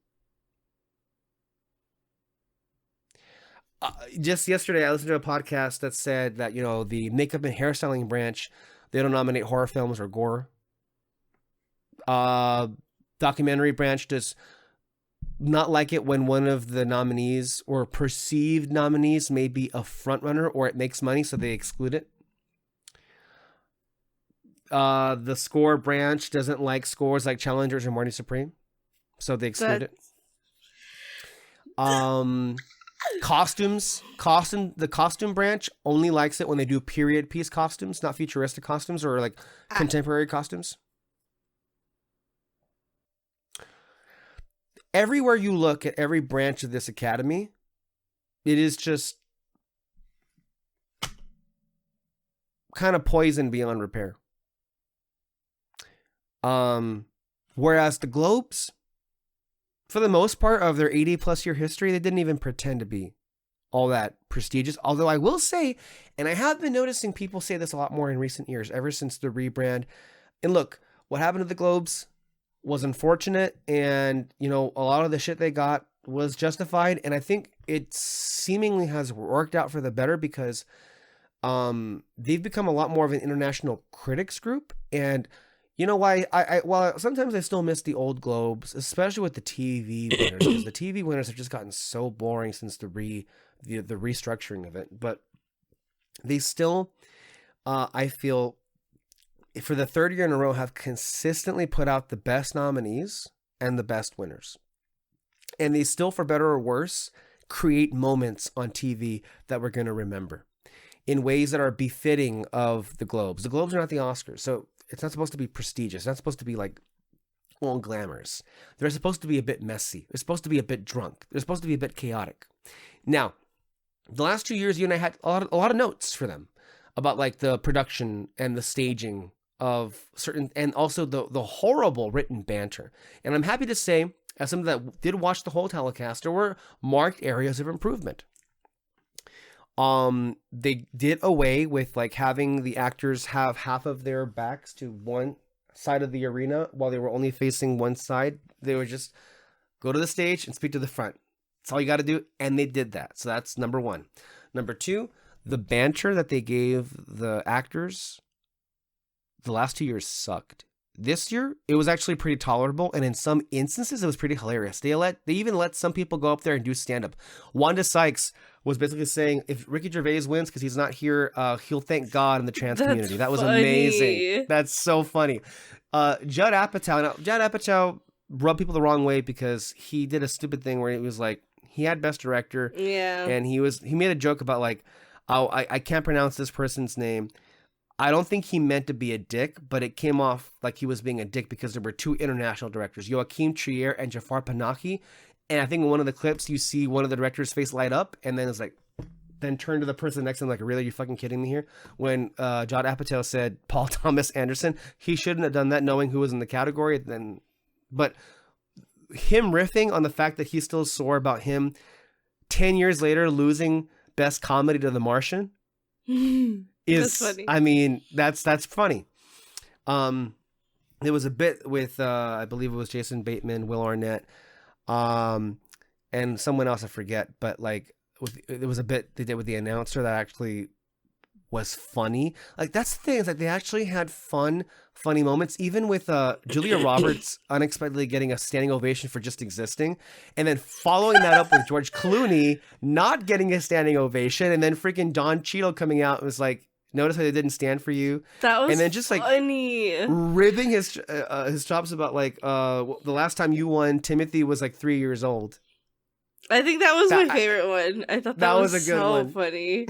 Just yesterday, I listened to a podcast that said that, the makeup and hairstyling branch, they don't nominate horror films or gore. Documentary branch does not like it when one of the nominees or perceived nominees may be a front runner or it makes money, so they exclude it. The score branch doesn't like scores like Challengers or Morning Supreme, so they exclude it. The costume branch only likes it when they do period piece costumes, not futuristic costumes or like contemporary costumes. Everywhere you look at every branch of this Academy, it is just kind of poison beyond repair. Whereas the Globes, for the most part of their 80+ year history, they didn't even pretend to be all that prestigious. Although I will say, and I have been noticing people say this a lot more in recent years, ever since the rebrand. And look, what happened to the Globes was unfortunate, and a lot of the shit they got was justified, and I think it seemingly has worked out for the better because they've become a lot more of an international critics group. And why while sometimes I still miss the old Globes, especially with the TV winners, because the TV winners have just gotten so boring since the restructuring of it, but they still I feel for the third year in a row have consistently put out the best nominees and the best winners. And they still, for better or worse, create moments on TV that we're going to remember in ways that are befitting of the Globes. The Globes are not the Oscars, so it's not supposed to be prestigious. It's not supposed to be like all glamorous. They're supposed to be a bit messy. They're supposed to be a bit drunk. They're supposed to be a bit chaotic. Now, the last 2 years, you and I had a lot of notes for them about like the production and the staging of certain, and also the horrible written banter. And I'm happy to say, as somebody that did watch the whole telecast, there were marked areas of improvement. They did away with like having the actors have half of their backs to one side of the arena while they were only facing one side. They were just go to the stage and speak to the front. That's all you got to do. And they did that. So that's number one. Number two, the banter that they gave the actors the last 2 years sucked. This year, it was actually pretty tolerable, and in some instances, it was pretty hilarious. They even let some people go up there and do stand-up. Wanda Sykes was basically saying, if Ricky Gervais wins because he's not here, he'll thank God in the trans community. That was amazing. That's so funny. Judd Apatow rubbed people the wrong way because he did a stupid thing where he was like, he had Best Director, and he made a joke about like, oh, I can't pronounce this person's name. I don't think he meant to be a dick, but it came off like he was being a dick because there were two international directors, Joachim Trier and Jafar Panahi. And I think in one of the clips, you see one of the directors' face light up, and then it's like, then turn to the person next to him like, really, are you fucking kidding me here? When Judd Apatow said Paul Thomas Anderson, he shouldn't have done that knowing who was in the category. But him riffing on the fact that he's still sore about him 10 years later losing Best Comedy to The Martian is, funny. I mean, that's funny. There was a bit with, I believe it was Jason Bateman, Will Arnett, and someone else I forget, but like there was a bit they did with the announcer that actually was funny. Like that's the thing, is like they actually had funny moments, even with Julia Roberts unexpectedly getting a standing ovation for just existing, and then following that up with George Clooney not getting a standing ovation, and then freaking Don Cheadle coming out and was like, notice how they didn't stand for you. That was, and then just like funny, ribbing his chops about like the last time you won, Timothy was like 3 years old. I think that was my favorite one. I thought that was a good one. Funny.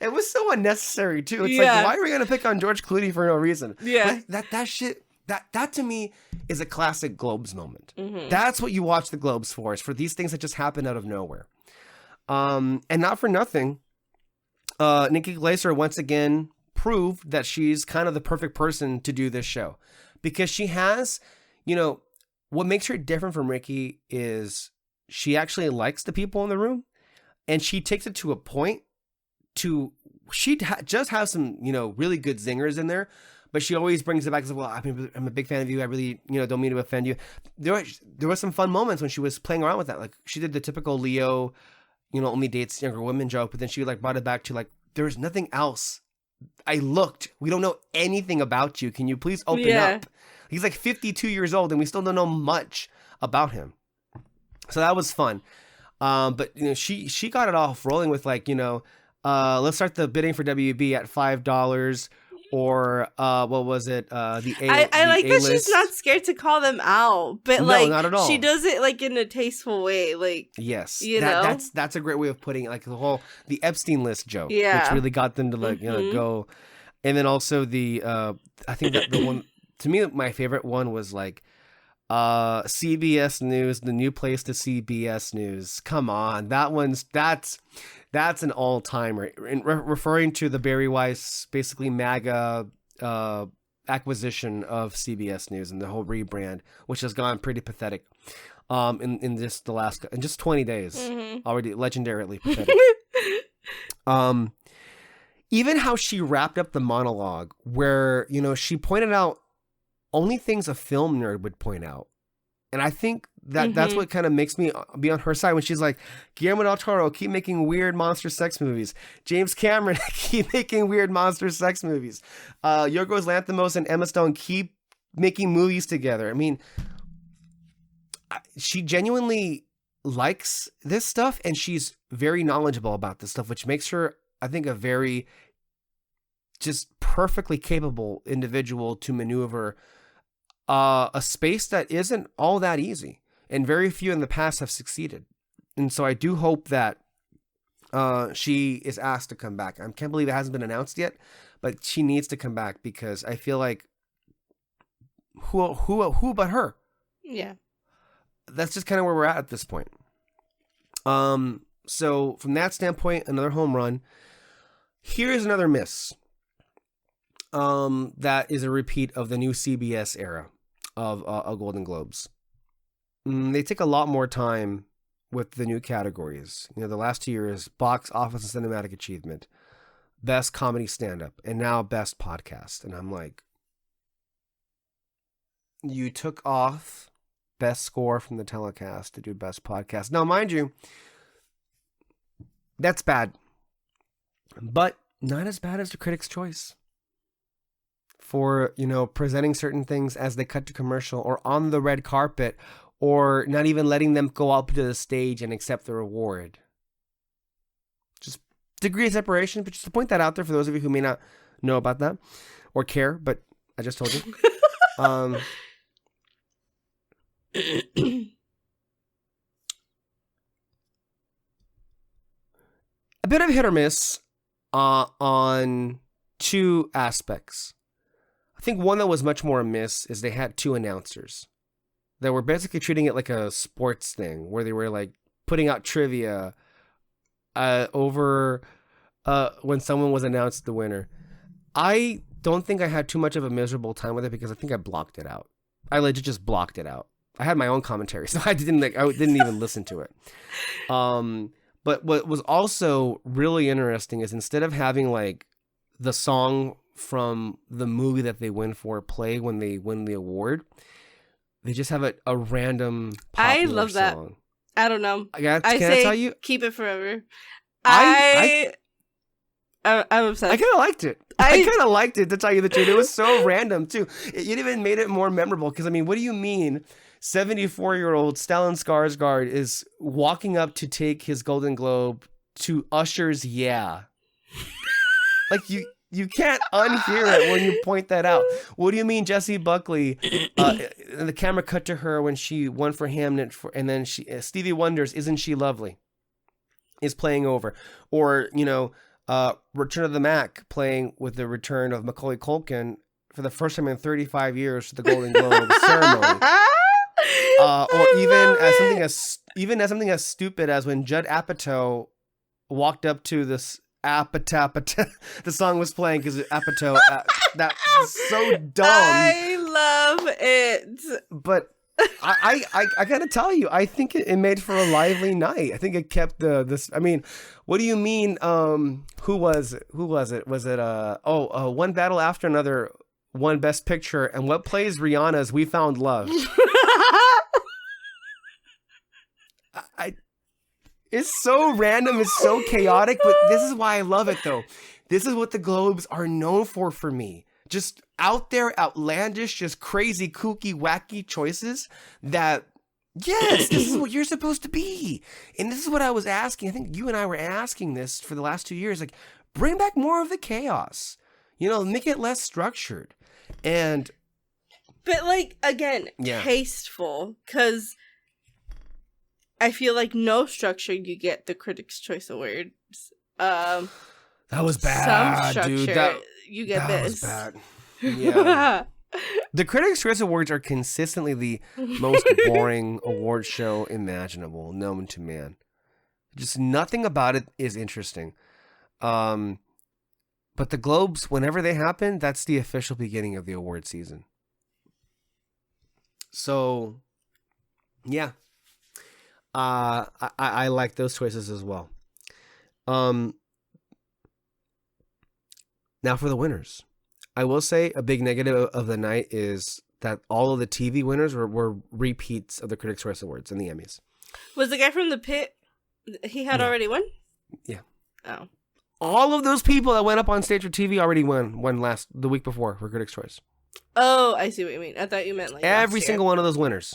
It was so unnecessary too. It's like, why are we gonna pick on George Clooney for no reason? Yeah, but that shit that to me is a classic Globes moment. Mm-hmm. That's what you watch the Globes for. Is for these things that just happen out of nowhere. And not for nothing, Nikki Glaser once again proved that she's kind of the perfect person to do this show, because she has, what makes her different from Ricky is she actually likes the people in the room, and she takes it to a point she just has some, really good zingers in there, but she always brings it back as, well, I'm a big fan of you. I really, don't mean to offend you. There were some fun moments when she was playing around with that. Like she did the typical Leo, only dates younger women joke, but then she like brought it back to like, there's nothing else. I looked. We don't know anything about you. Can you please open up? He's like 52 years old and we still don't know much about him. So that was fun. But she got it off rolling with like, let's start the bidding for WB at $5, or what was it? I like that she's not scared to call them out, but no, like not at all. She does it like in a tasteful way. Like yes, that's a great way of putting it. Like the Epstein list joke, which really got them to like go. And then also I think that the one to me, my favorite one was like CBS News, the new place to see BS News. Come on, that's an all-timer. Referring to the Barry Weiss, basically MAGA acquisition of CBS News and the whole rebrand, which has gone pretty pathetic in just 20 days. Mm-hmm. Already legendarily pathetic. Even how she wrapped up the monologue where, she pointed out only things a film nerd would point out. And I think that's what kind of makes me be on her side when she's like, Guillermo del Toro, keep making weird monster sex movies. James Cameron, keep making weird monster sex movies. Yorgos Lanthimos and Emma Stone, keep making movies together. I mean, she genuinely likes this stuff, and she's very knowledgeable about this stuff, which makes her, I think, a very just perfectly capable individual to maneuver a space that isn't all that easy, and very few in the past have succeeded. And so I do hope that she is asked to come back. I can't believe it hasn't been announced yet, but she needs to come back, because I feel like who but her? Yeah. That's just kind of where we're at this point. So from that standpoint, another home run. Here's another miss. that is a repeat of the new CBS era of Golden Globes. They take a lot more time with the new categories. You know, the last 2 years, box office and cinematic achievement, best comedy stand-up, and now best podcast. And I'm like, you took off best score from the telecast to do best podcast. Now, mind you, that's bad, but not as bad as the Critics' Choice for, you know, presenting certain things as they cut to commercial or on the red carpet, or not even letting them go up to the stage and accept the reward. Just degree of separation, but just to point that out there for those of you who may not know about that or care, but I just told you. A bit of hit or miss on two aspects. I think one that was much more a miss is they had two announcers that were basically treating it like a sports thing, where they were like putting out trivia over when someone was announced the winner. I don't think I had too much of a miserable time with it because I think I blocked it out. I legit just blocked it out. I had my own commentary, so I didn't even listen to it. But what was also really interesting is instead of having like the song from the movie that they win for play when they win the award, they just have a random popular I love that song. I don't know. Can I tell you? Keep it forever. I'm obsessed. I kind of liked it. I kind of liked it, to tell you the truth. It was so random too. It even made it more memorable because, I mean, what do you mean 74-year-old Stellan Skarsgård is walking up to take his Golden Globe to Usher's "Yeah"? Like you can't unhear it when you point that out. What do you mean Jessie Buckley, the camera cut to her when she won for Hamnet, and then Stevie Wonder's "Isn't She Lovely" is playing over. Or, you know, Return of the Mac playing with the return of Macaulay Culkin for the first time in 35 years to the Golden Globe ceremony. Or even as something as stupid as when Judd Apatow walked up to this Apatow, the song was playing because Apatow, that was so dumb. I love it. But I gotta tell you, I think it made for a lively night. I think it kept this. I mean, what do you mean? Who was it? Was it One Battle After Another won Best Picture, and what plays Rihanna's "We Found Love"? It's so random, it's so chaotic, but this is why I love it, though. This is what the Globes are known for me. Just out there, outlandish, just crazy, kooky, wacky choices that, yes, this is what you're supposed to be. And this is what I was asking. I think you and I were asking this for the last 2 years. Like, bring back more of the chaos. You know, make it less structured. But, like, again, tasteful, because I feel like no structure, you get the Critics' Choice Awards. That was bad, some structure, dude. you get that this. Was bad. Yeah. The Critics' Choice Awards are consistently the most boring award show imaginable, known to man. Just nothing about it is interesting. But the Globes, whenever they happen, that's the official beginning of the award season. So, yeah. I like those choices as well. Now for the winners. I will say a big negative of the night is that all of the TV winners were repeats of the Critics' Choice Awards and the Emmys. Was the guy from The Pit, he had already won? Yeah. Oh. All of those people that went up on stage for TV already won the week before for Critics' Choice. Oh, I see what you mean. I thought you meant like every single one of those winners.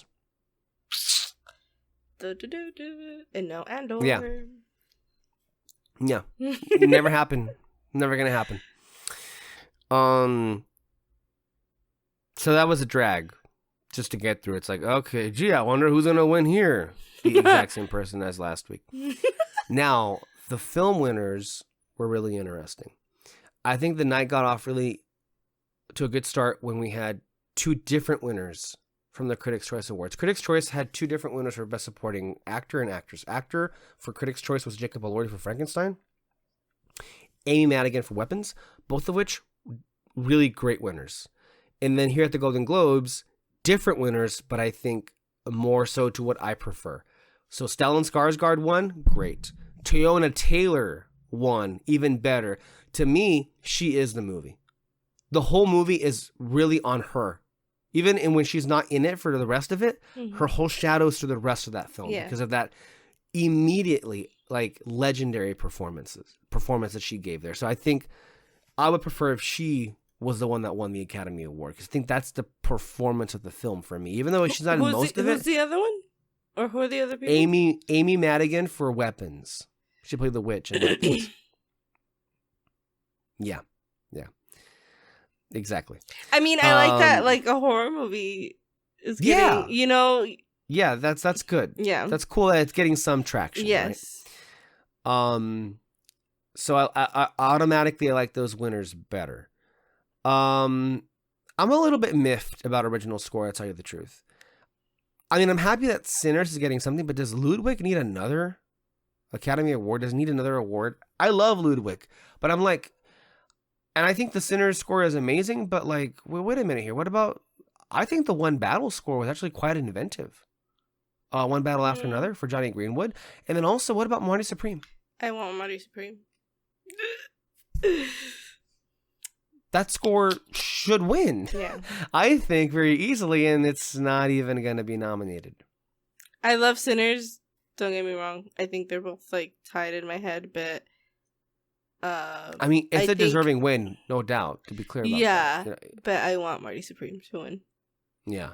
And no Andor. Yeah. Never happened. Never gonna happen. So that was a drag just to get through. It's like, okay, gee, I wonder who's gonna win here. The exact same person as last week. Now, the film winners were really interesting. I think the night got off really to a good start when we had two different winners from the Critics' Choice Awards. Critics' Choice had two different winners for Best Supporting Actor and Actress. Actor for Critics' Choice was Jacob Elordi for Frankenstein. Amy Madigan for Weapons, both of which really great winners. And then here at the Golden Globes, different winners, but I think more so to what I prefer. So Stellan Skarsgård won, great. Teyana Taylor won, even better. To me, she is the movie. The whole movie is really on her. Even when she's not in it for the rest of it, her whole shadows through the rest of that film because of that immediately like legendary performance that she gave there. So I think I would prefer if she was the one that won the Academy Award because I think that's the performance of the film for me. Even though she's not in most of it. Who's the other one? Or who are the other people? Amy Madigan for Weapons. She played the witch in Weapons. Yeah. Exactly. I mean, I like that. Like a horror movie is getting, Yeah, that's good. Yeah, that's cool that it's getting some traction. Yes. Right? So I automatically like those winners better. I'm a little bit miffed about original score. To tell you the truth. I mean, I'm happy that Sinners is getting something, but does Ludwig need another Academy Award? Does he need another award? I love Ludwig, but I'm like. And I think the Sinners score is amazing, but like, wait a minute here. What about, I think the One Battle score was actually quite inventive. One Battle After Another for Johnny Greenwood. And then also, what about Marty Supreme? I want Marty Supreme. That score should win. Yeah. I think very easily, and it's not even going to be nominated. I love Sinners. Don't get me wrong. I think they're both like tied in my head, but I mean, it's a deserving win, no doubt, to be clear about that. Yeah, but I want Marty Supreme to win. Yeah.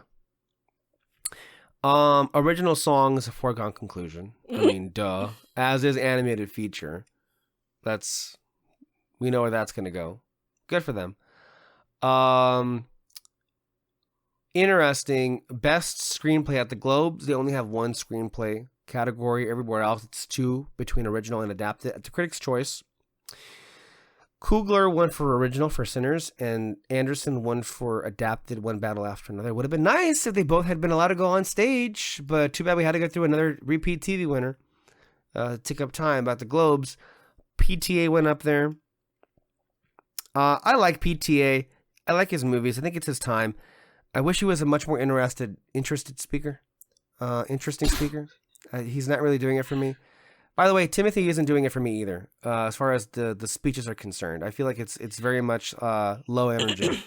Original song is a foregone conclusion. I mean, duh. As is animated feature. We know where that's going to go. Good for them. Interesting. Best screenplay at the Globes. They only have one screenplay category. Everywhere else, it's 2 between original and adapted. At the Critics' Choice, Coogler won for original for Sinners, and Anderson won for adapted One Battle After Another. It would have been nice if they both had been allowed to go on stage, but too bad we had to go through another repeat TV winner. Tick up time. About the Globes, PTA went up there. I like PTA. I like his movies. I think it's his time. I wish he was a much more interesting speaker. Interesting speaker. He's not really doing it for me. By the way, Timothy isn't doing it for me either. As far as the speeches are concerned, I feel like it's very much low energy.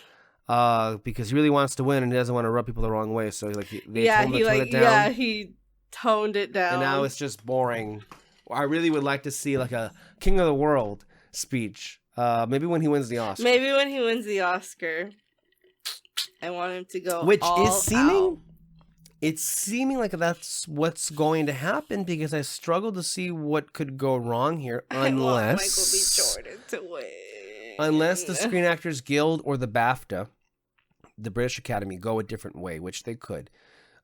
Because he really wants to win and he doesn't want to rub people the wrong way. So told him to tone it down. He toned it down. And now it's just boring. I really would like to see like a King of the World speech. Maybe when he wins the Oscar. Maybe when he wins the Oscar, I want him to go. Which all is seeming. out. It's seeming like that's what's going to happen because I struggle to see what could go wrong here unless Michael B. Jordan to win. Unless the Screen Actors Guild or the BAFTA, the British Academy, go a different way, which they could.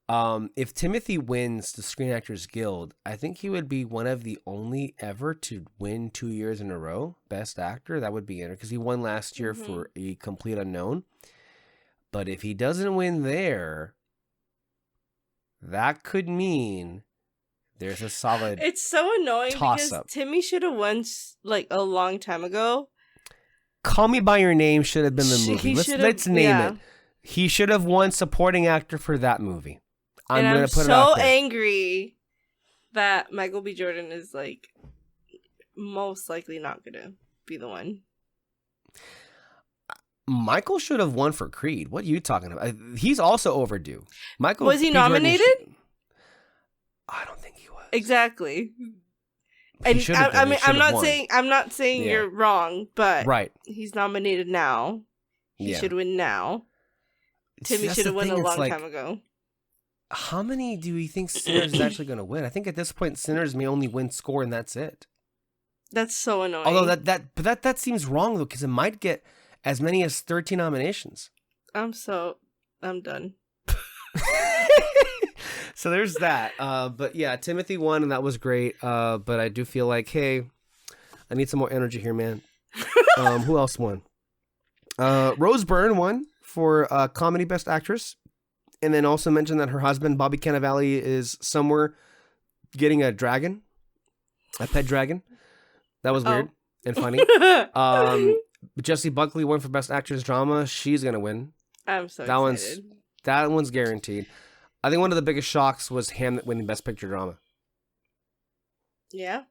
If Timothy wins the Screen Actors Guild, I think he would be one of the only ever to win 2 years in a row Best Actor. That would be interesting because he won last year for A Complete Unknown. But if he doesn't win there, that could mean there's a solid It's so annoying because toss-up. Timmy should have won like a long time ago. Call Me By Your Name should have been the movie. Let's name it. He should have won supporting actor for that movie. I'm so angry that Michael B. Jordan is like most likely not gonna be the one. Michael should have won for Creed. What are you talking about? He's also overdue. Michael was he nominated? I don't think he was. Exactly. And I'm not saying you're wrong, but he's nominated now. He should win now. Timmy should have won a long time ago. How many do you think Sinners is actually going to win? I think at this point, Sinners may only win score, and that's it. That's so annoying. Although that seems wrong though, because it might get as many as 13 nominations. I'm done. So there's that. But yeah, Timothy won, and that was great. But I do feel like, hey, I need some more energy here, man. Who else won? Rose Byrne won for Comedy Best Actress. And then also mentioned that her husband, Bobby Cannavale, is somewhere getting a dragon, a pet dragon. That was weird and funny. Jessie Buckley won for Best Actress Drama. She's going to win. I'm so excited. That one's guaranteed. I think one of the biggest shocks was Hamnet winning Best Picture Drama. Yeah?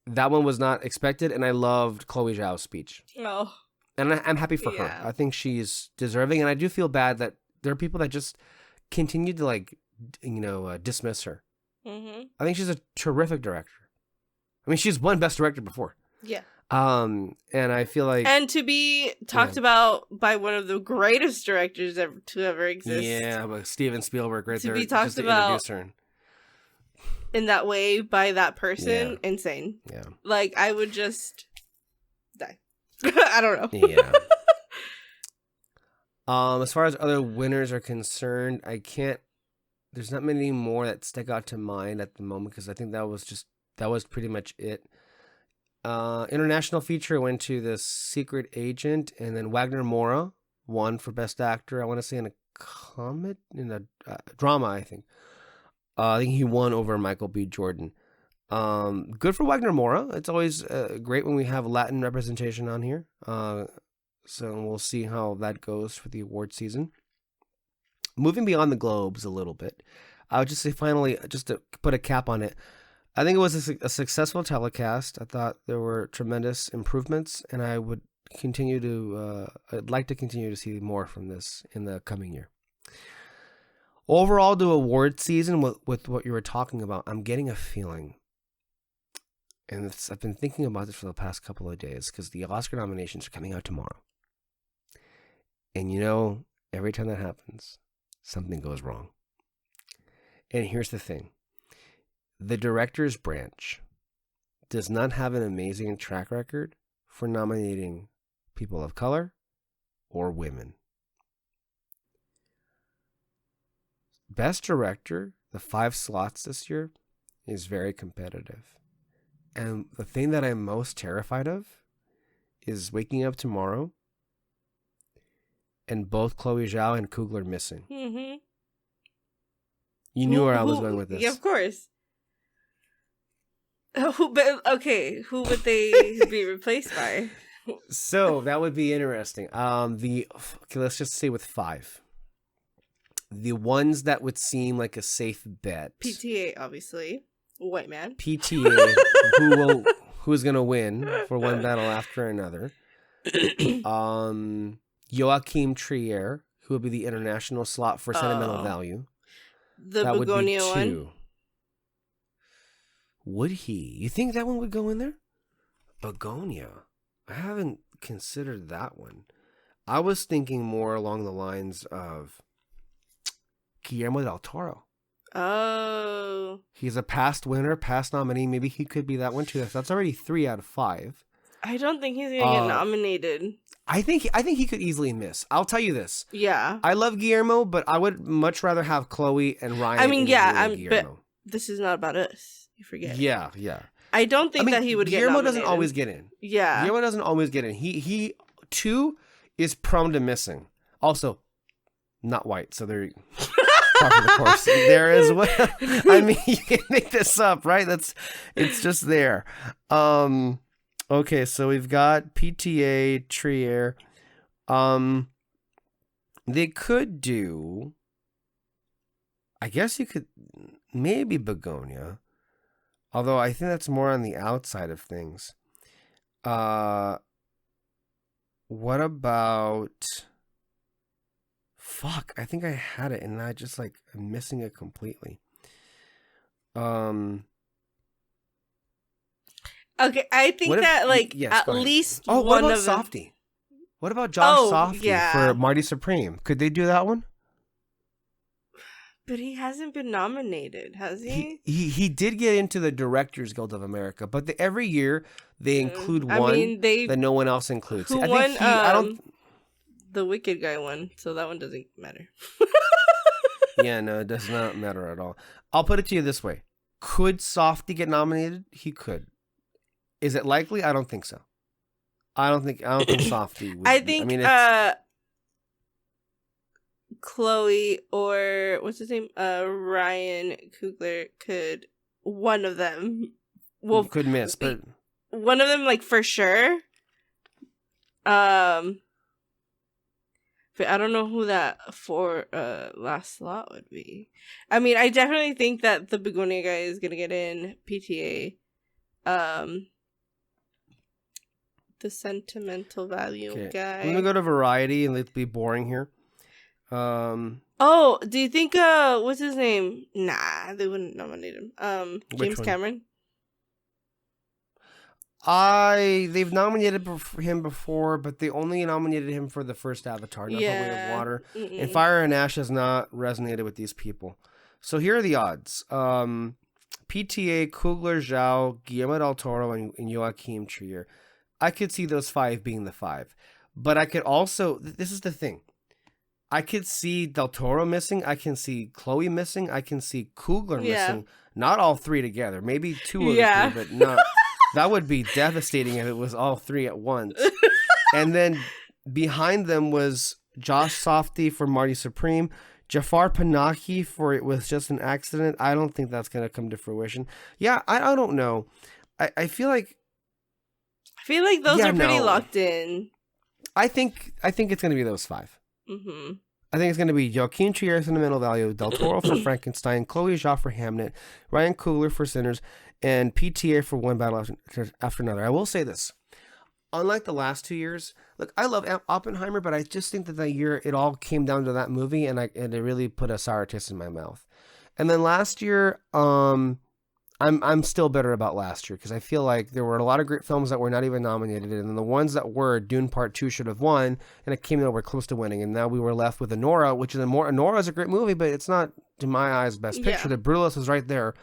That one was not expected, and I loved Chloe Zhao's speech. Oh. And I'm happy for her. I think she's deserving, and I do feel bad that there are people that just continue to, like, dismiss her. Mm-hmm. I think she's a terrific director. I mean, she's won Best Director before. Yeah. And I feel like... And to be talked about by one of the greatest directors to ever exist. Yeah, but Steven Spielberg right there. To be talked just to about introduce her. In that way by that person, insane. Yeah. Like, I would just die. I don't know. Yeah. As far as other winners are concerned, there's not many more that stick out to mind at the moment because I think that was pretty much it. International feature went to The Secret Agent, and then Wagner Moura won for Best Actor. I want to say in a drama, I think. I think he won over Michael B. Jordan. Good for Wagner Moura. It's always great when we have Latin representation on here. So we'll see how that goes for the award season. Moving beyond the Globes a little bit, I would just say finally, just to put a cap on it, I think it was a successful telecast. I thought there were tremendous improvements, and I'd like to continue to see more from this in the coming year. Overall, the award season, with what you were talking about, I'm getting a feeling, and I've been thinking about this for the past couple of days, because the Oscar nominations are coming out tomorrow. And every time that happens, something goes wrong. And here's the thing. The director's branch does not have an amazing track record for nominating people of color or women. Best Director, the 5 slots this year, is very competitive. And the thing that I'm most terrified of is waking up tomorrow and both Chloe Zhao and Coogler missing. Mm-hmm. You knew where I was going with this. Yeah, of course. Who would they be replaced by? So that would be interesting. Let's just say with 5. The ones that would seem like a safe bet. PTA, obviously. White man. PTA, who's gonna win for one battle after another. Joachim Trier, who will be the international slot for sentimental value. The that Begonia would be 2. one. Would he? You think that one would go in there? Begonia. I haven't considered that one. I was thinking more along the lines of Guillermo del Toro. Oh. He's a past winner, past nominee. Maybe he could be that one too. That's already 3 out of 5. I don't think he's gonna get nominated. I think he could easily miss. I'll tell you this. Yeah. I love Guillermo, but I would much rather have Chloe and Ryan. But this is not about us. You forget. Yeah. I don't think that he would Guillermo get nominated. doesn't always get in. Yeah. Guillermo doesn't always get in. He too is prone to missing. Also, not white, so there. Of course, there is what I mean. You can make this up, right? It's just there. Okay, so we've got PTA, Trier. They could do. I guess you could maybe Begonia, although I think that's more on the outside of things. What about? Fuck, I think I had it and I just I'm missing it completely. Okay, I think that at least what one about of them. Softy? What about Josh Softy yeah. for Marty Supreme? Could they do that one? But he hasn't been nominated, has he? He did get into the Directors Guild of America, but every year they include one that no one else includes. Who won? I don't. The Wicked guy won, so that one doesn't matter. Yeah, no, it does not matter at all. I'll put it to you this way: could Softy get nominated? He could. Is it likely? I don't think so. I don't think Softy would. I think Chloe or what's his name? Ryan Coogler could. One of them. Could miss, but one of them, for sure. But I don't know who that for last slot would be. I mean, I definitely think that the Begonia guy is gonna get in. PTA. The sentimental value guy. I'm gonna go to variety and let's be boring here. Oh, do you think what's his name? Nah, they wouldn't nominate him. James Cameron. They've nominated him before, but they only nominated him for the first Avatar, not The Way of Water. Mm-mm. And Fire and Ash has not resonated with these people. So here are the odds. PTA, Coogler, Zhao, Guillermo del Toro, and Joachim Trier. I could see those 5 being the 5. But I could also, this is the thing. I could see Del Toro missing. I can see Chloe missing. I can see Coogler missing. Not all 3 together. Maybe 2 of the 3, but not. That would be devastating if it was all 3 at once. And then behind them was Josh Safdie for Marty Supreme. Jafar Panahi for It Was Just an Accident. I don't think that's going to come to fruition. Yeah, I don't know. I feel like those are pretty locked in. I think it's going to be those 5. Mm-hmm. I think it's going to be Joaquin Trier, Sentimental Value, Del Toro for Frankenstein, Chloe Zhao for Hamnet, Ryan Coogler for Sinners, and PTA for One Battle After Another. I will say this. Unlike the last 2 years, look, I love Oppenheimer, but I just think that year it all came down to that movie, and it really put a sour taste in my mouth. And then last year, I'm still bitter about last year because I feel like there were a lot of great films that were not even nominated, and the ones that were, Dune Part 2 should have won, and it came nowhere close to winning. And now we were left with Anora, which is Anora is a great movie, but it's not, to my eyes, Best Picture. The Brutalist was right there.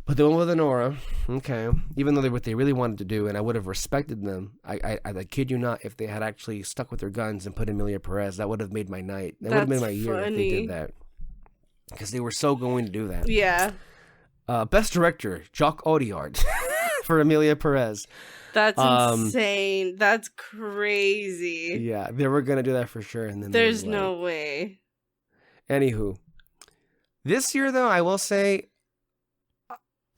But the one with Anora, okay, even though what they really wanted to do, and I would have respected them, I kid you not, if they had actually stuck with their guns and put Emilia Perez, that would have made my night. That would have made my year if they did that. Because they were so going to do that. Yeah. Best Director, Jacques Audiard for Emilia Perez. That's insane. That's crazy. Yeah, they were going to do that for sure. And then there's no way. Anywho. This year, though, I will say,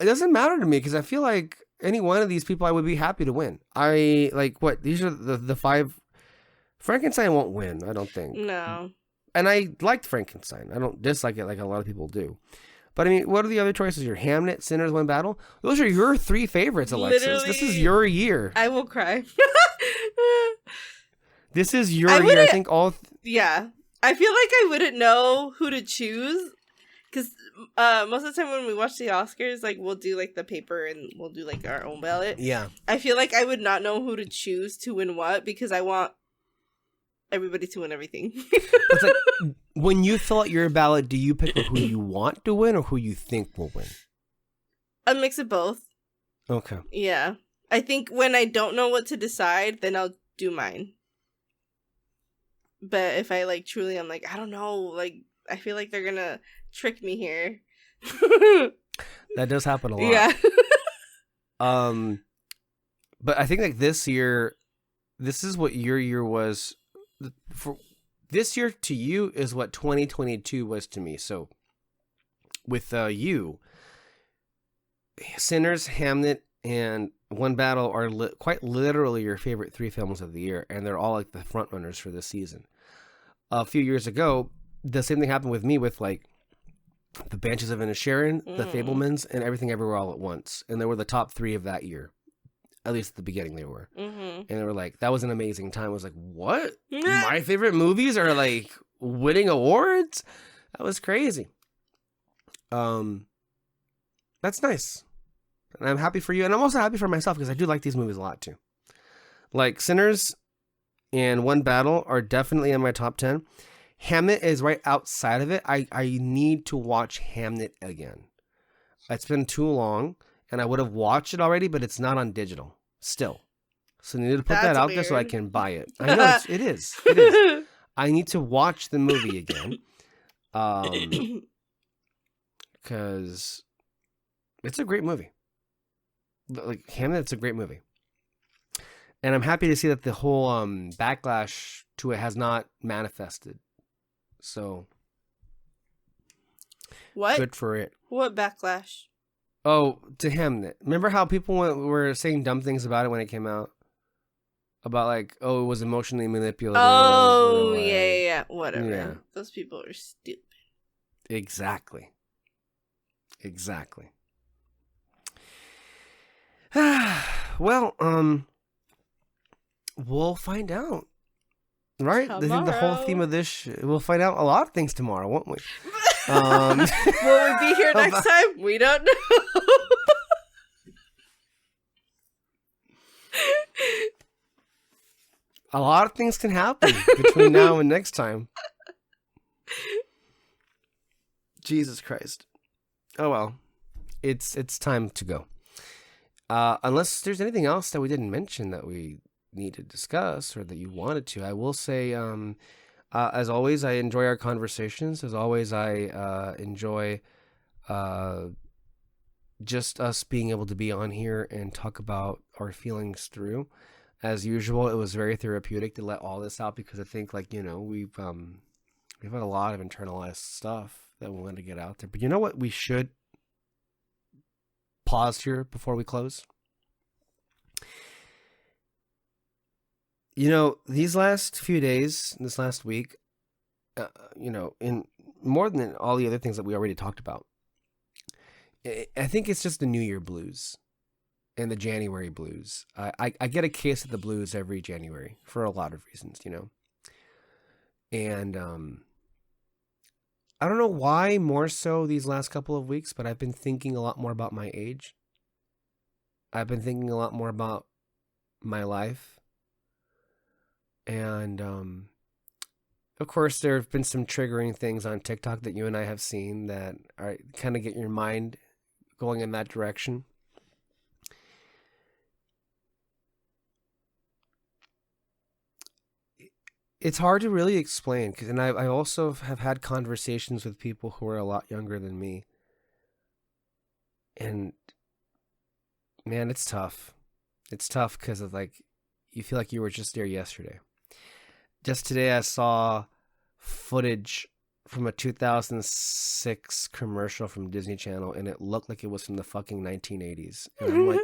it doesn't matter to me because I feel like any one of these people I would be happy to win. These are the 5. Frankenstein won't win, I don't think. No. And I liked Frankenstein. I don't dislike it like a lot of people do. But I mean, what are the other choices? Your Hamnet, Sinners, One Battle? Those are your 3 favorites, Alexis. Literally, this is your year. I will cry. This is your year. I think all... Yeah. I feel like I wouldn't know who to choose. Because most of the time when we watch the Oscars, like, we'll do, like, the paper and we'll do, like, our own ballot. Yeah. I feel like I would not know who to choose to win what because I want everybody to win everything. It's like, when you fill out your ballot, do you pick who you want to win or who you think will win? A mix of both. Okay. Yeah. I think when I don't know what to decide, then I'll do mine. But if I, like, truly, I'm like, I don't know, like, I feel like they're gonna trick me here. That does happen a lot. Yeah. But I think like this year, this is what your year was. For this year to you is what 2022 was to me. So with you, Sinners, Hamnet, and One Battle are quite literally your favorite 3 films of the year, and they're all like the front runners for this season. A few years ago, the same thing happened with me with like The Banshees of Inisherin, The Fabelmans, and Everything Everywhere All at Once. And they were the top 3 of that year. At least at the beginning they were. Mm-hmm. And they were like, that was an amazing time. I was like, what? My favorite movies are like winning awards? That was crazy. That's nice. And I'm happy for you. And I'm also happy for myself because I do like these movies a lot too. Like Sinners and One Battle are definitely in my top 10. Hamnet is right outside of it. I need to watch Hamnet again. It's been too long, and I would have watched it already, but it's not on digital still. So I need to put that out there so I can buy it. I know it is. It is. I need to watch the movie again, because it's a great movie. Like Hamnet's a great movie, and I'm happy to see that the whole backlash to it has not manifested. So, what? Good for it. What backlash? Oh, to Hamnet. Remember how people were saying dumb things about it when it came out? about like, oh, it was emotionally manipulated. Oh, yeah. Whatever. Yeah. Those people are stupid. Exactly. Well, we'll find out. Right? I think the whole theme of this, we'll find out a lot of things tomorrow, won't we? Will we be here next time? We don't know. A lot of things can happen between now and next time. Jesus Christ. Oh well. It's time to go. Unless there's anything else that we didn't mention that we need to discuss or that you wanted to, I will say, as always, I enjoy our conversations. As always, I enjoy just us being able to be on here and talk about our feelings through. As usual, it was very therapeutic to let all this out because I think, like, we've had a lot of internalized stuff that we want to get out there. But you know what? We should pause here before we close. These last few days, this last week, in more than all the other things that we already talked about, I think it's just the New Year blues and the January blues. I get a case of the blues every January for a lot of reasons, And I don't know why more so these last couple of weeks, but I've been thinking a lot more about my age. I've been thinking a lot more about my life. And, of course, there have been some triggering things on TikTok that you and I have seen that are kind of get your mind going in that direction. It's hard to really explain, and I also have had conversations with people who are a lot younger than me. And, man, it's tough. It's tough because of, like, you feel like you were just there yesterday. Just today I saw footage from a 2006 commercial from Disney Channel, and it looked like it was from the fucking 1980s. And I'm like,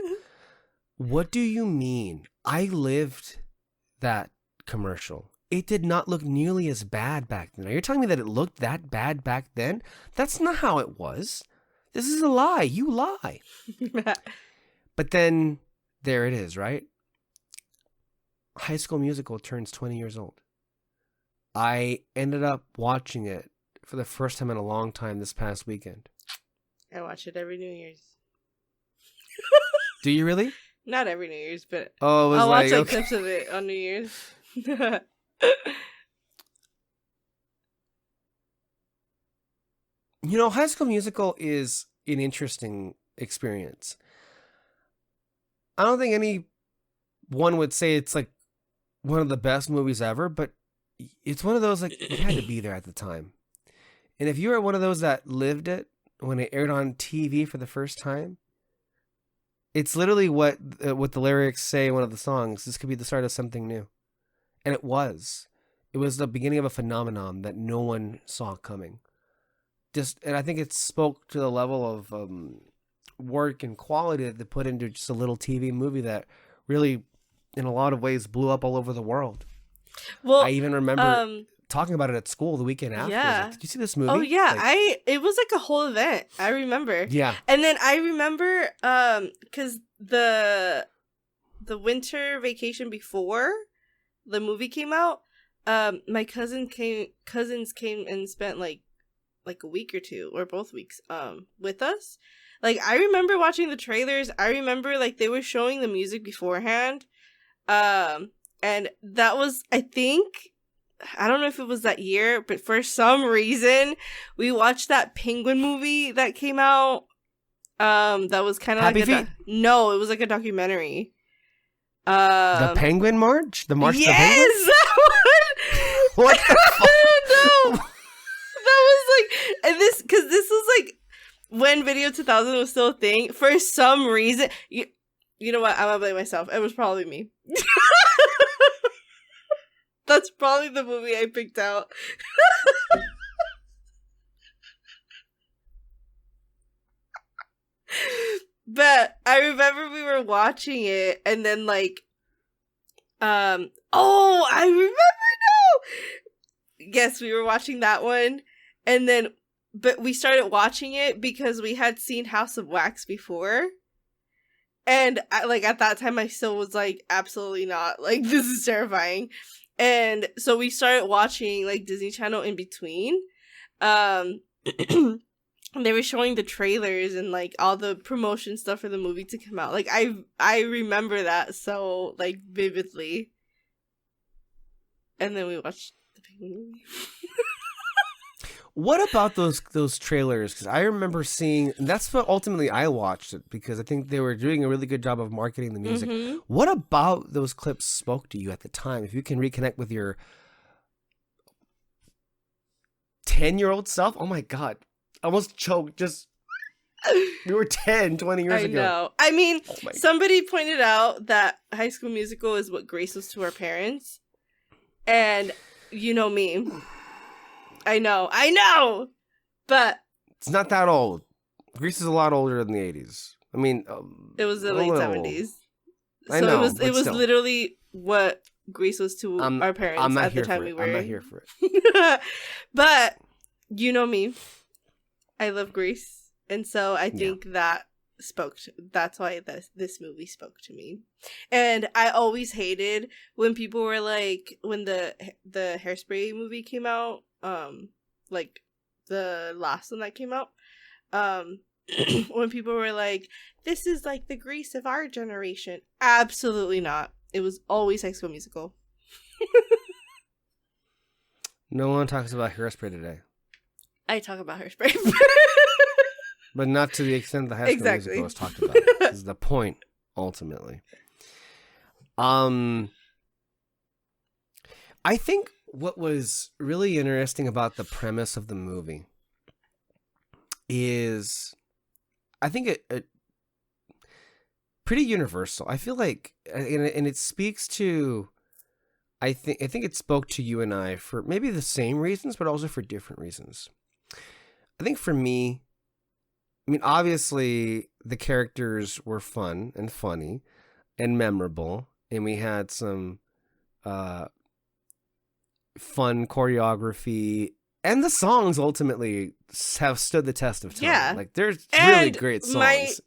what do you mean? I lived that commercial. It did not look nearly as bad back then. Are you telling me that it looked that bad back then? That's not how it was. This is a lie. You lie. But then, there it is, right? High School Musical turns 20 years old. I ended up watching it for the first time in a long time this past weekend. I watch it every New Year's. Do you really? Not every New Year's, but I'll watch clips of it on New Year's. High School Musical is an interesting experience. I don't think anyone would say it's like one of the best movies ever, but it's one of those, like, you had to be there at the time. And if you were one of those that lived it when it aired on TV for the first time, it's literally what the lyrics say in one of the songs. This could be the start of something new. And it was. It was the beginning of a phenomenon that no one saw coming. And I think it spoke to the level of work and quality that they put into just a little TV movie that really, in a lot of ways, blew up all over the world. Well, I even remember talking about it at school the weekend after. Yeah. Like, did you see this movie? Oh yeah, it was like a whole event. I remember. Yeah. And then I remember because the winter vacation before the movie came out, my cousins came and spent like a week or two or both weeks with us. Like, I remember watching the trailers. I remember, like, they were showing the music beforehand. And that was, I think, I don't know if it was that year, but for some reason, we watched that Penguin movie that came out. That was kind of like no, it was like a documentary. The Penguin March? The March of the Penguins? Penguins? Yes! What the fuck? I don't know. That was like, and this was like when Video 2000 was still a thing. For some reason, you know what? I'm gonna blame myself. It was probably me. That's probably the movie I picked out. But I remember we were watching it, and then like Oh, I remember now. Yes, we were watching that one, and then, but we started watching it because we had seen House of Wax before, and at that time, I still was like, absolutely not. Like, this is terrifying, and so we started watching like Disney Channel in between. They were showing the trailers and like all the promotion stuff for the movie to come out. Like I remember that so like vividly. And then we watched the Penguin movie. What about those trailers? Because I remember seeing, and that's what ultimately I watched it because I think they were doing a really good job of marketing the music. Mm-hmm. What about those clips spoke to you at the time? If you can reconnect with your 10-year-old self, oh my God. Almost choked. Just we were 10, 20 years ago. I know. I mean, somebody pointed out that High School Musical is what Grace was to our parents, and you know me. I know, but it's not that old. Grease is a lot older than the 80s. I mean, it was the late 70s. So I know, it was literally what Grease was to our parents at the time we were. I'm not here for it. But you know me. I love Grease, and so I think that's why this movie spoke to me. And I always hated when people were like, when the Hairspray movie came out, like the last one that came out, when people were like, this is like the Grease of our generation. Absolutely not. It was always High School Musical. No one talks about Hairspray today. I talk about Hairspray. But not to the extent the High School Musical was talked about. This is the point, ultimately. I think what was really interesting about the premise of the movie is, I think it pretty universal. I feel like, and it speaks to, I think it spoke to you and I for maybe the same reasons, but also for different reasons. I think for me, I mean, obviously the characters were fun and funny and memorable, and we had some fun choreography, and the songs ultimately have stood the test of time. Yeah. Like, there's really great songs.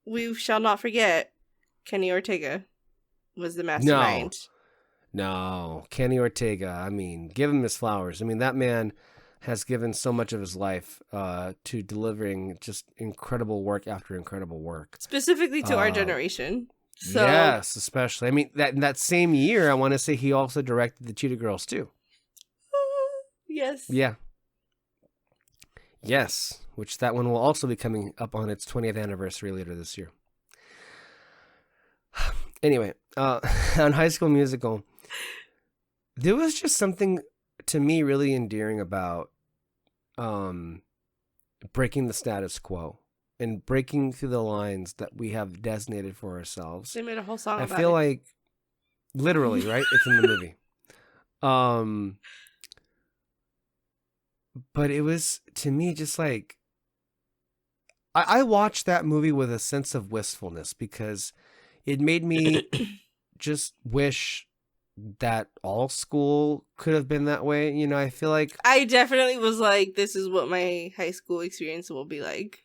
We shall not forget Kenny Ortega was the mastermind. No, Kenny Ortega, I mean, give him his flowers. I mean, that man has given so much of his life to delivering just incredible work after incredible work. Specifically to our generation. So. Yes, especially. I mean, that same year, I want to say he also directed the Cheetah Girls too. Yes. Yeah. Yes, which that one will also be coming up on its 20th anniversary later this year. Anyway, on High School Musical, there was just something to me really endearing about breaking the status quo and breaking through the lines that we have designated for ourselves. They made a whole song about it. I feel like, literally, right? It's in the movie. But it was, to me, just like, I watched that movie with a sense of wistfulness because it made me just wish that all school could have been that way. You know, I feel like I definitely was like, this is what my high school experience will be like.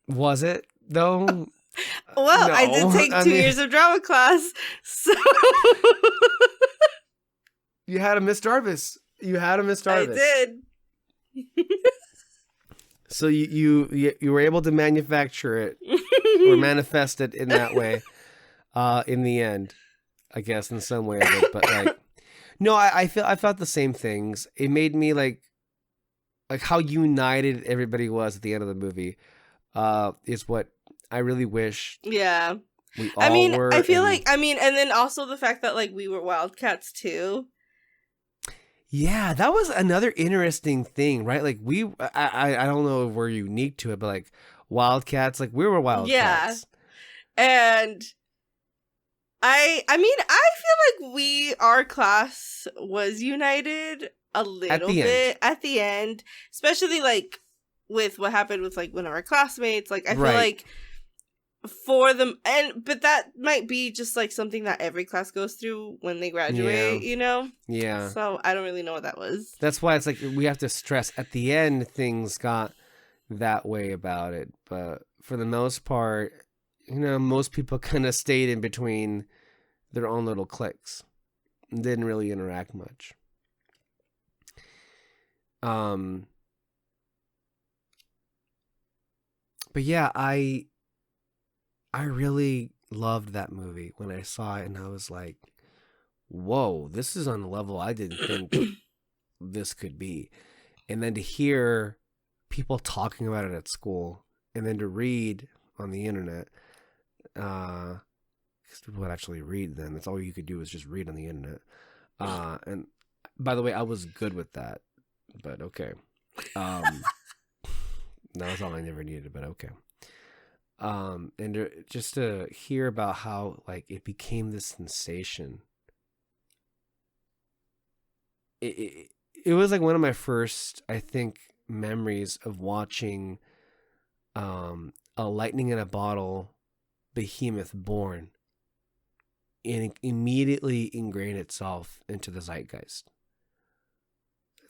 Was it though? Well, No, I did take 2 years of drama class, so you had a Miss Darvis. I did. So you were able to manufacture it or manifest it in that way, in the end, I guess, in some way of it. But like, no, I felt the same things. It made me like how united everybody was at the end of the movie. Is what I really wish. Yeah. We all were. I feel like, and then also the fact that like we were Wildcats too. Yeah, that was another interesting thing, right? Like I don't know if we're unique to it, but like Wildcats, like we were Wildcats. Yeah. And I feel like our class was united a little bit at the end, especially like with what happened with like one of our classmates. Like I feel like for them, but that might be just like something that every class goes through when they graduate, you know? Yeah. So I don't really know what that was. That's why it's like we have to stress at the end things got that way about it. But for the most part, you know, most people kind of stayed in between their own little cliques and didn't really interact much. But yeah, I really loved that movie when I saw it, and I was like, whoa, this is on a level I didn't think this could be. And then to hear people talking about it at school, and then to read on the internet, because people would actually read then. That's all you could do was just read on the internet. And by the way, I was good with that, but okay. That's all I never needed, but okay. And just to hear about how like it became this sensation. It was like one of my first, I think, memories of watching a lightning in a bottle behemoth born and immediately ingrain itself into the zeitgeist.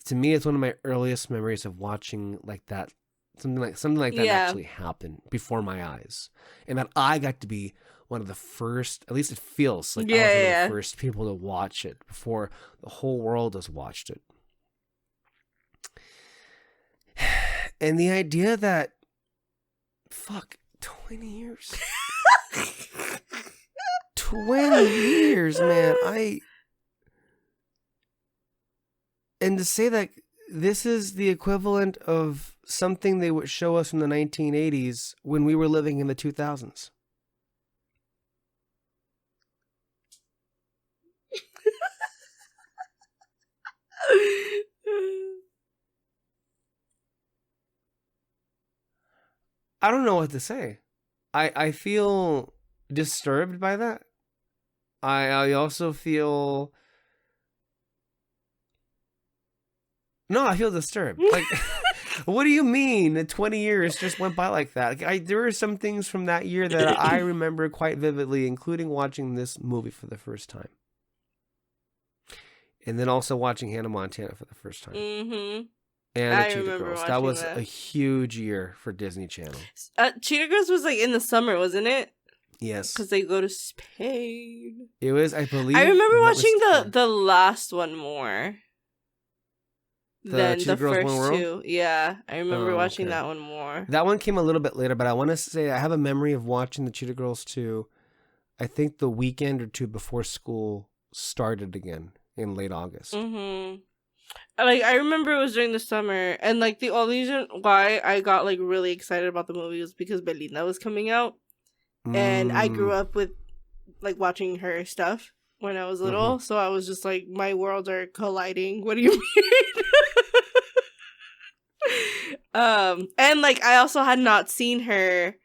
To me, it's one of my earliest memories of watching like that. Something like that actually happened before my eyes, and that I got to be one of the first. At least it feels like I was one of the first people to watch it before the whole world has watched it. And the idea that, 20 years, 20 years, man. And to say that this is the equivalent of something they would show us in the 1980s when we were living in the 2000s. I don't know what to say. I feel disturbed by that. I also feel... No, I feel disturbed. Like, what do you mean that 20 years just went by like that? There are some things from that year that I remember quite vividly, including watching this movie for the first time. And then also watching Hannah Montana for the first time. Mm-hmm. And the Cheetah Girls. That was a huge year for Disney Channel. Cheetah Girls was like in the summer, wasn't it? Yes. Because they go to Spain. It was, I believe. I remember watching the last one more. Than the first two. Yeah, I remember watching that one more. That one came a little bit later, but I want to say I have a memory of watching the Cheetah Girls 2, I think the weekend or two before school started again in late August. Mm-hmm. Like, I remember it was during the summer, and like the only reason why I got like really excited about the movie was because Belinda was coming out, and I grew up with like watching her stuff when I was little, so I was just like, my worlds are colliding. What do you mean? And like I also had not seen her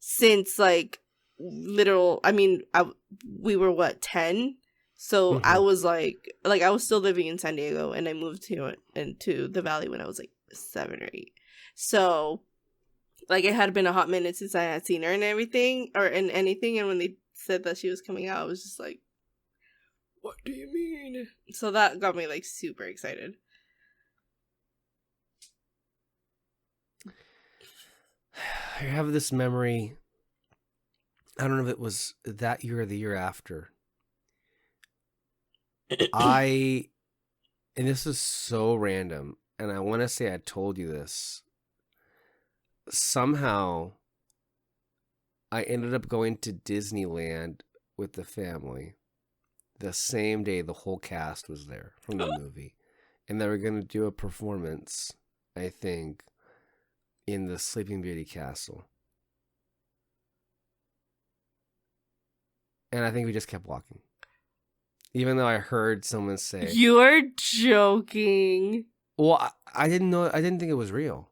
since like we were what, 10? So I was like I was still living in San Diego, and I moved here into the Valley when I was like 7 or 8. So like it had been a hot minute since I had seen her and everything, or in anything, and when they said that she was coming out, I was just like, what do you mean? So that got me like super excited. I have this memory. I don't know if it was that year or the year after. And this is so random, and I want to say I told you this. Somehow, I ended up going to Disneyland with the family the same day the whole cast was there from the movie. And they were going to do a performance, I think, in the Sleeping Beauty castle. And I think we just kept walking. Even though I heard someone say... You're joking. Well, I didn't know. I didn't think it was real.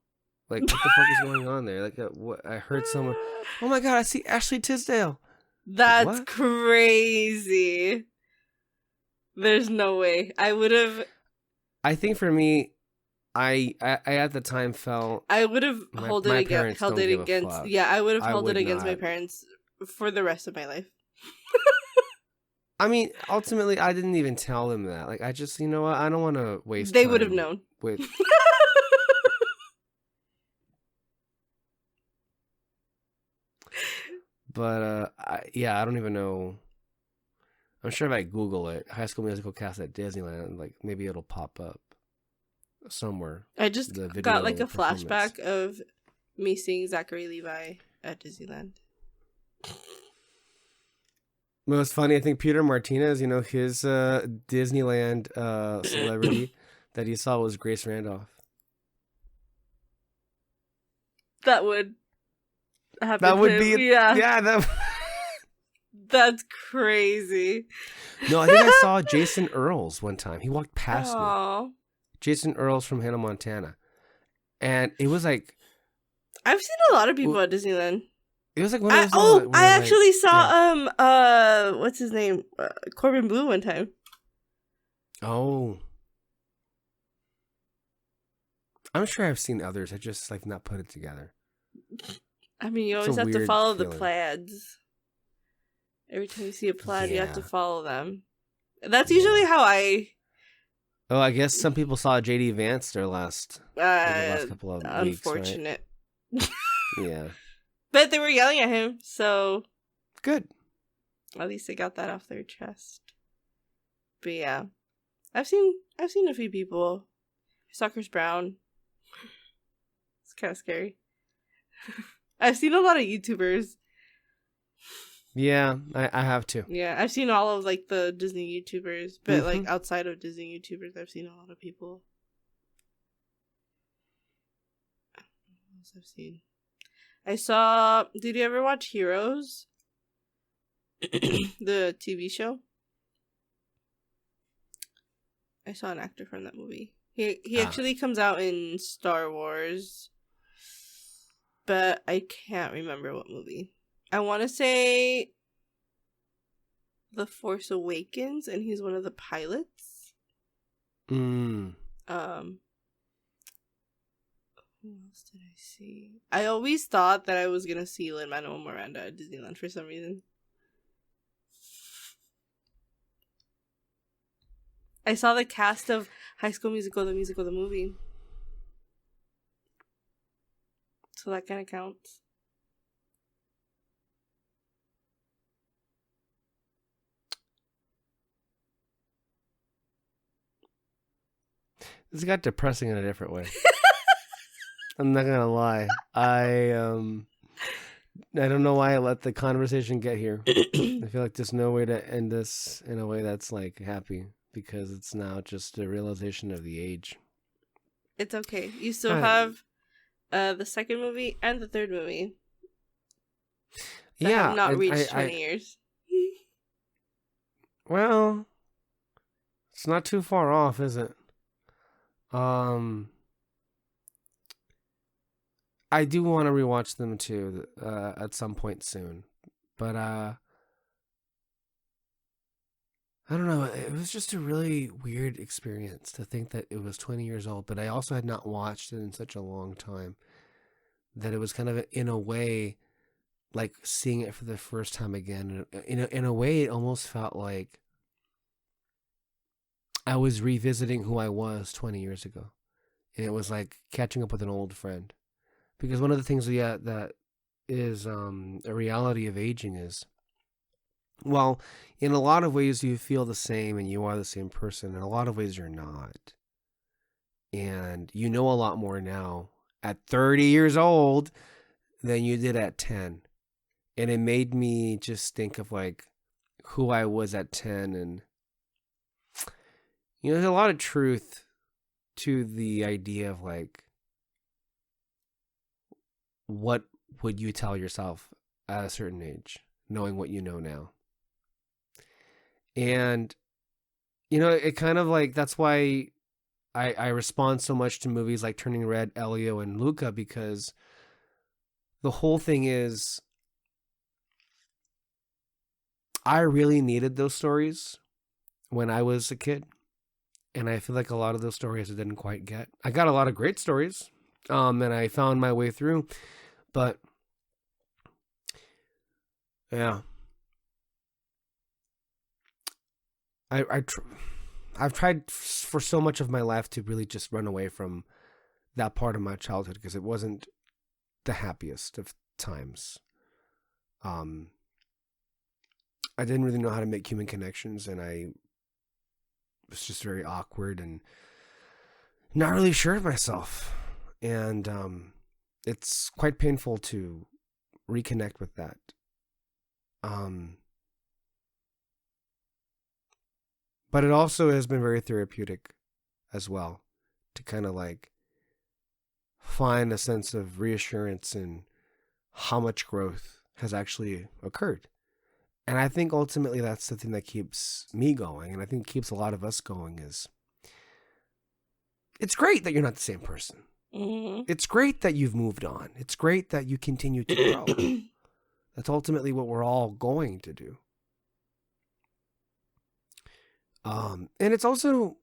Like, what the fuck is going on there? Like, I heard someone... Oh my God, I see Ashley Tisdale. That's what? Crazy. There's no way. I would have... I think for me, I at the time felt I would have my held parents don't give a against. fuck. Yeah, I would have I held it would against my not. parents for the rest of my life. I mean, ultimately, I didn't even tell them that. Like, I just, you know what? I don't want to waste. They would have time known. With but yeah, I don't even know. I'm sure if I Google it, High School Musical cast at Disneyland, like maybe it'll pop up somewhere. I just The got like a video performance. flashback of me seeing Zachary Levi at Disneyland. Most funny, I think Peter Martinez, you know, his Disneyland celebrity that he saw was Grace Randolph. That would happen. That would be, yeah. That. That's crazy. No, I think I saw Jason Earls one time. He walked past Aww. me. Jason Earls from Hannah Montana, and it was like I've seen a lot of people at Disneyland. It was like one of those. I actually saw what's his name, Corbin Blue one time. Oh, I'm sure I've seen others. I just like not put it together. I mean, you It's always a have to weird follow feeling. the plaids. Every time you see a plaid, you have to Yeah. follow them. That's usually how I. Oh, I guess some people saw JD Vance their last couple of Unfortunate. weeks, right? Yeah. But they were yelling at him, so good. At least they got that off their chest. But yeah, I've seen a few people. I saw Chris Brown. It's kind of scary. I've seen a lot of YouTubers. Yeah, I have to. Yeah, I've seen all of like the Disney YouTubers, but like outside of Disney YouTubers, I've seen a lot of people. What else I've seen? I saw. Did you ever watch Heroes? The TV show. I saw an actor from that movie. He actually comes out in Star Wars, but I can't remember what movie. I want to say The Force Awakens, and he's one of the pilots. Mm. Who else did I see? I always thought that I was gonna see Lin-Manuel Miranda at Disneyland for some reason. I saw the cast of High School Musical, the musical, the movie. So that kind of counts. This got depressing in a different way. I'm not gonna lie. I don't know why I let the conversation get here. I feel like there's no way to end this in a way that's like happy, because it's now just a realization of the age. It's okay. You still have the second movie and the third movie. That have not reached 20 years. Well, it's not too far off, is it? I do want to rewatch them too at some point soon, but I don't know. It was just a really weird experience to think that it was 20 years old, but I also had not watched it in such a long time that it was kind of in a way like seeing it for the first time again. In a way, it almost felt like I was revisiting who I was 20 years ago. And it was like catching up with an old friend. Because one of the things that is a reality of aging is, well, in a lot of ways you feel the same and you are the same person. In a lot of ways you're not. And you know a lot more now at 30 years old than you did at 10. And it made me just think of like who I was at 10. And, you know, there's a lot of truth to the idea of like, what would you tell yourself at a certain age, knowing what you know now? And, you know, it kind of like, that's why I respond so much to movies like Turning Red, Elio, and Luca, because the whole thing is, I really needed those stories when I was a kid. And I feel like a lot of those stories I didn't quite get. I got a lot of great stories, and I found my way through. But, yeah. I've tried for so much of my life to really just run away from that part of my childhood because it wasn't the happiest of times. I didn't really know how to make human connections, and I was just very awkward and not really sure of myself. And it's quite painful to reconnect with that. But it also has been very therapeutic as well to kind of like find a sense of reassurance in how much growth has actually occurred. And I think ultimately that's the thing that keeps me going, and I think keeps a lot of us going, is it's great that you're not the same person. Mm-hmm. It's great that you've moved on. It's great that you continue to grow. That's ultimately what we're all going to do. And it's also,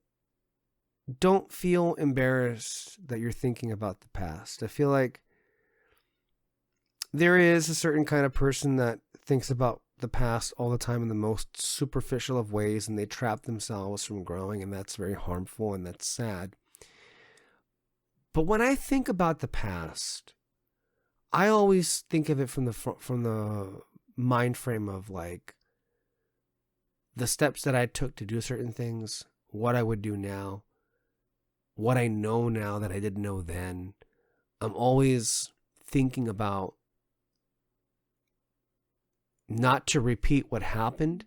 don't feel embarrassed that you're thinking about the past. I feel like there is a certain kind of person that thinks about the past all the time in the most superficial of ways, and they trap themselves from growing, and that's very harmful and that's sad. But when I think about the past, I always think of it from the mind frame of like the steps that I took to do certain things, what I would do now, what I know now that I didn't know then. I'm always thinking about not to repeat what happened,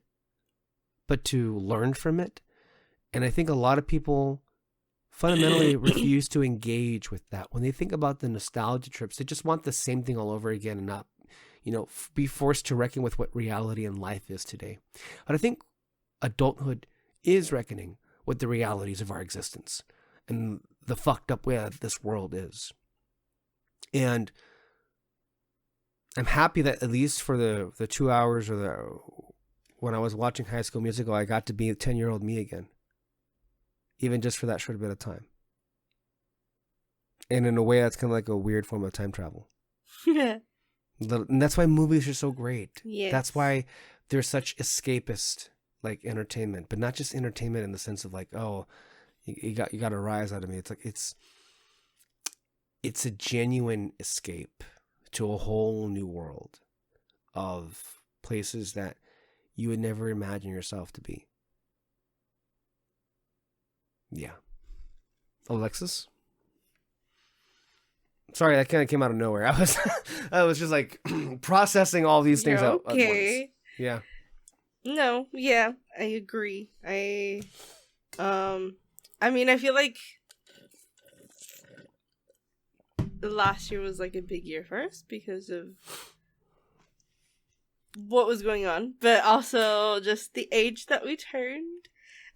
but to learn from it. And I think a lot of people fundamentally refuse to engage with that. When they think about the nostalgia trips, they just want the same thing all over again and not, be forced to reckon with what reality and life is today. But I think adulthood is reckoning with the realities of our existence and the fucked up way that this world is. And I'm happy that at least for the 2 hours when I was watching High School Musical, I got to be a 10-year-old me again. Even just for that short bit of time. And in a way, that's kind of like a weird form of time travel. Yeah. And that's why movies are so great. Yes. That's why they're such escapist, like, entertainment. But not just entertainment in the sense of like, oh, you got a rise out of me. It's like, it's a genuine escape to a whole new world of places that you would never imagine yourself to be. Yeah. Alexis? Sorry, that kind of came out of nowhere. I was just like processing all these things out at once. Yeah. No, yeah, I agree. I mean, I feel like last year was like a big year for us because of what was going on, but also just the age that we turned.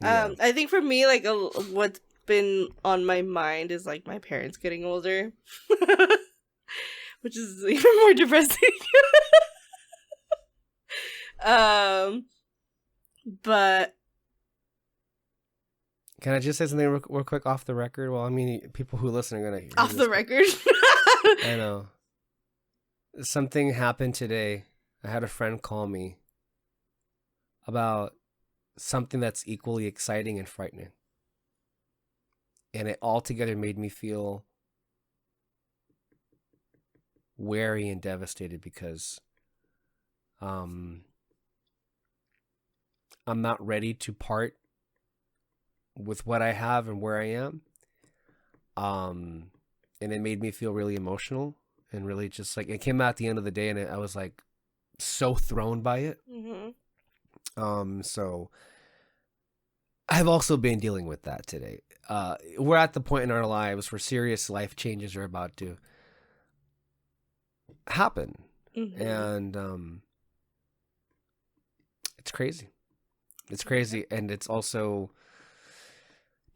Yeah. I think for me, like, what's been on my mind is like my parents getting older, which is even more depressing. But can I just say something real quick off the record? Well, I mean, people who listen are gonna hear off the record. I know. Something happened today. I had a friend call me about something that's equally exciting and frightening. And it altogether made me feel wary and devastated because I'm not ready to part with what I have and where I am. And it made me feel really emotional and really just like, it came out at the end of the day and I was like so thrown by it. Mm-hmm. So I've also been dealing with that today. We're at the point in our lives where serious life changes are about to happen. Mm-hmm. And it's crazy. It's crazy. And it's also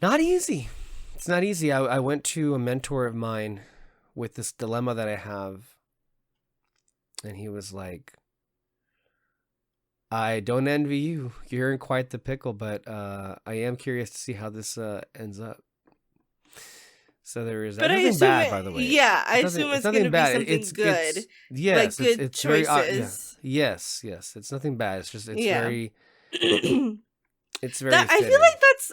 not easy. It's not easy. I went to a mentor of mine with this dilemma that I have. And he was like, I don't envy you. You're in quite the pickle, but I am curious to see how this ends up. So there is but nothing bad, by the way. Yeah, I assume it's going to be something good. Yes, like good it's choices. very yes. It's nothing bad. It's just very. It's very. I feel like that's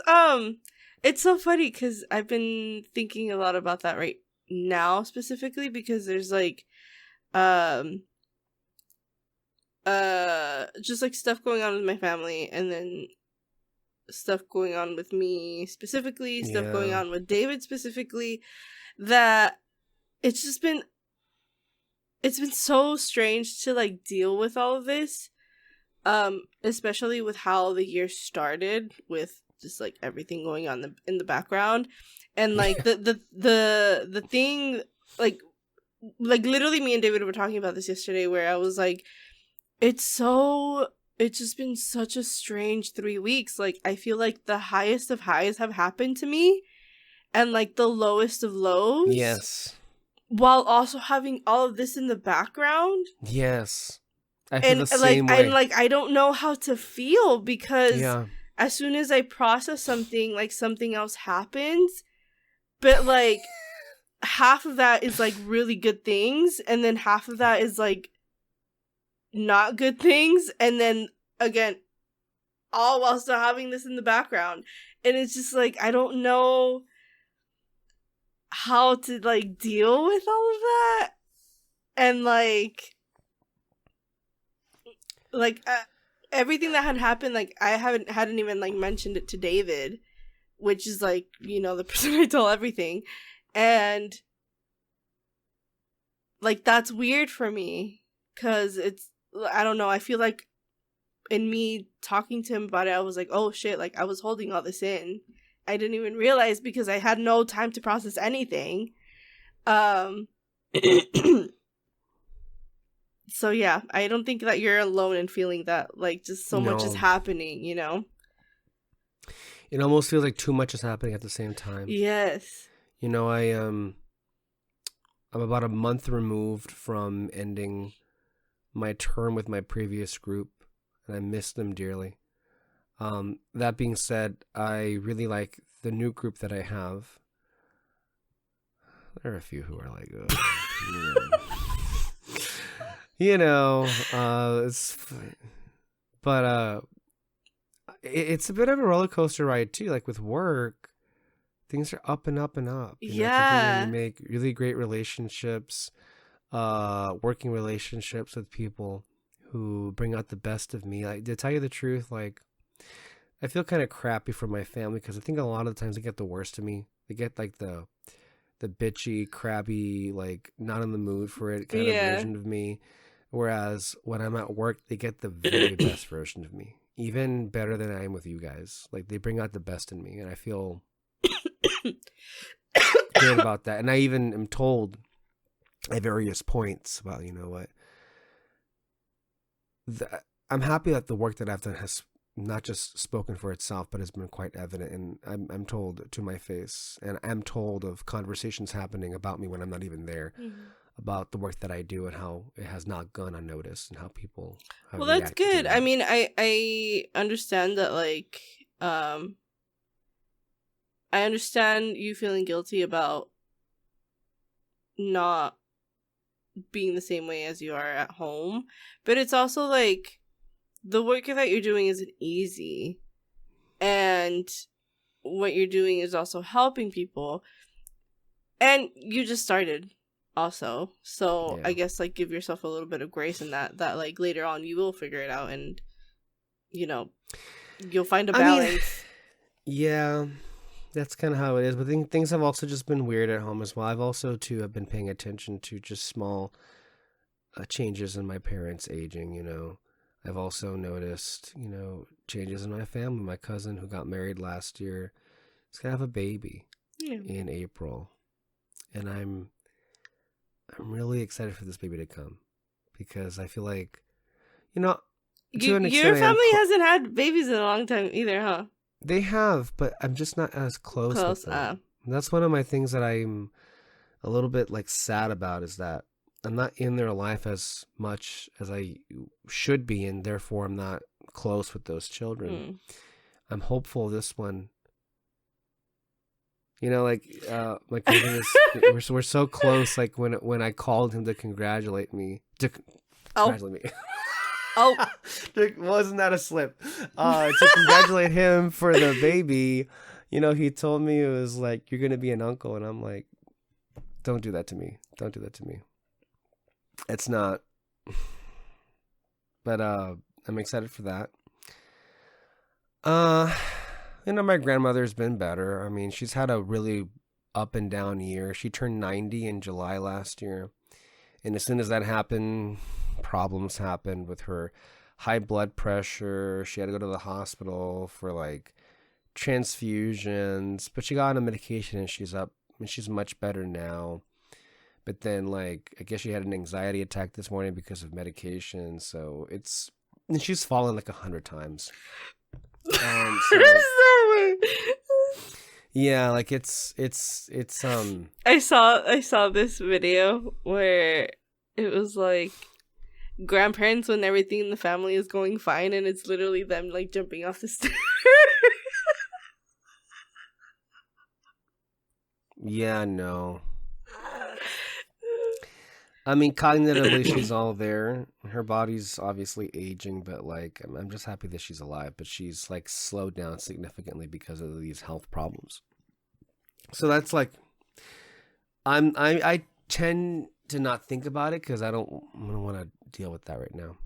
It's so funny because I've been thinking a lot about that right now specifically because there's like just like stuff going on with my family and then stuff going on with me specifically, stuff going on with David specifically, that it's been so strange to like deal with all of this, especially with how the year started with just like everything going on in the background, and like the thing like literally me and David were talking about this yesterday where I was like, it's just been such a strange 3 weeks. Like, I feel like the highest of highs have happened to me and like the lowest of lows. Yes. While also having all of this in the background. Yes. I feel the same way. And like, I don't know how to feel because as soon as I process something, like something else happens. But like half of that is like really good things. And then half of that is like not good things, and then again all while still having this in the background, and it's just like I don't know how to like deal with all of that, and like everything that had happened, like I hadn't even like mentioned it to David, which is like, you know, the person I tell everything, and like that's weird for me because it's, I don't know, I feel like in me talking to him about it, I was like, oh shit, like I was holding all this in. I didn't even realize because I had no time to process anything. So yeah, I don't think that you're alone in feeling that, like just so much is happening, you know? It almost feels like too much is happening at the same time. Yes. You know, I'm about a month removed from ending my term with my previous group, and I miss them dearly. That being said, I really like the new group that I have. There are a few who are like, it's a bit of a roller coaster ride too. Like with work, things are up and up and up. You make really great relationships. Working relationships with people who bring out the best of me. Like, to tell you the truth, like I feel kind of crappy for my family because I think a lot of the times they get the worst of me. They get like the bitchy, crabby, like not in the mood for it kind of version of me. Whereas when I'm at work, they get the very best version of me, even better than I am with you guys. Like they bring out the best in me, and I feel good about that. And I even am told at various points about, you know what, I'm happy that the work that I've done has not just spoken for itself, but has been quite evident. And I'm told to my face, and I'm told of conversations happening about me when I'm not even there, about the work that I do and how it has not gone unnoticed and how people have well, that's good. I mean, I understand that, like, I understand you feeling guilty about not being the same way as you are at home, but it's also like the work that you're doing isn't easy, and what you're doing is also helping people, and you just started also, so I guess like give yourself a little bit of grace in that like later on you will figure it out, and you know you'll find a balance. That's kind of how it is. But things have also just been weird at home as well. I've also, too, have been paying attention to just small changes in my parents aging, you know. I've also noticed, you know, changes in my family. My cousin who got married last year is going to have a baby in April. And I'm really excited for this baby to come because I feel like, you know, to an extent, your family hasn't had babies in a long time either, huh? They have, but I'm just not as close with them. That's one of my things that I'm a little bit like sad about, is that in their life as much as I should be, and therefore I'm not close with those children. I'm hopeful this one, you know, like my cousin is we're so close. Like when I called him to congratulate me, wasn't that a slip? To congratulate him for the baby, you know, he told me, it was like, you're gonna be an uncle, and I'm like, don't do that to me. Don't do that to me. It's not. But I'm excited for that. You know, my grandmother's been better. I mean, she's had a really up and down year. She turned 90 in July last year. And as soon as that happened, problems happened with her high blood pressure. She had to go to the hospital for like transfusions, but she got on a medication and she's up and she's much better now. But then, like, I guess she had an anxiety attack this morning because of medication. So and she's fallen like 100 times. Yeah, like it's I saw this video where it was like grandparents when everything in the family is going fine, and it's literally them like jumping off the stairs. Yeah, no. I mean, cognitively, she's all there. Her body's obviously aging, but like, I'm just happy that she's alive. But she's like slowed down significantly because of these health problems. So that's like, I tend to not think about it because I don't want to deal with that right now,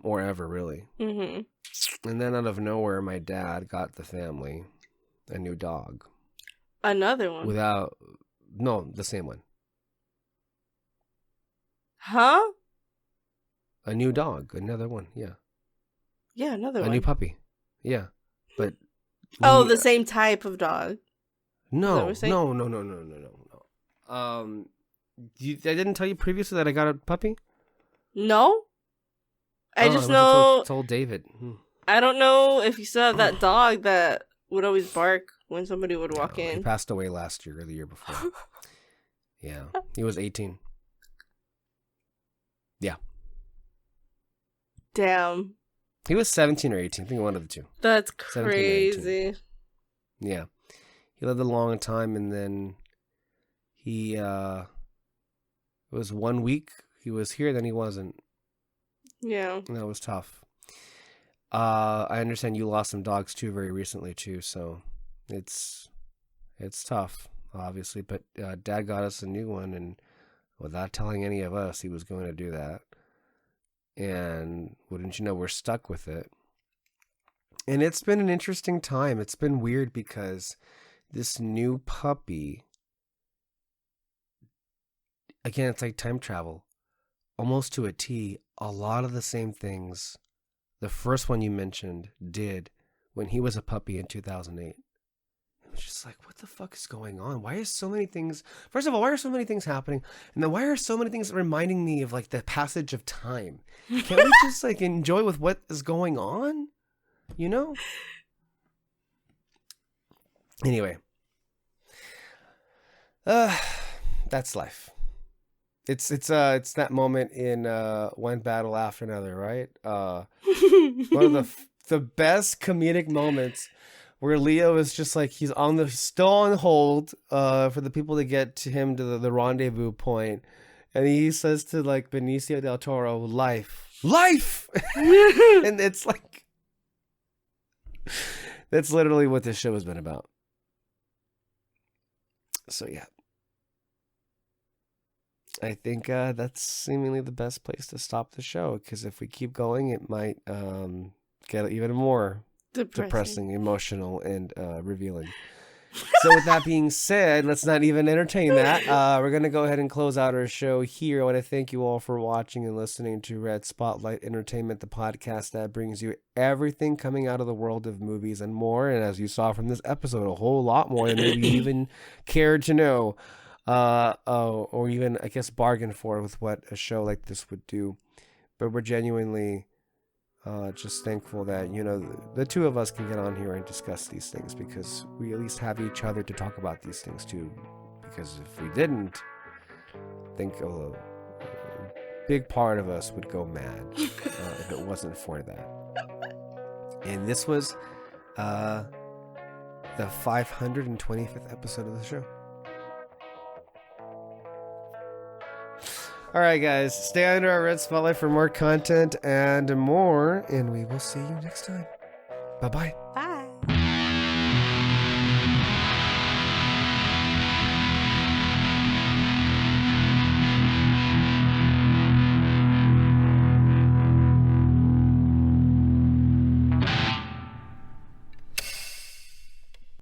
or ever really. Mm-hmm. And then out of nowhere, my dad got the family a new dog. Another one? The same one. Huh? A new dog, another one, yeah. Yeah, another one. A new puppy, yeah. But the same type of dog. No. I didn't tell you previously that I got a puppy? No. I just know. Told David. I don't know if you still have that dog that would always bark when somebody would walk in. He passed away last year or the year before. Yeah, he was 18. Yeah. Damn. He was 17 or 18. I think one of the two. That's crazy. Yeah. He lived a long time, and then he, it was 1 week he was here, then he wasn't. Yeah. And that was tough. I understand you lost some dogs too very recently too, so it's tough, obviously. But Dad got us a new one, and without telling any of us, he was going to do that. And wouldn't you know, we're stuck with it. And it's been an interesting time. It's been weird because this new puppy, again, it's like time travel, almost to a T. A lot of the same things the first one you mentioned did when he was a puppy in 2008. It was just like, what the fuck is going on? Why are so many things? First of all, why are so many things happening? And then why are so many things reminding me of like the passage of time? Can't we just like enjoy with what is going on? You know? Anyway. That's life. It's that moment in one battle after another, right? One of the best comedic moments where Leo is just like, he's still on hold for the people to get to him to the rendezvous point, and he says to like Benicio del Toro, life and it's like, that's literally what this show has been about. So yeah, I think that's seemingly the best place to stop the show, because if we keep going, it might get even more depressing, emotional, and revealing. So with that being said, let's not even entertain that. We're going to go ahead and close out our show here. I want to thank you all for watching and listening to Red Spotlight Entertainment, the podcast that brings you everything coming out of the world of movies and more. And as you saw from this episode, a whole lot more than maybe you even cared to know. Or even, I guess, bargain for with what a show like this would do. But we're genuinely just thankful that, you know, the two of us can get on here and discuss these things, because we at least have each other to talk about these things too. Because if we didn't, think a big part of us would go mad if it wasn't for that. And this was the 525th episode of the show. All right, guys, stay under our red spotlight for more content and more, and we will see you next time. Bye-bye. Bye.